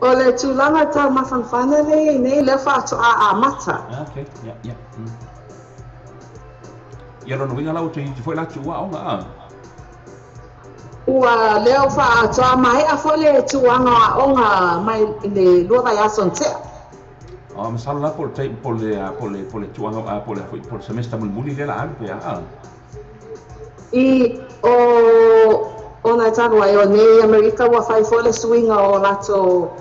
o le tulanga tau ma fana le nei le fa to a mata okay ya ya no winga la o te foi la tua onga ua leo fa toa mai a fole tuanga onga mai le lua vai asonte masala por le tuanga por semestre muli le la ampe i ona tanu ai o nei America wa fai fole swinga o lato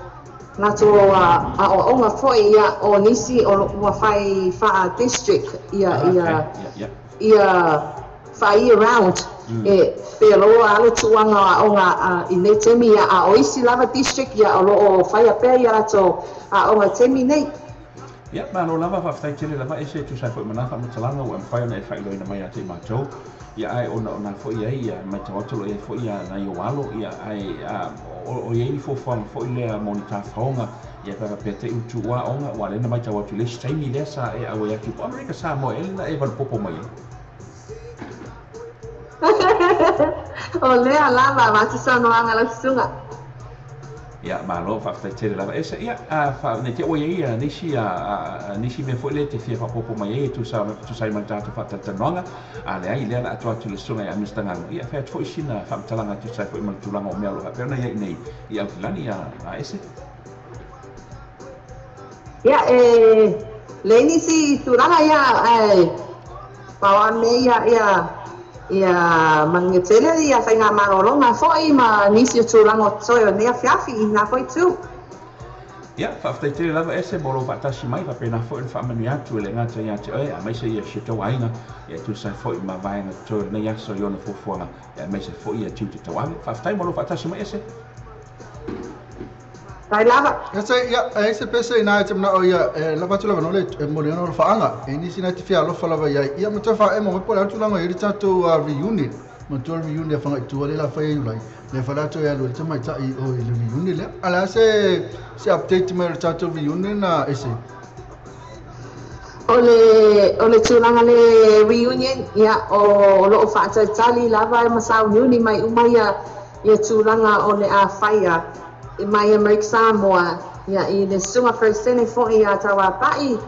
a onga foi ia o nisi o wa fai fa district ia fai around e pero alo tuanga onga i ne temi a oisi lava district ia o fai a pe ia to a onga temi nei ia ma no lava fa fai tele lava ese tu sai foi mana fa mtalanga o fai na fai loina mai ate ma jo ia ai ona foi ia mai to lo ia foi ia na yo walo ia ai o ia fo foi le monita fonga ia para pete utu wa onga wa le na mai to le temi lesa e a ia ki America sa mo elna e van popo mai o lea lava mati sono anga la sunga ia malo fa tele lava ese ia fa ne te o ia nisi me foi le te fia fa popo mai tu sai manta tu fa tanonga ale ai le atu le sunga ia mistanga ia fa foi sina fa talanga tu sai foi mal tulanga o melo fa na ia nei ia lani ia ese ia le nisi tulanga ia pa me ia mangetele ia fainga marolonga foi ma nisi tulango soyo ne fiafi ina foi tu ia fa tele lava ese bolo fatasi mai fa pena foi fa manu atu le ngata ia te a mai se ia shito ainga ia tu sai foi ma vai na to ne ia so yona fofola ia mai se foi ia tu te tawang fa tai bolo fatasi mai ese tai lava ese pese na te na o ia lava tu lava no le mo le no fa anga ini sina te fia lo fa lava ia mo te fa mo po la tu langa i tatu reunion mo to reunion fa tu le la fa i lai le fa la to ia lo te mai ta i o le reunion le ala se update me tatu reunion na ese o le tu langa le reunion ia o lo fa tali lava ma sa uni mai umaya ia tu langa o le a faia i mai America Samoa ia i le sunga first sene fo ia tawa pai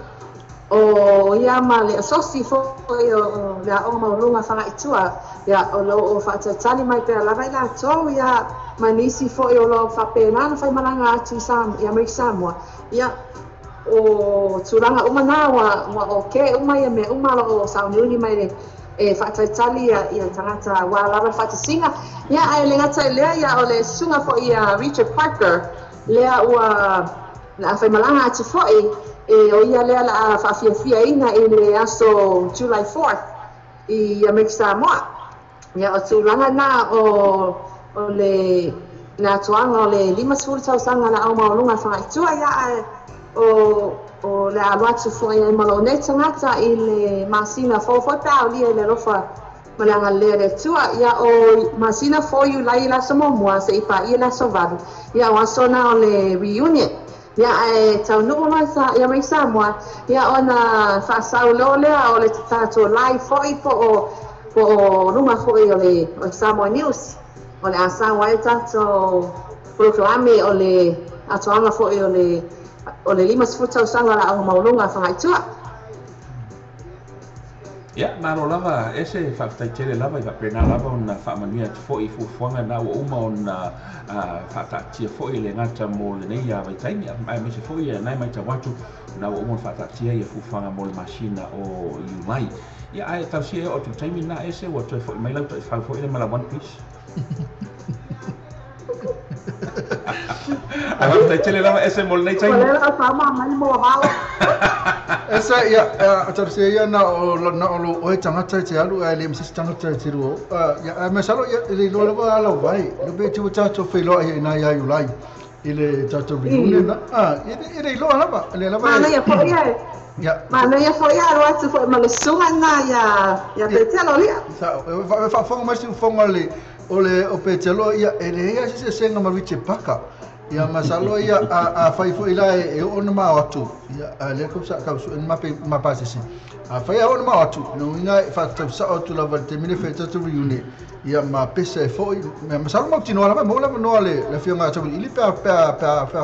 o ia ma le asosi fo o le o ma lunga fanga itua ia o lo o fa tali mai pe la vai la to ia manisi fo o lo fa pena na fai malanga atu sam i America Samoa ia o turanga umana wa o ke uma ia me uma lo o sa uni mai le whaataitali ia tangata wā lava whaatasinga. Ia ai le ngata lea ia o le sunga fo ia Richard Parker, lea ua na whaimalanga atu foi, o ia lea la whaafiafia ina i le aso July 4th i Amerika Samoa. Ia o tūlanga na o le na tuanga o le 5,000 na au maolunga whangaitua ia ai o le aluatu foi ai malo nei tangata i le masina fofota o lia i le rofa malanga le re tua ia o masina fo yu lai la somomua se ipa i la sovalu ia o asona o le reunion ia e tau nuku mai sa ia mai Samoa ia ona whaasaulo lea o le tato lai foi po o runga foi o le Samoa News o le asawa e tato proklame o le atoanga foi o le 5,000 la au maulunga whangaitua. Ia, naro lava, ese whaaftaitele lava i wapena lava o na whaamania te fo i fufuanga na ua uma o na whaatatia fo i le ngata mo le nei a waitaini, ai me se fo i nai mai ta watu na ua uma whaatatia i fufuanga mo le masina o iumai. Ia, ai tausia o tu taimi na ese ua toi fo i mai lau toi whau fo i le mala One Piece. Ai whaaftaitele lava ese mo le nei taimi. Kolera sama mai mo wala. Esa ia atarsia ia na o e tangata te alu ai le msis tangata te ruo. Ia me salo ia le lo lava ala vai. Lo be tu tato felo ai na ia ulai. Ile tato reunion na. Ile lo lava. Le lava. Mana ia fo ia. Ia. Mana ia fo ia ro atu fo ma le sunga na ia te telo lia. Sa fa fonga mai su fonga le o petelo ia ele ia se senga ma riche paka. Ia masalo ia a fai fo ila e ona ma atu ia le ko sa ka su ma pasisi a fai ona ma atu no inga fa ta sa atu la valte mine fe ta tu reunion ia ma pese fo me masalo ma tino la mo la no le fio nga tu ili pa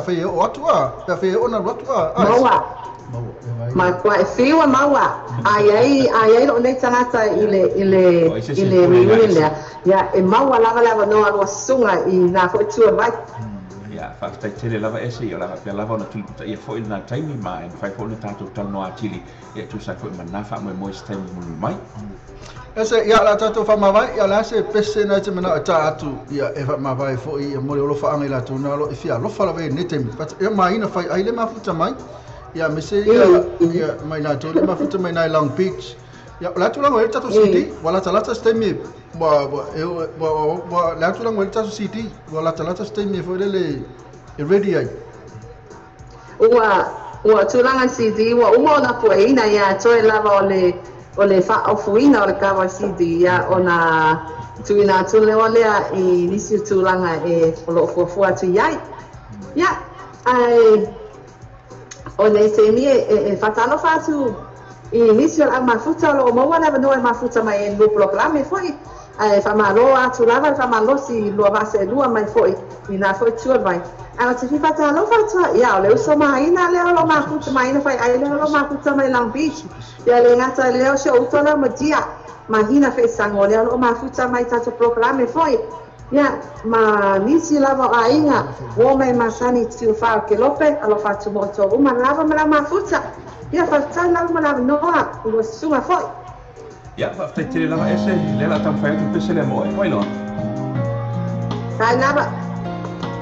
fai o atu pa fai ona atu maua ma kwa fio maua ai lo nei tanata ile reunion ia e maua lava no alwa sunga i na fo tu vai whaaftaitele lava ese i o lava pia lava ona tuliputa ia fo i na taimi ma e whai fo na tātou talono atili ia tūsai fo i manafa mo e moe taimi munu mai. Ese ia la tātou whamawai ia la se pese na te mana ta atu ia e whamawai fo i mo le olofa anga i la tūna alo i fia lofa lava e ne taimi. Ia mai ina whai aile mafuta mai ia mese ia mai nā tōle mafuta mai nai Long Beach. Ia la tūlanga e tātou CD wa la talata stemi la tu lang welta city wala talata stay fo le ready ai ua tulanga CD ua uma ona pueina ia toe lava o le fa ofuina o le kawa CD ia ona tuina tule olea i nisi tulanga e lo fo atu iai ia ai ona se mi e fatalo fatu i nisi al mafuta lo mo wana no mafuta mai en lo proclame foi famalo atu lava famalo si lo base lua mai foi ina foi tua vai ana te fata lo fata ia le uso mai ina le lo mafuta mai ina fai ai le lo mafuta mai Long Beach ia le ngata le o se utola madia mahina fe sango le lo mafuta mai tato proclame foi ia ma nisi lava ainga o mai masani tiu fa ke lope alo fatu moto uma lava mala mafuta ia fata lava mala noa o suma foi. Ia, whaaftaitele lava ese, le la tam whai atu pese le moe, wai loa? Kai lava.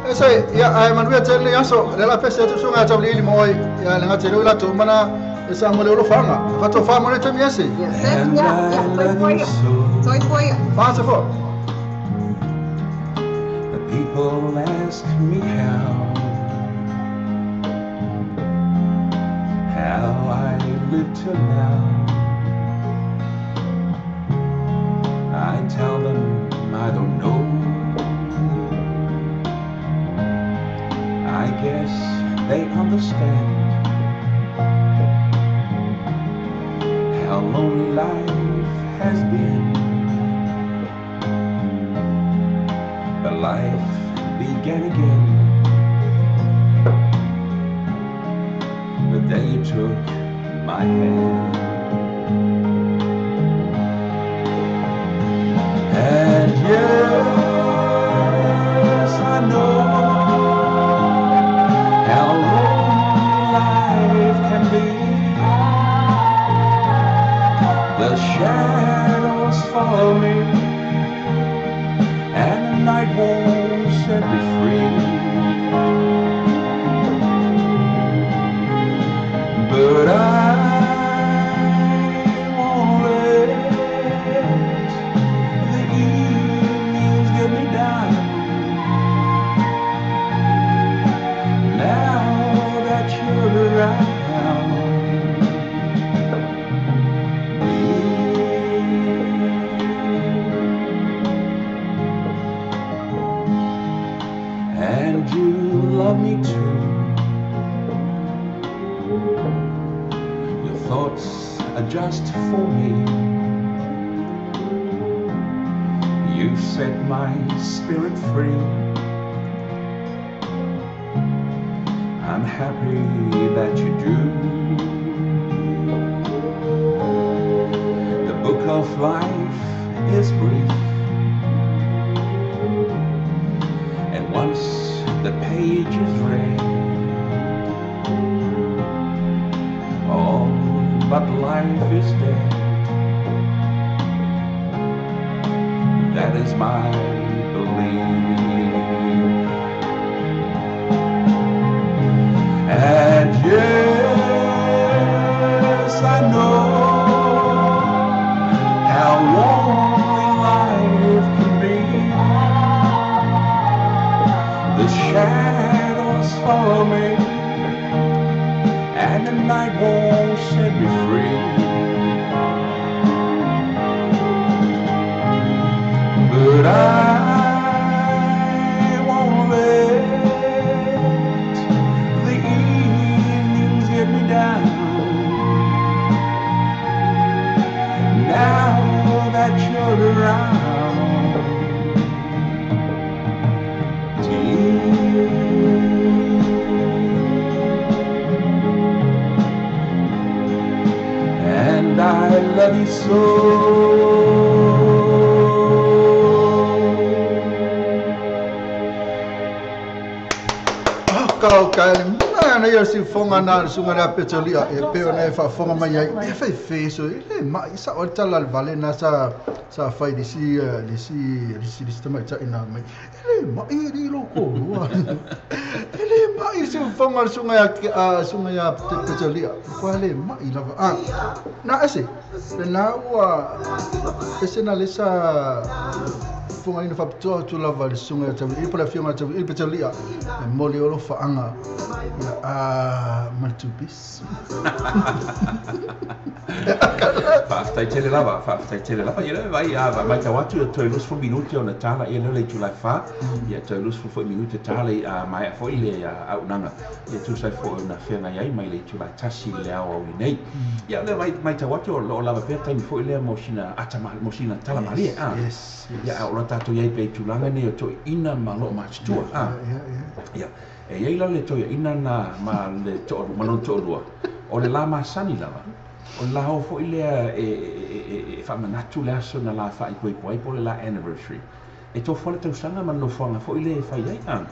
Ese, ia, ai manuia tele aso, le la pese atu sunga tau li ili moe, ia, le ngate reu latu mana, e sa mo le olo whanga. Fato wha mo le tami ese? Ia, sen, ia, toi foia. Wha se fo? The people ask me how I live till now. I tell them I don't know. I guess they understand how lonely life has been. But life began again the day you took my hand. And yes, I know how lonely life can be. The shadow you. Your thoughts are just for me. You set my spirit free. I'm happy that you do. The book of life is brief, and once the page is read, all but life is dead. That is my belief. And yes, I know how lonely life can be. The shadows follow me, and the night won't set me free. But I won't let the evenings get me down. Now that you're around, and I love you so. Kau mana ya si fonga na sunga na petrolia e pe ona fa fonga mai ai e fa feso e mai sa o tala vale na sa fai di si sistema ta ina mai e mai ri loko wa e mai si fonga sunga ya petrolia quale mai lava na ese na wa ese na lesa fonga ina fa tu lava sunga ta e pala fiona ta e petrolia moli o fa anga Tues. Faftai tele lava, ia vai mai tau atu toi lus fo minuti o na tala ia le July fa, ia toi lus fo minuti tala mai fo ile au nanga. Ia tu sai fo na fena ia mai le July tasi le au nei. Ia le mai tau atu o lava pe tai fo ile mosina atama mosina tala malia. Yes. Ia o tatu ia pe tulanga nei o toi ina malo matua. Ia e ia la le toi ina na ma le to manon to lua. O le lama sani lava. O la ho fo ile e fa manatu le aso na la fa i koe po le la anniversary. E to fo le tau sanga ma no fonga fo ile fa ia an.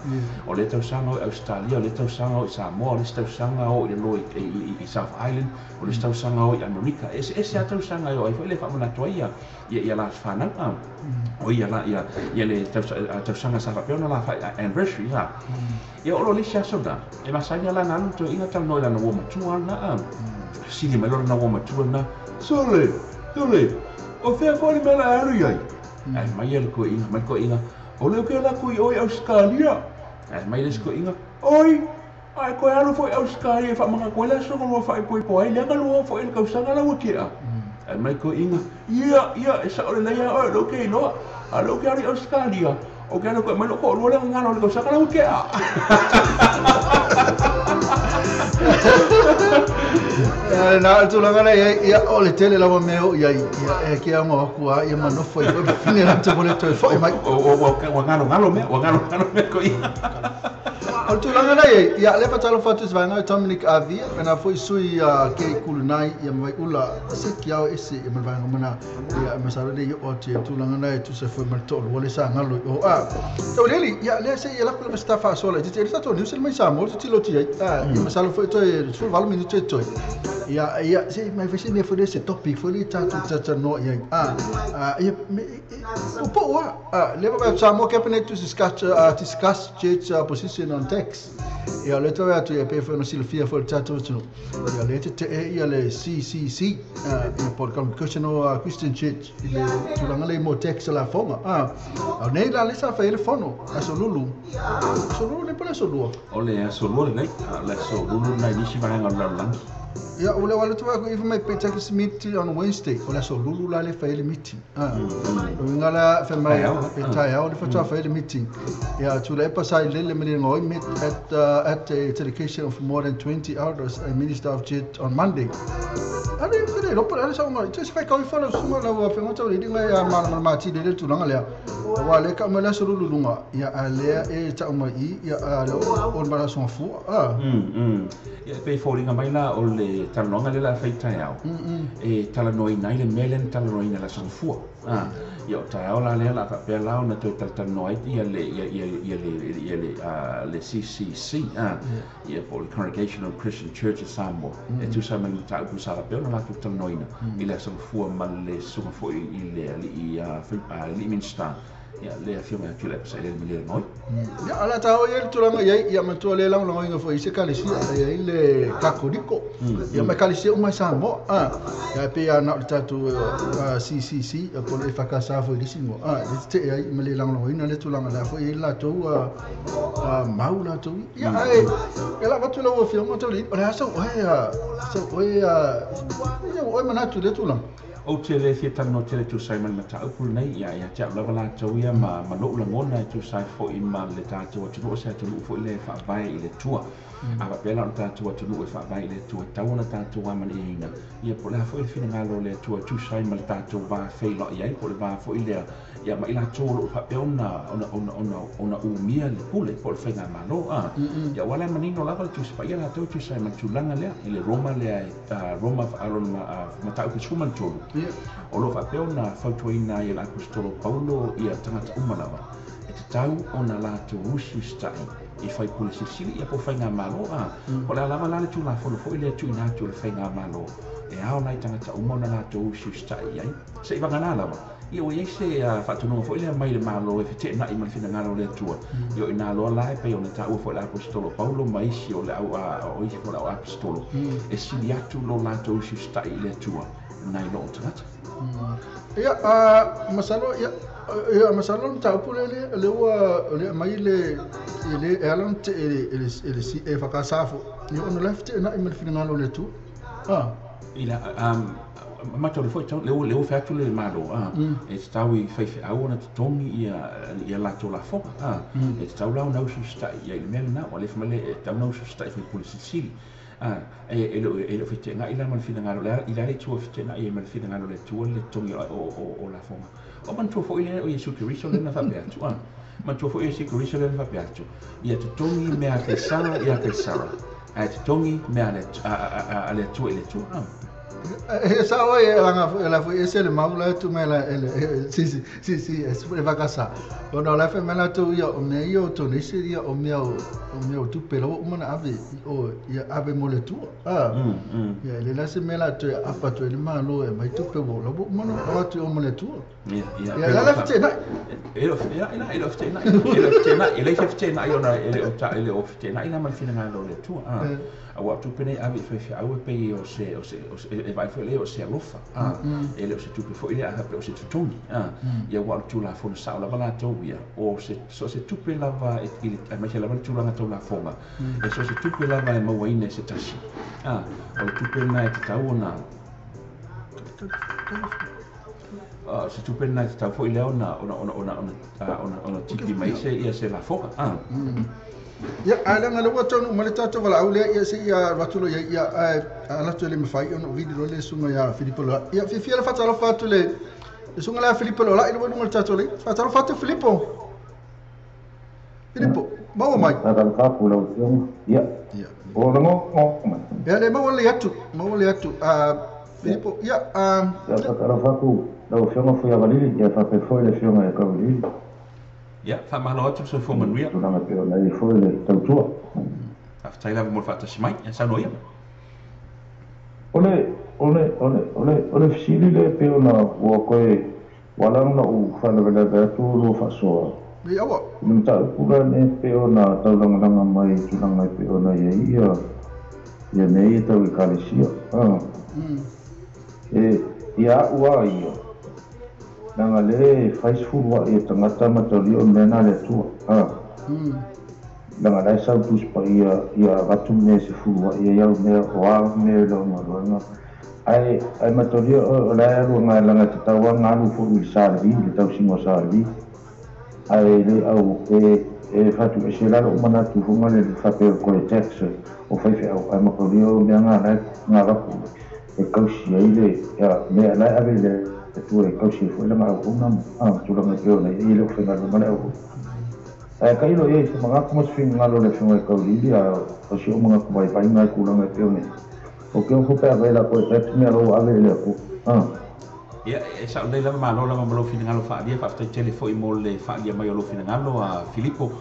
O le tau sanga o Australia, o le tau sanga o Samoa, o le tau sanga o i South Island, o le tau sanga o i Amerika. E se tau sanga o fo ile fa manatu ia la fa na o ia le tau sanga sa fa na la fa anniversary ha. Ia o le sia soda. E masanya la nan to inga tau no la no ma tua na sini melor na wo matua na sole o fea fori mela aru ai ai mai el ko inga o le ke la ko i Australia ai mai les ko inga oi ai ko aru foi Australia fa manga ko la so ko fa po ai le ngalo fo el ka sanga la wokia ai mai ko inga ia esa o le ia o lo ke no a lo ke ari Australia o ke no ko mai ko lo le ngalo le ka sanga la wokia na tu langa na ia o le tele la meo ia e ke anga ku a ia mano foi fine la te bole to foi mai o ngalo me ko ia o tu langa na ia le fatalo fatus vanga Dominic Avia na foi sui ke kulunai ia mai ula se kiao ese e mai vanga mana ia masara le o te tu langa na tu se foi mal to le sa ngalo o to leli ia le se ia la ku sta fa sola ti sta to nius mai sa mo ti lo ti ia masala foi to sul val minuto to ia se mai fese me foi esse topic foi ta no ia ia o po le va sa mo cabinet to discuss change position on text ia le to atu ia pe foi no silfia foi tato to ia le te ia le CCC in por concussion o Christian Church ile tulanga le mo text la fonga nei la le sa fa ele fono asolulu le pole solo ole asolulu nei la solo nei ni si va a la ia ole wala tu ko even mai Peter meeting on Wednesday ola so lulu la le faile meeting ngala fa mai Peter ya ole fa faile meeting ia tu le pasa le mele ngoi meet at a dedication of more than 20 elders and minister of jet on Monday. Ale kare lo para sa mo just fa ko follow sumo la wa fa mo tau ri ngai ma ti le tu langa le wa le ka mala so lulu nga ia ale e ta mo I ia ale on bara son fu ia pe falling mai la o le talonga le la feita ia e talanoi nai le melen talanoi na la son fu ia ta ola le la pa pe la na to talanoi ia le le CCC ia for the Congregational Christian Church of Samoa e tu sa mai ta ku sa pe la tu talanoi na ile son fu ma le so fo I le minsta ia le afio mai tu le sa le mele noi ia ala ta o ia tu langa ia ma tu le la ngo ngo fo ise kale si ia ile kakodiko ia ma kale si o mai Samoa ia pe ana ta tu CCC ko le fakasa fo disingo le te ia mele la ngo ina le tu langa la fo ia la tu mau la tu ia ela va tu lo fio mo tu li ora so o mana tu le tu langa o te le fia tano te le tu sai man mata upul nei ia te lava la tau ia ma lo la ngona tu sai fo I ma le tatu o tu sa tu fo le fa vai I le tua ava pela on tatu o tu fa vai I le tua tau na tatu wa man ina ia po la fo fina ngalo le tua tu sai ma le tatu va fe lo ia po le va fo ile ia ma ila tu lo fa pe ona u mia le pule po le fina malo ia wala manino lava tu sai ia la tu sai ma tu langa le ile Roma le Roma fa alon mata ku chuman tu o lo fa pe ona fautuina I l'apostolo Paulo ia tangata umalawa e te tau ona la tu usu stai I fai pule sisili ia po whainga malo o la lama lale tu la folo fo ile tu ina tu le whainga malo e ao nai tangata umona la tu usu stai ai se I vangana lawa ia o se whatununga fo ile mai le malo e fete na I malfina ngaro le tua io ina loa la e pe ona tau fo l'apostolo Paulo maisi o le au o isi fo la apostolo e sili atu lo la tu usu stai le tua nai lo tangata ia masalo ia masalo ta pule le mai le alan te ele si e fa kasafo ni ono left na I malfina ngalo le tu ila mato le foi le fa tu le malo e stawi fai au na tongi ia la to la fo e stawi la na usi sta ia le mel na wale fa le ta na usi sta fa polisi e lo fete nga ila man fina ngalo la ila le tu fete na ia man fina ngalo le tu le tongi o la fo o man tu fo ile o Yesu Cristo le na fa pe tu man tu fo Yesu Cristo le na fa pe tu ia tu tongi me a ke sara ia ke sara a tu tongi me a le tu ile tu esa oye la fue ese le maula tu me la sí es por vacaza cuando la fe me la tu yo me yo tu ni se dia o meu tu pero uma ave o ya ave mole tu ya le la se me la tu apa tu le malo e mai tu pe bo lo mano o tu o mole tu ya la fe na ele fe na ele fe na yo na ele o ta ele o fe na ina mal fina ngalo le tu a tu pene ave fe au pe o se e vai foi leo se alofa ele o se tu foi ile a o se tutoni ia wa tu la fo sa la bala to ia o se so se tu pe lava e ile ma se la tu la to la fonga e so se tu pe lava e mo ine se tashi o tu pe na e ta ona se tu pe na e ta foi leo na ona tiki mai se ia se la fonga ia ala ngalo wa tonu male tato wala au le ia se ia watulo ia ala to le mafai ono video le sunga ia Filippo ia fi la fatalo fatu le sunga la Filippo la ile wonu tato le fatalo fatu Filippo mau mai fatalo fatu lo sion ia o mo ia le mau le atu Filippo ia fatalo fatu lo sion foi a valili ia fa pe foi le sion e ka valili ia fa malo atu so fo manuia na me peo nei foi le tautua aftai la mo fata simai e sa noia ole fisili le peo na o koe wala na u fana vela tu lo fa so ia wa mta pura ne peo na taulanga mai tunanga peo na ia nei tau I kalisia ia ua ia nanga le fais furua e tangata matoli o mena le tua langa lai sau tus pa ia watu me se fulu ia iau me hoa me longa ai matoria o lai alu ngai langa te taua ngalu fu i sarvi le tau singo sarvi ai le au fatu e se lalo umana tu funga le whapeo ko le tax o whaiwhi au ai matoria o mea ngā rapu e kausi ai le mea lai ave le tu e kausi fu langa au unam tulanga peo nei i le whenga lumane au kai lo e se mga kumas whinga lo le whenga kaurili o si o mga kumai whainga kulanga peo nei o ke o pe avela ko tax me lo ave le ko ia e sa le lava malo lava malo fina ngalo fa dia fa tele foi mo le fa dia mai lo fina ngalo a Filippo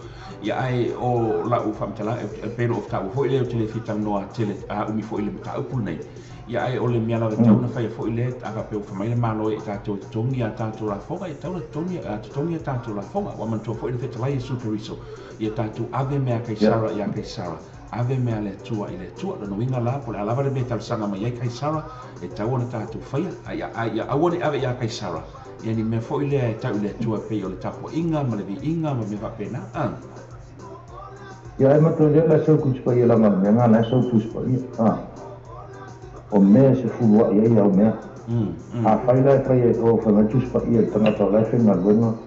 ia ai o la u fam tala e pero of ta foi le tele fita no a tele a umi foi le ta upul nei ia ai o le mia la tau na fa foi le a pe fa mai le malo e ta to tongi a ta to la foga e ta tongi a ta to la foga wa man to foi le fita lai super riso ia ta tu ave me a kai sara ia kai sara ave me ale tua ile tua no winga la por ala vale metal sanga mai kai sara e tau na tatu faia ai awone ave ya kai sara yani me fo ile tau ile tua pe o le tapo inga ma le inga ma me va pena ya ai mato le la so kuts pa ia ma me na so kuts pa ia o me se fu wa ia o me a faila kai o fa na kuts pa ia tanga to la fe na bueno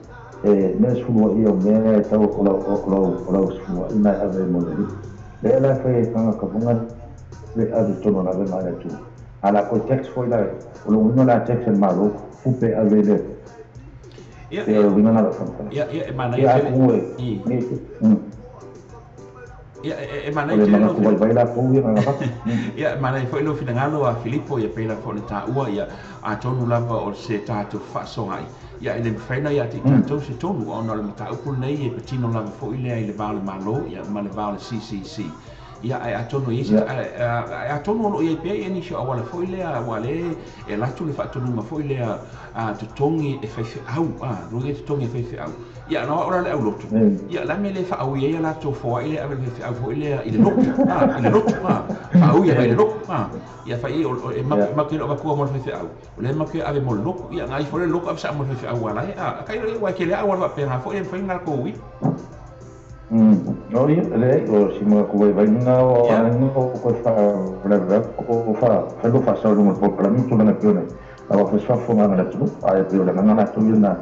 me se fu wa ia o me tau ko la fu wa ina ave mo le la fai tanga ka bunga le adu tono na vena le tu ala ko text foi la o lo no la text en malo fupe avele ia vinga na fa ia mana ia mana ia mana foi lo fina ngalo a Filippo ia pela fo le ta ua ia a tonu lava o se tatu fa songai ia ele faina ia te tatu se tonu ona le mata upul nei e petino lava fo ile ai le vale malo ia ma le vale CCC ia ai a tonu isi a tonu lo ia pe ni sho wala fo ile a wale e la tu le fa tonu ma fo ile a te tongi e fa au ro ge te tongi e fa au ia no ora le au lotu ia la me le fa au ia la to fo ile ave le fa fo ile ile lotu au ia ile lotu ia fa i e ma ke ba ko mo fa au le ma ke ave mo lotu ia ngai fo le lotu ave sa mo fa au wala kai ro wa ke le au wa pe na fo e fa ngal ko wi no ia le o si mo ko vai na o ko fa la ko fa lo fa sa lo mo para mi tu na pione ava fa fo na la tu ai pe le na tu na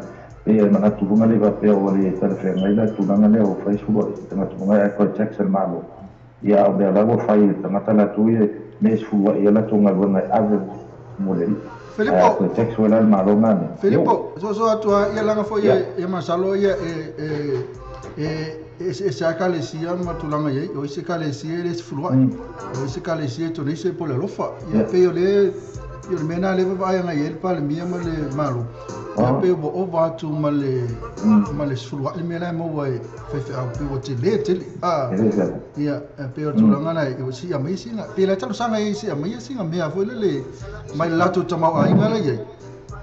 e mana tu bunga le va pe o le tele ngai la tu na le o Facebook tanga tu ngai ko Jackson malo ia o de la go fai tanga la tu e mes fu ia la tu ngai bona ave mole Filippo ko Jackson la malo ngane Filippo so atua ia langa fo ia masalo ia e se akale sia matulanga ye o se kale sia le fulwa o se kale sia to nese po le lofa ia pe o le io mena le vai nga yel pa le mia ma le malo ia pe o va tu ma le fulwa le mena mo vai fe a pe o te le ia pe o tulanga na o si a mai singa pe la talo sanga e si a mai singa mea foi le mai lato tama ai nga le ye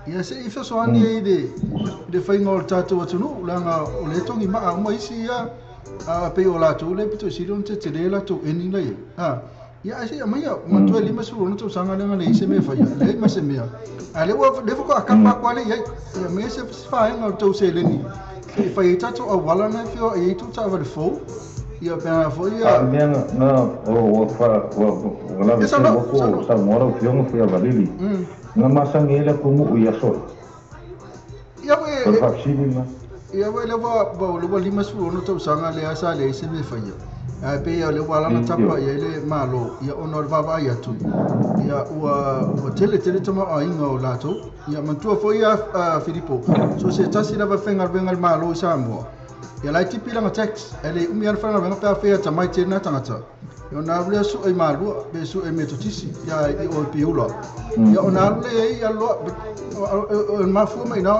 ia se i so ani de fai ngol tatu o tunu langa o le tongi ma a mai si ia a pe o lato le pito si don te le lato eni le ia ai se mai ma tu lima su no tu sanga le le se me fai le ma se me ale o le fo ka ma kwa le ia me se fai ngol tu se le ni fai tatu a wala na fio e tu ta va le fo ia pe fo ia me na o fa o la sa mora o fio mo fio valili na masangela como ia so ia we le va lima su no tu sanga le asa le se me fai ai pe ia le wala na tapa ia le malo ia onor va ia tu ia o tele tama ai ngo lato ia mantua foi a Filippo so se tasi lava fenga venga malo sa mo ia lai tipi langa tax ele umi ar fanga venga pa fea tamai tena tangata ia na vle su ai malo be su e metotisi ia i o piula ia ona le ia lo ma fu mai na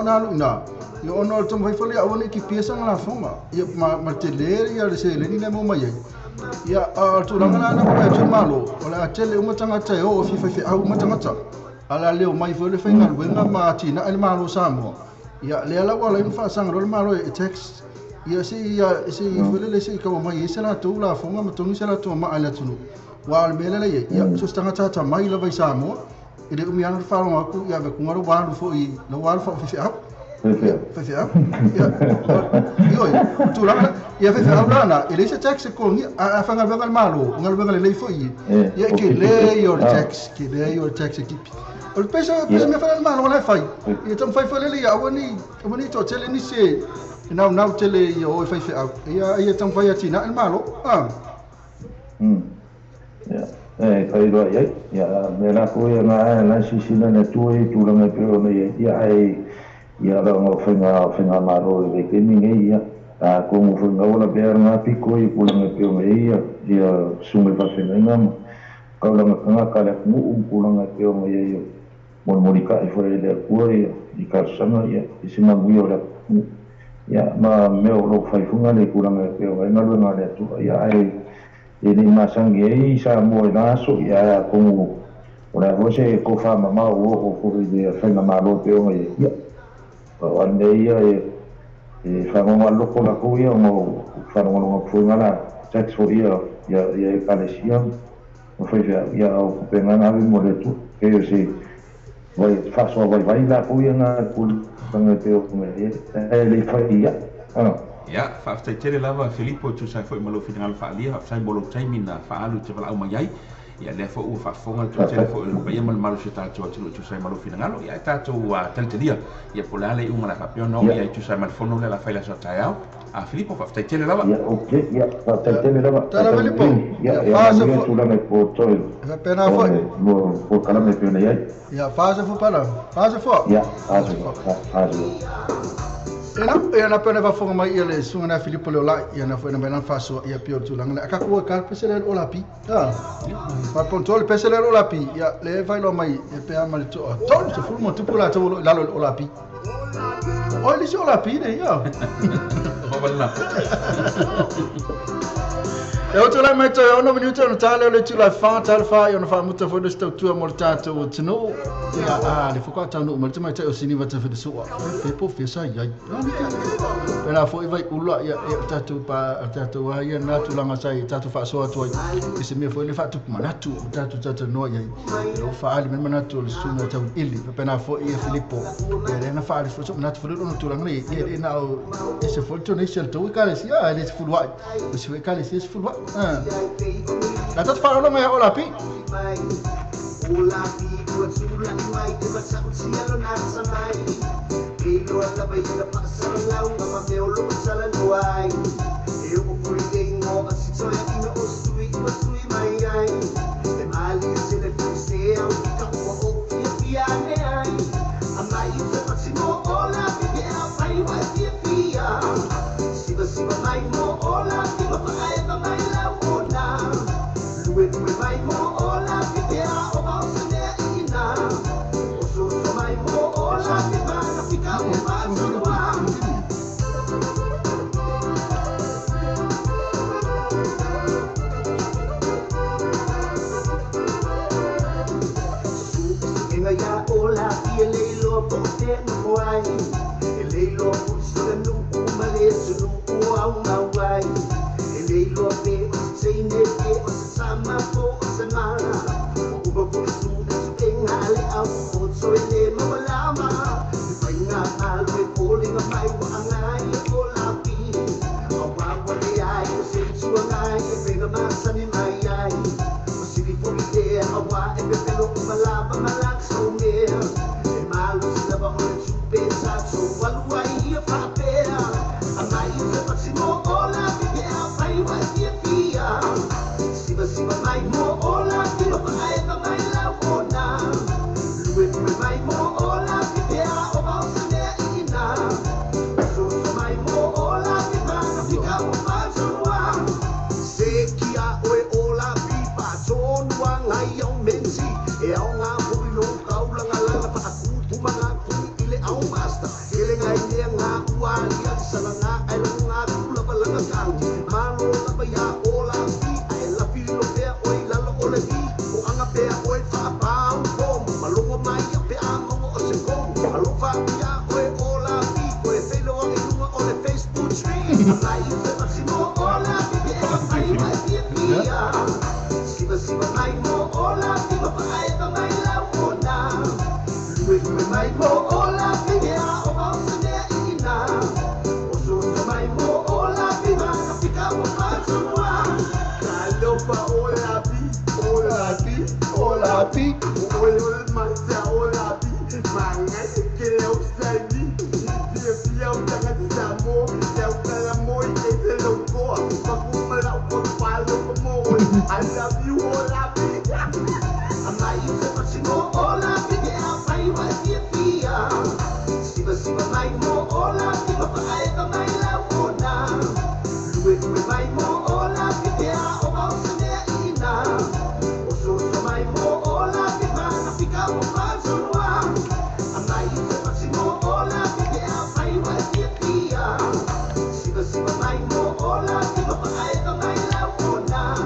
ia ono to mai fole a woni ki piesa ngala foma ia ma tele ia le se le ni le mo mai ia tu langa na pa tu malo ola tele uma tanga te o fi au uma tanga ala leo mai fole fenga wenga ma tina el malo samo ia le ala wala in fa sang rol malo e text ia si fole le si ka mai isa la tu la foma ma tongi sala tu ma ala tunu wa mele le ia so tanga ta mai la vai samo ile umi ana fa ro aku ia ve kungaro wa fo i no wa fo fi au Fefea. Ia. Tu la ia fefea ulana. Ele se tax ko ngi a fanga venga malo, ngal venga le foi. Ia ke le your tax, ke le your tax equipe. O pesa me fa malo wala fai. Ia tam fai fole ia wani to tele ni se. Now tele ia o fai fea. Ia tam fai atina el malo. Kai roa iai, me la koe ngā sisina na tue tūranga pēo me ia ranga whenga maro e veke ninge ia, ko ngu whenga ola pēa ngā piko i kūranga pēo me ia sume whawhenga ingama, kauranga kanga kare ngu kūranga pēo me ia mori ka e whare lea kua ia, i karsanga ia, i sima ngui o lea ia, ma meo lo whaifunga le kūranga pēo e ngalua ngā lea tua ia ini masangi ei sa mo na so ya como ora você ko fa mama o ko de fenga malo pe o ia ande ia fa mo lo ko la ko ia mo fa mo ko ngala tax for ia kalesia o foi ia o penga na vi mo le tu que eu sei vai fa so vai la ko ia na ko tanga te o me ele fa ia Ya, whaftai tere lava Filippo tu sai foi malo fingal whaalia, whaftai bolo taimina whaalu te wala au mai ia le fo u whafonga tu tere fo il paia mal malu se tātou atu tu sai malo finangalo, ia tātou talteria, ia polale unga la whapiono, ia tu sai mal fono le la whaila sa taiao, Filippo whaftai tere lava. Ia, ok, ia, whaftai tere lava. Tala Filippo, ia, tu la me po toi. Ia pena foi. Po kala me pena ia. Ia, fase fo para, fase fo. Ia, fase. Ena pena va fonga mai ele sunga na Filippo le ola ia na foi na bena faso ia pior tu langa aka ko ka pesele ola pi ma pontol pesele ola pi ia le vai lo mai e pe amal to ton se fulmo tu pula to la ola pi o le ola pi ne ia o balla eu tu la metto ono minuto no tale le tu la fa io no fa muta fo sto tu amortato o tno ia le fo qua tano ma tu mai o sini va te fe so fe po fe sa ia pela fo vai ulo ia tatu wa ia na tu langa sai tatu fa so tu e se me fo le fa tu manatu tatu no ia lo fa ali men manatu le sumo tau ili pena fo ia Filippo e na fa le fo so manatu fo no tu langa ia na e se fo tu ne sel tu ka le sia le fu wa se ka le sia fu wa la tot farlo me ola pi buat sulan mai de basa usialo na samai ilo la baila pasal lau ma me olo sala nuai eu fui dengo asito ya ino osui mai ai e mali se le puse au ka o fia ne ai amai se pasimo ola pi a pai wa fia siba mai mo ola pi pa ai pa mai la ona lue mai mo ola pi a o ba se ne ina o so mai mo ola pi pa fica o ba so wa ya ola pi le lo po te no ai le lo so no male so au mawai ele lo pe sei ne ke o sama po semana o ba po su tenga le au o so ele malama venga al pe calling mai wa ngai o la pi o wa wa le ai se su ngai venga ma sani mai ai o si vi fu le awa e pe pelo malama malak so me e malu sa ba o chu pe sa so walua ia fa pe amai se pasimo ola pi a pai wa fia siba mai mo ola pi pa ai pa mai la ona lue mai mo ola pi a o ba se ne ina so mai mo ola pi pa fica o pa so wa se kia o ola pi pa so wa ngai o mensi e au nga ho no kau la ngala pa aku tu manga ku ile au basta ile ngai ne nga wa ia salanga ai nga ku la balanga kau malo la pa ya ola pi ai la pi lo pe oi la lo ole pi o anga pe oi fa pa o malo mai ya pe a mo o se ko malo fa ya oi ola pi ko e fe lo ai lu ole Facebook stream ai se maximo ola pi ai mai pi ya siba mai mo ola pi pa ai pa mai la ona lue mai mo ola pi ya o ba se ne pi I love you, all I be. I'm not even touching all I be. I was here for you. See, my more, all I be. But I don't my love, now. With my more, all I be. About the ina. Also, my more, all I be. I pick up I'm not even touching all I be. I was here for you. See, my more, all I be. But I don't my love, now.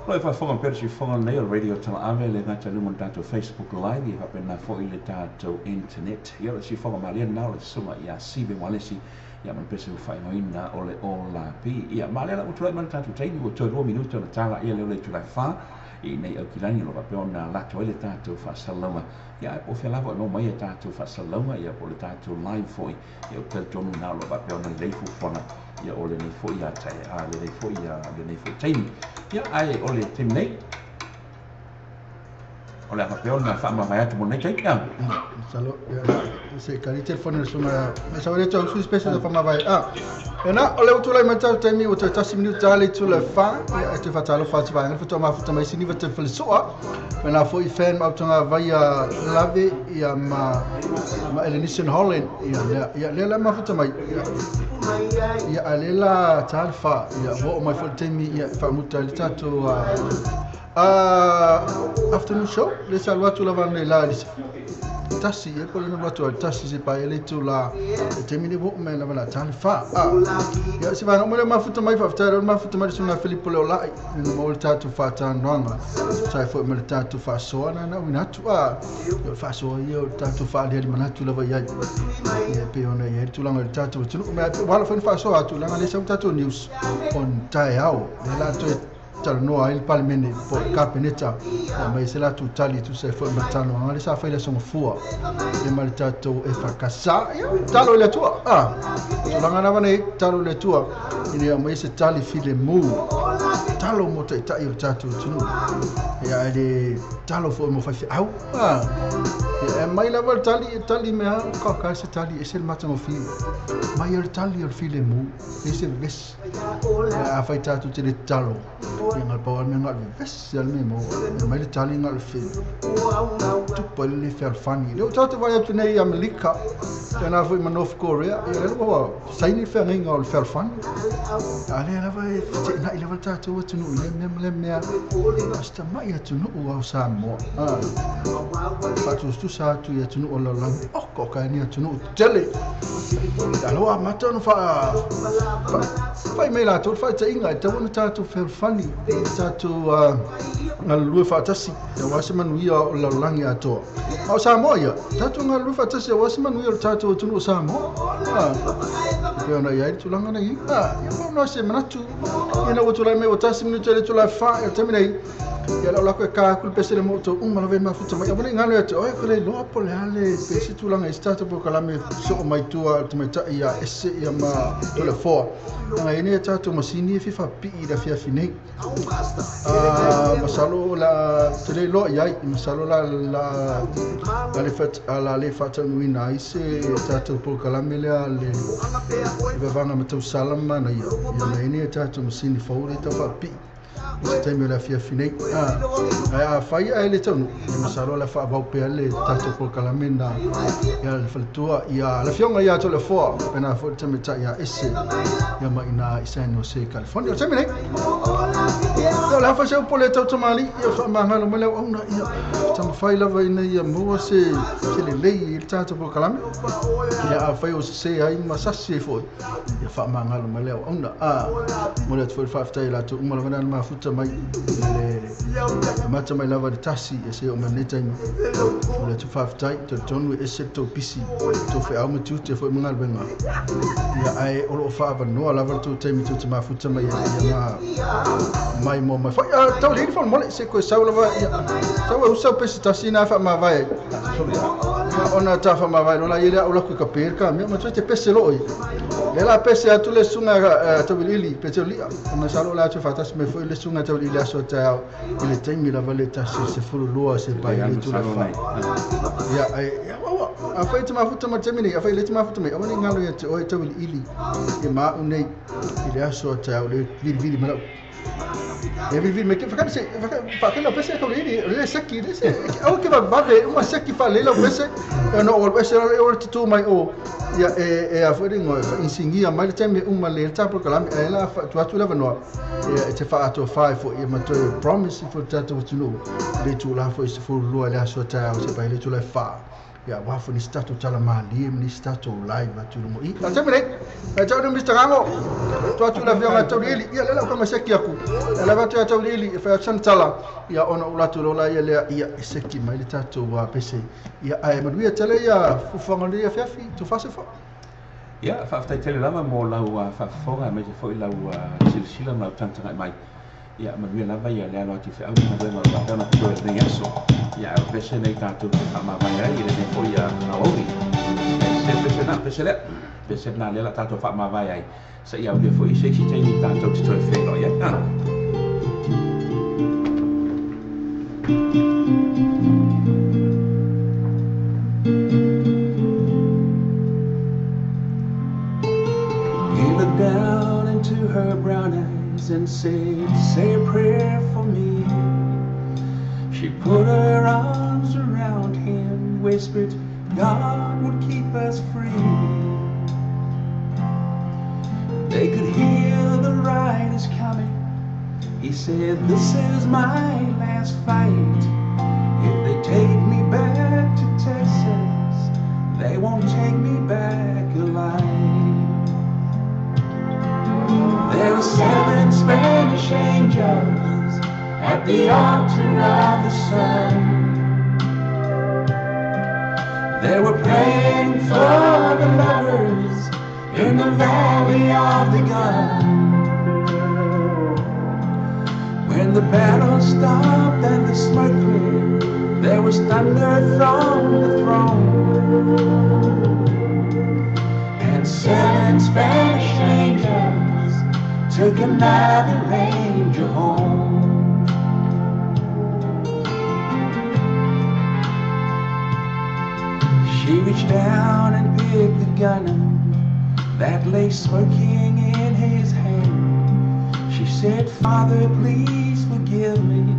Loi fa fonga persi fonga nei radio tala ave le ngata lumo tato Facebook live I hapena fo ile tato internet ia le si fonga malia na le suma ia sibe wale si ia man pese u fai noina ole ola pi ia malia la utrai man tato taini o 2 minuto na tala ia le tu la fa I nei au kilani lo papeo na la to ile tato fa salama ia o fe lava no mai tato fa salama ia o le tato live foi ia o tel tonu na lo papeo na le fu fonga ia ole nei foi ia tai a le nei foi ia le nei foi taini ia ai ole temnei ole a papeo na fa ma vai atu mo nei tai ia salo se cari telefone suma sa vale tau su specie da fama vai ena ole o tulai mata taimi o te tasi minuto tale tu le fa e te fatalo fa ti vai fa ma fa mai sini va te fle soa ena foi fan ma tonga vai a lave ia ma Elenison Holland ia le ma fa mai ia alela talfa ia ho mai fa taimi ia fa muta tato afternoon show le salwa tu la vanne la tasi e pole no bato tasi se pa ele tu la termine bo me la bana tan fa ya se va no me mafuta mai fa tara mafuta mai suna Filippo le la no mo tatu fa tan nonga sai fo me tatu fa so na wina tu fa so io tatu fa le manatu la vai e pe ona ye tu la tatu tu me wala fa so tu la le sa tatu news on tai au la tu talo noa il palmene po kapeneta ma isela tu tali tu se foi matano ngale sa fa ile so fua e mal tato e fa kasa talo le tua so la ngana bane talo le tua ini ma ise tali file mu talo mo te ta il tato tunu ya de talo fo mo fa au e mai la vol tali me ka se tali ese matano fi mai il tali il file mu ese ves a fa tato te talo ngal power me ngal ves al me mo mai le tali ngal fi tu pole fer fani le tato vai tu nei America kana foi man North Korea e le bo sai ni fer ngal fer fani ale la vai na ile vol tato tu no le me hasta mai tu no o sa mo fatu tu sa tu ya tu no la ko ka ni tu no tele alo mata no fa mai la tu fa te inga te wona tato fer fani tato ngal lu fa tasi e wasi man wi o la langi ato o sa mo ya tato ngal lu fa tasi wasi man wi o tato tu no sa mo pe ona ya tu langa na i ya no se manatu ina o tu la me o tasi minuto le tu la fa e terminei ya la ko ka kul pese le moto ma la ve ma futa ma bone ngalo to e kole lo apole ale pese tu langa stato po kala me so mai tu tu me ta ya ese ya ma to le fo nga ine tato masini fi fa pi da fi fine masalo la tele lo ya masalo la le fat ala le fat mi na ise tato po kala me le ale ve vanga me tu salama na ya ine tato masini fo ri ta fa pi Este me la fia fine fai ele tonu masalo la fa ba pe ele tato por calamenda ya le faltua ya la fionga ya to le fo pena fo teme ta ya ese ya ma ina isa no se California teme ne ya la fa se po le to mali ya fa ma ngalo mele ona ya tam fai la va ina ya mo se le lei il tato por calamenda ya fa yo se ai masasi fo ya fa ma ngalo mele ona mo le 45 ta la to mo la ma futa mai le mata mai lava de tasi e se o maneta ni le tu fa tai to tonu e se to pisi to fe au mutu te fo mungal benga ya ai o fa va no lava to te mi to ma futa mai ya mai mo mai fa to le fo mo se ko sa lava ya to o sa pisi tasi na fa ma vai ona tafa mawai ona ile ola ku kapir ka me ma te pese loi le la pese atu le sunga tawili pese li ona salo la te fatas me foi le sunga tawili aso ta ile temi la valeta se fulu lua se pai le tu la fa ya a fai te mafuta ma temini a fai le te mafuta me ona ngalo ya te o tawili ili e ma unei ile aso ta le vidi ma e vivi me che fa che la pese con le secchi o che va una secchi fa le la pese no o pese o tu mai o ya e a fuori no insignia mai tempo uma le tapo con la la tu la no e te fa to fai for e ma to promise for that what you know le tu la for is for lo la so ta o se pa le tu la fa ya wafu ni stato tala mali ni stato live tu mo I ta temere e ta no Mr. Gago tu la via ta lili ya la kama seki aku la va ta lili e fa san tala ya ona ula tu la ya ya seki mai ta tu wa pese ya ai ma dia tele ya fu fa ngali ya fiafi tu fa se fa ya fa ta tele lava mo la wa fa fonga me foi la wa silsila ma tanta mai ya ma dia lava ya la no ti fa ma ma na tu de yaso ya pese nei tanto ma vai ai le poi a ori se na le la tanto fa ma vai ai se ia che foi se ci tieni tanto ti trovi felo ya He looked down into her brown eyes and said, say a prayer for me. She put her arms around him, whispered, God would keep us free. They could hear the riders coming. He said, this is my last fight. If they take me back to Texas, they won't take me back alive. There were 7 Spanish angels at the altar of the sun. They were praying for the lovers in the valley of the gun. When the battle stopped and the smoke cleared, there was thunder from the throne. And 7 Spanish angels took another angel home. She reached down and picked the gun up that lay smoking in his hand. She said, Father, please forgive me.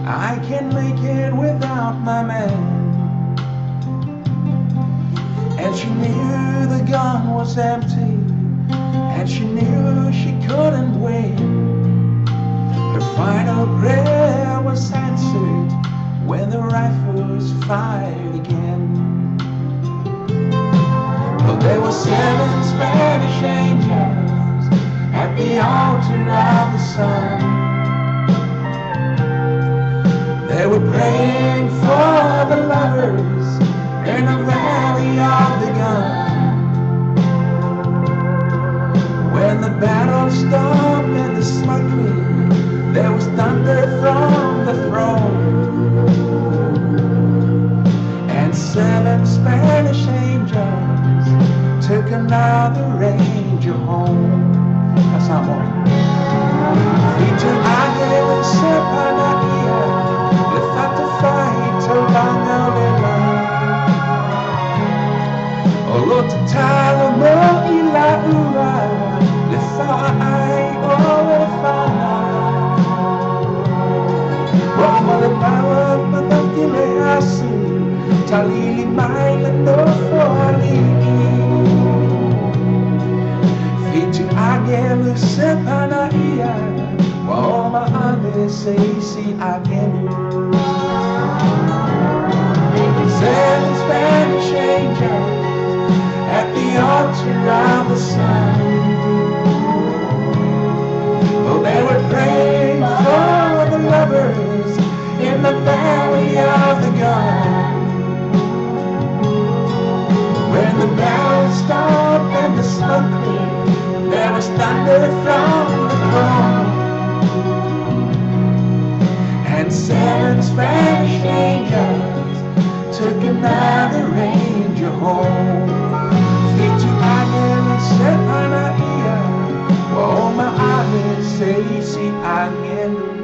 I can't make it without my man. And she knew the gun was empty, and she knew she couldn't win. Her final prayer was answered when the rifles fired again. Well, there were 7 Spanish angels at the altar of the sun. They were praying for the lovers in the valley of the gun. When the battle stopped and the smoke cleared, there was thunder from the throne. And 7 Spanish angels took another angel home. That's not one. Vita agua separaria, le fatta fight alanga lela. Olo tatala mo ila ura, le fa ai o fana. Roma le power matati le asu, talili mai le no fuali. Agelu sepanaia, Woma ande seisi agelu. 7 Spanish angels at the altar of the sun. Oh, they were praying for the lovers in the valley of the gun. When the battle stopped and the smoke cleared, there was thunder from the throne. And 7 Spanish angels took another home. Fitu angin set ana ia, wa oma ane seisi angin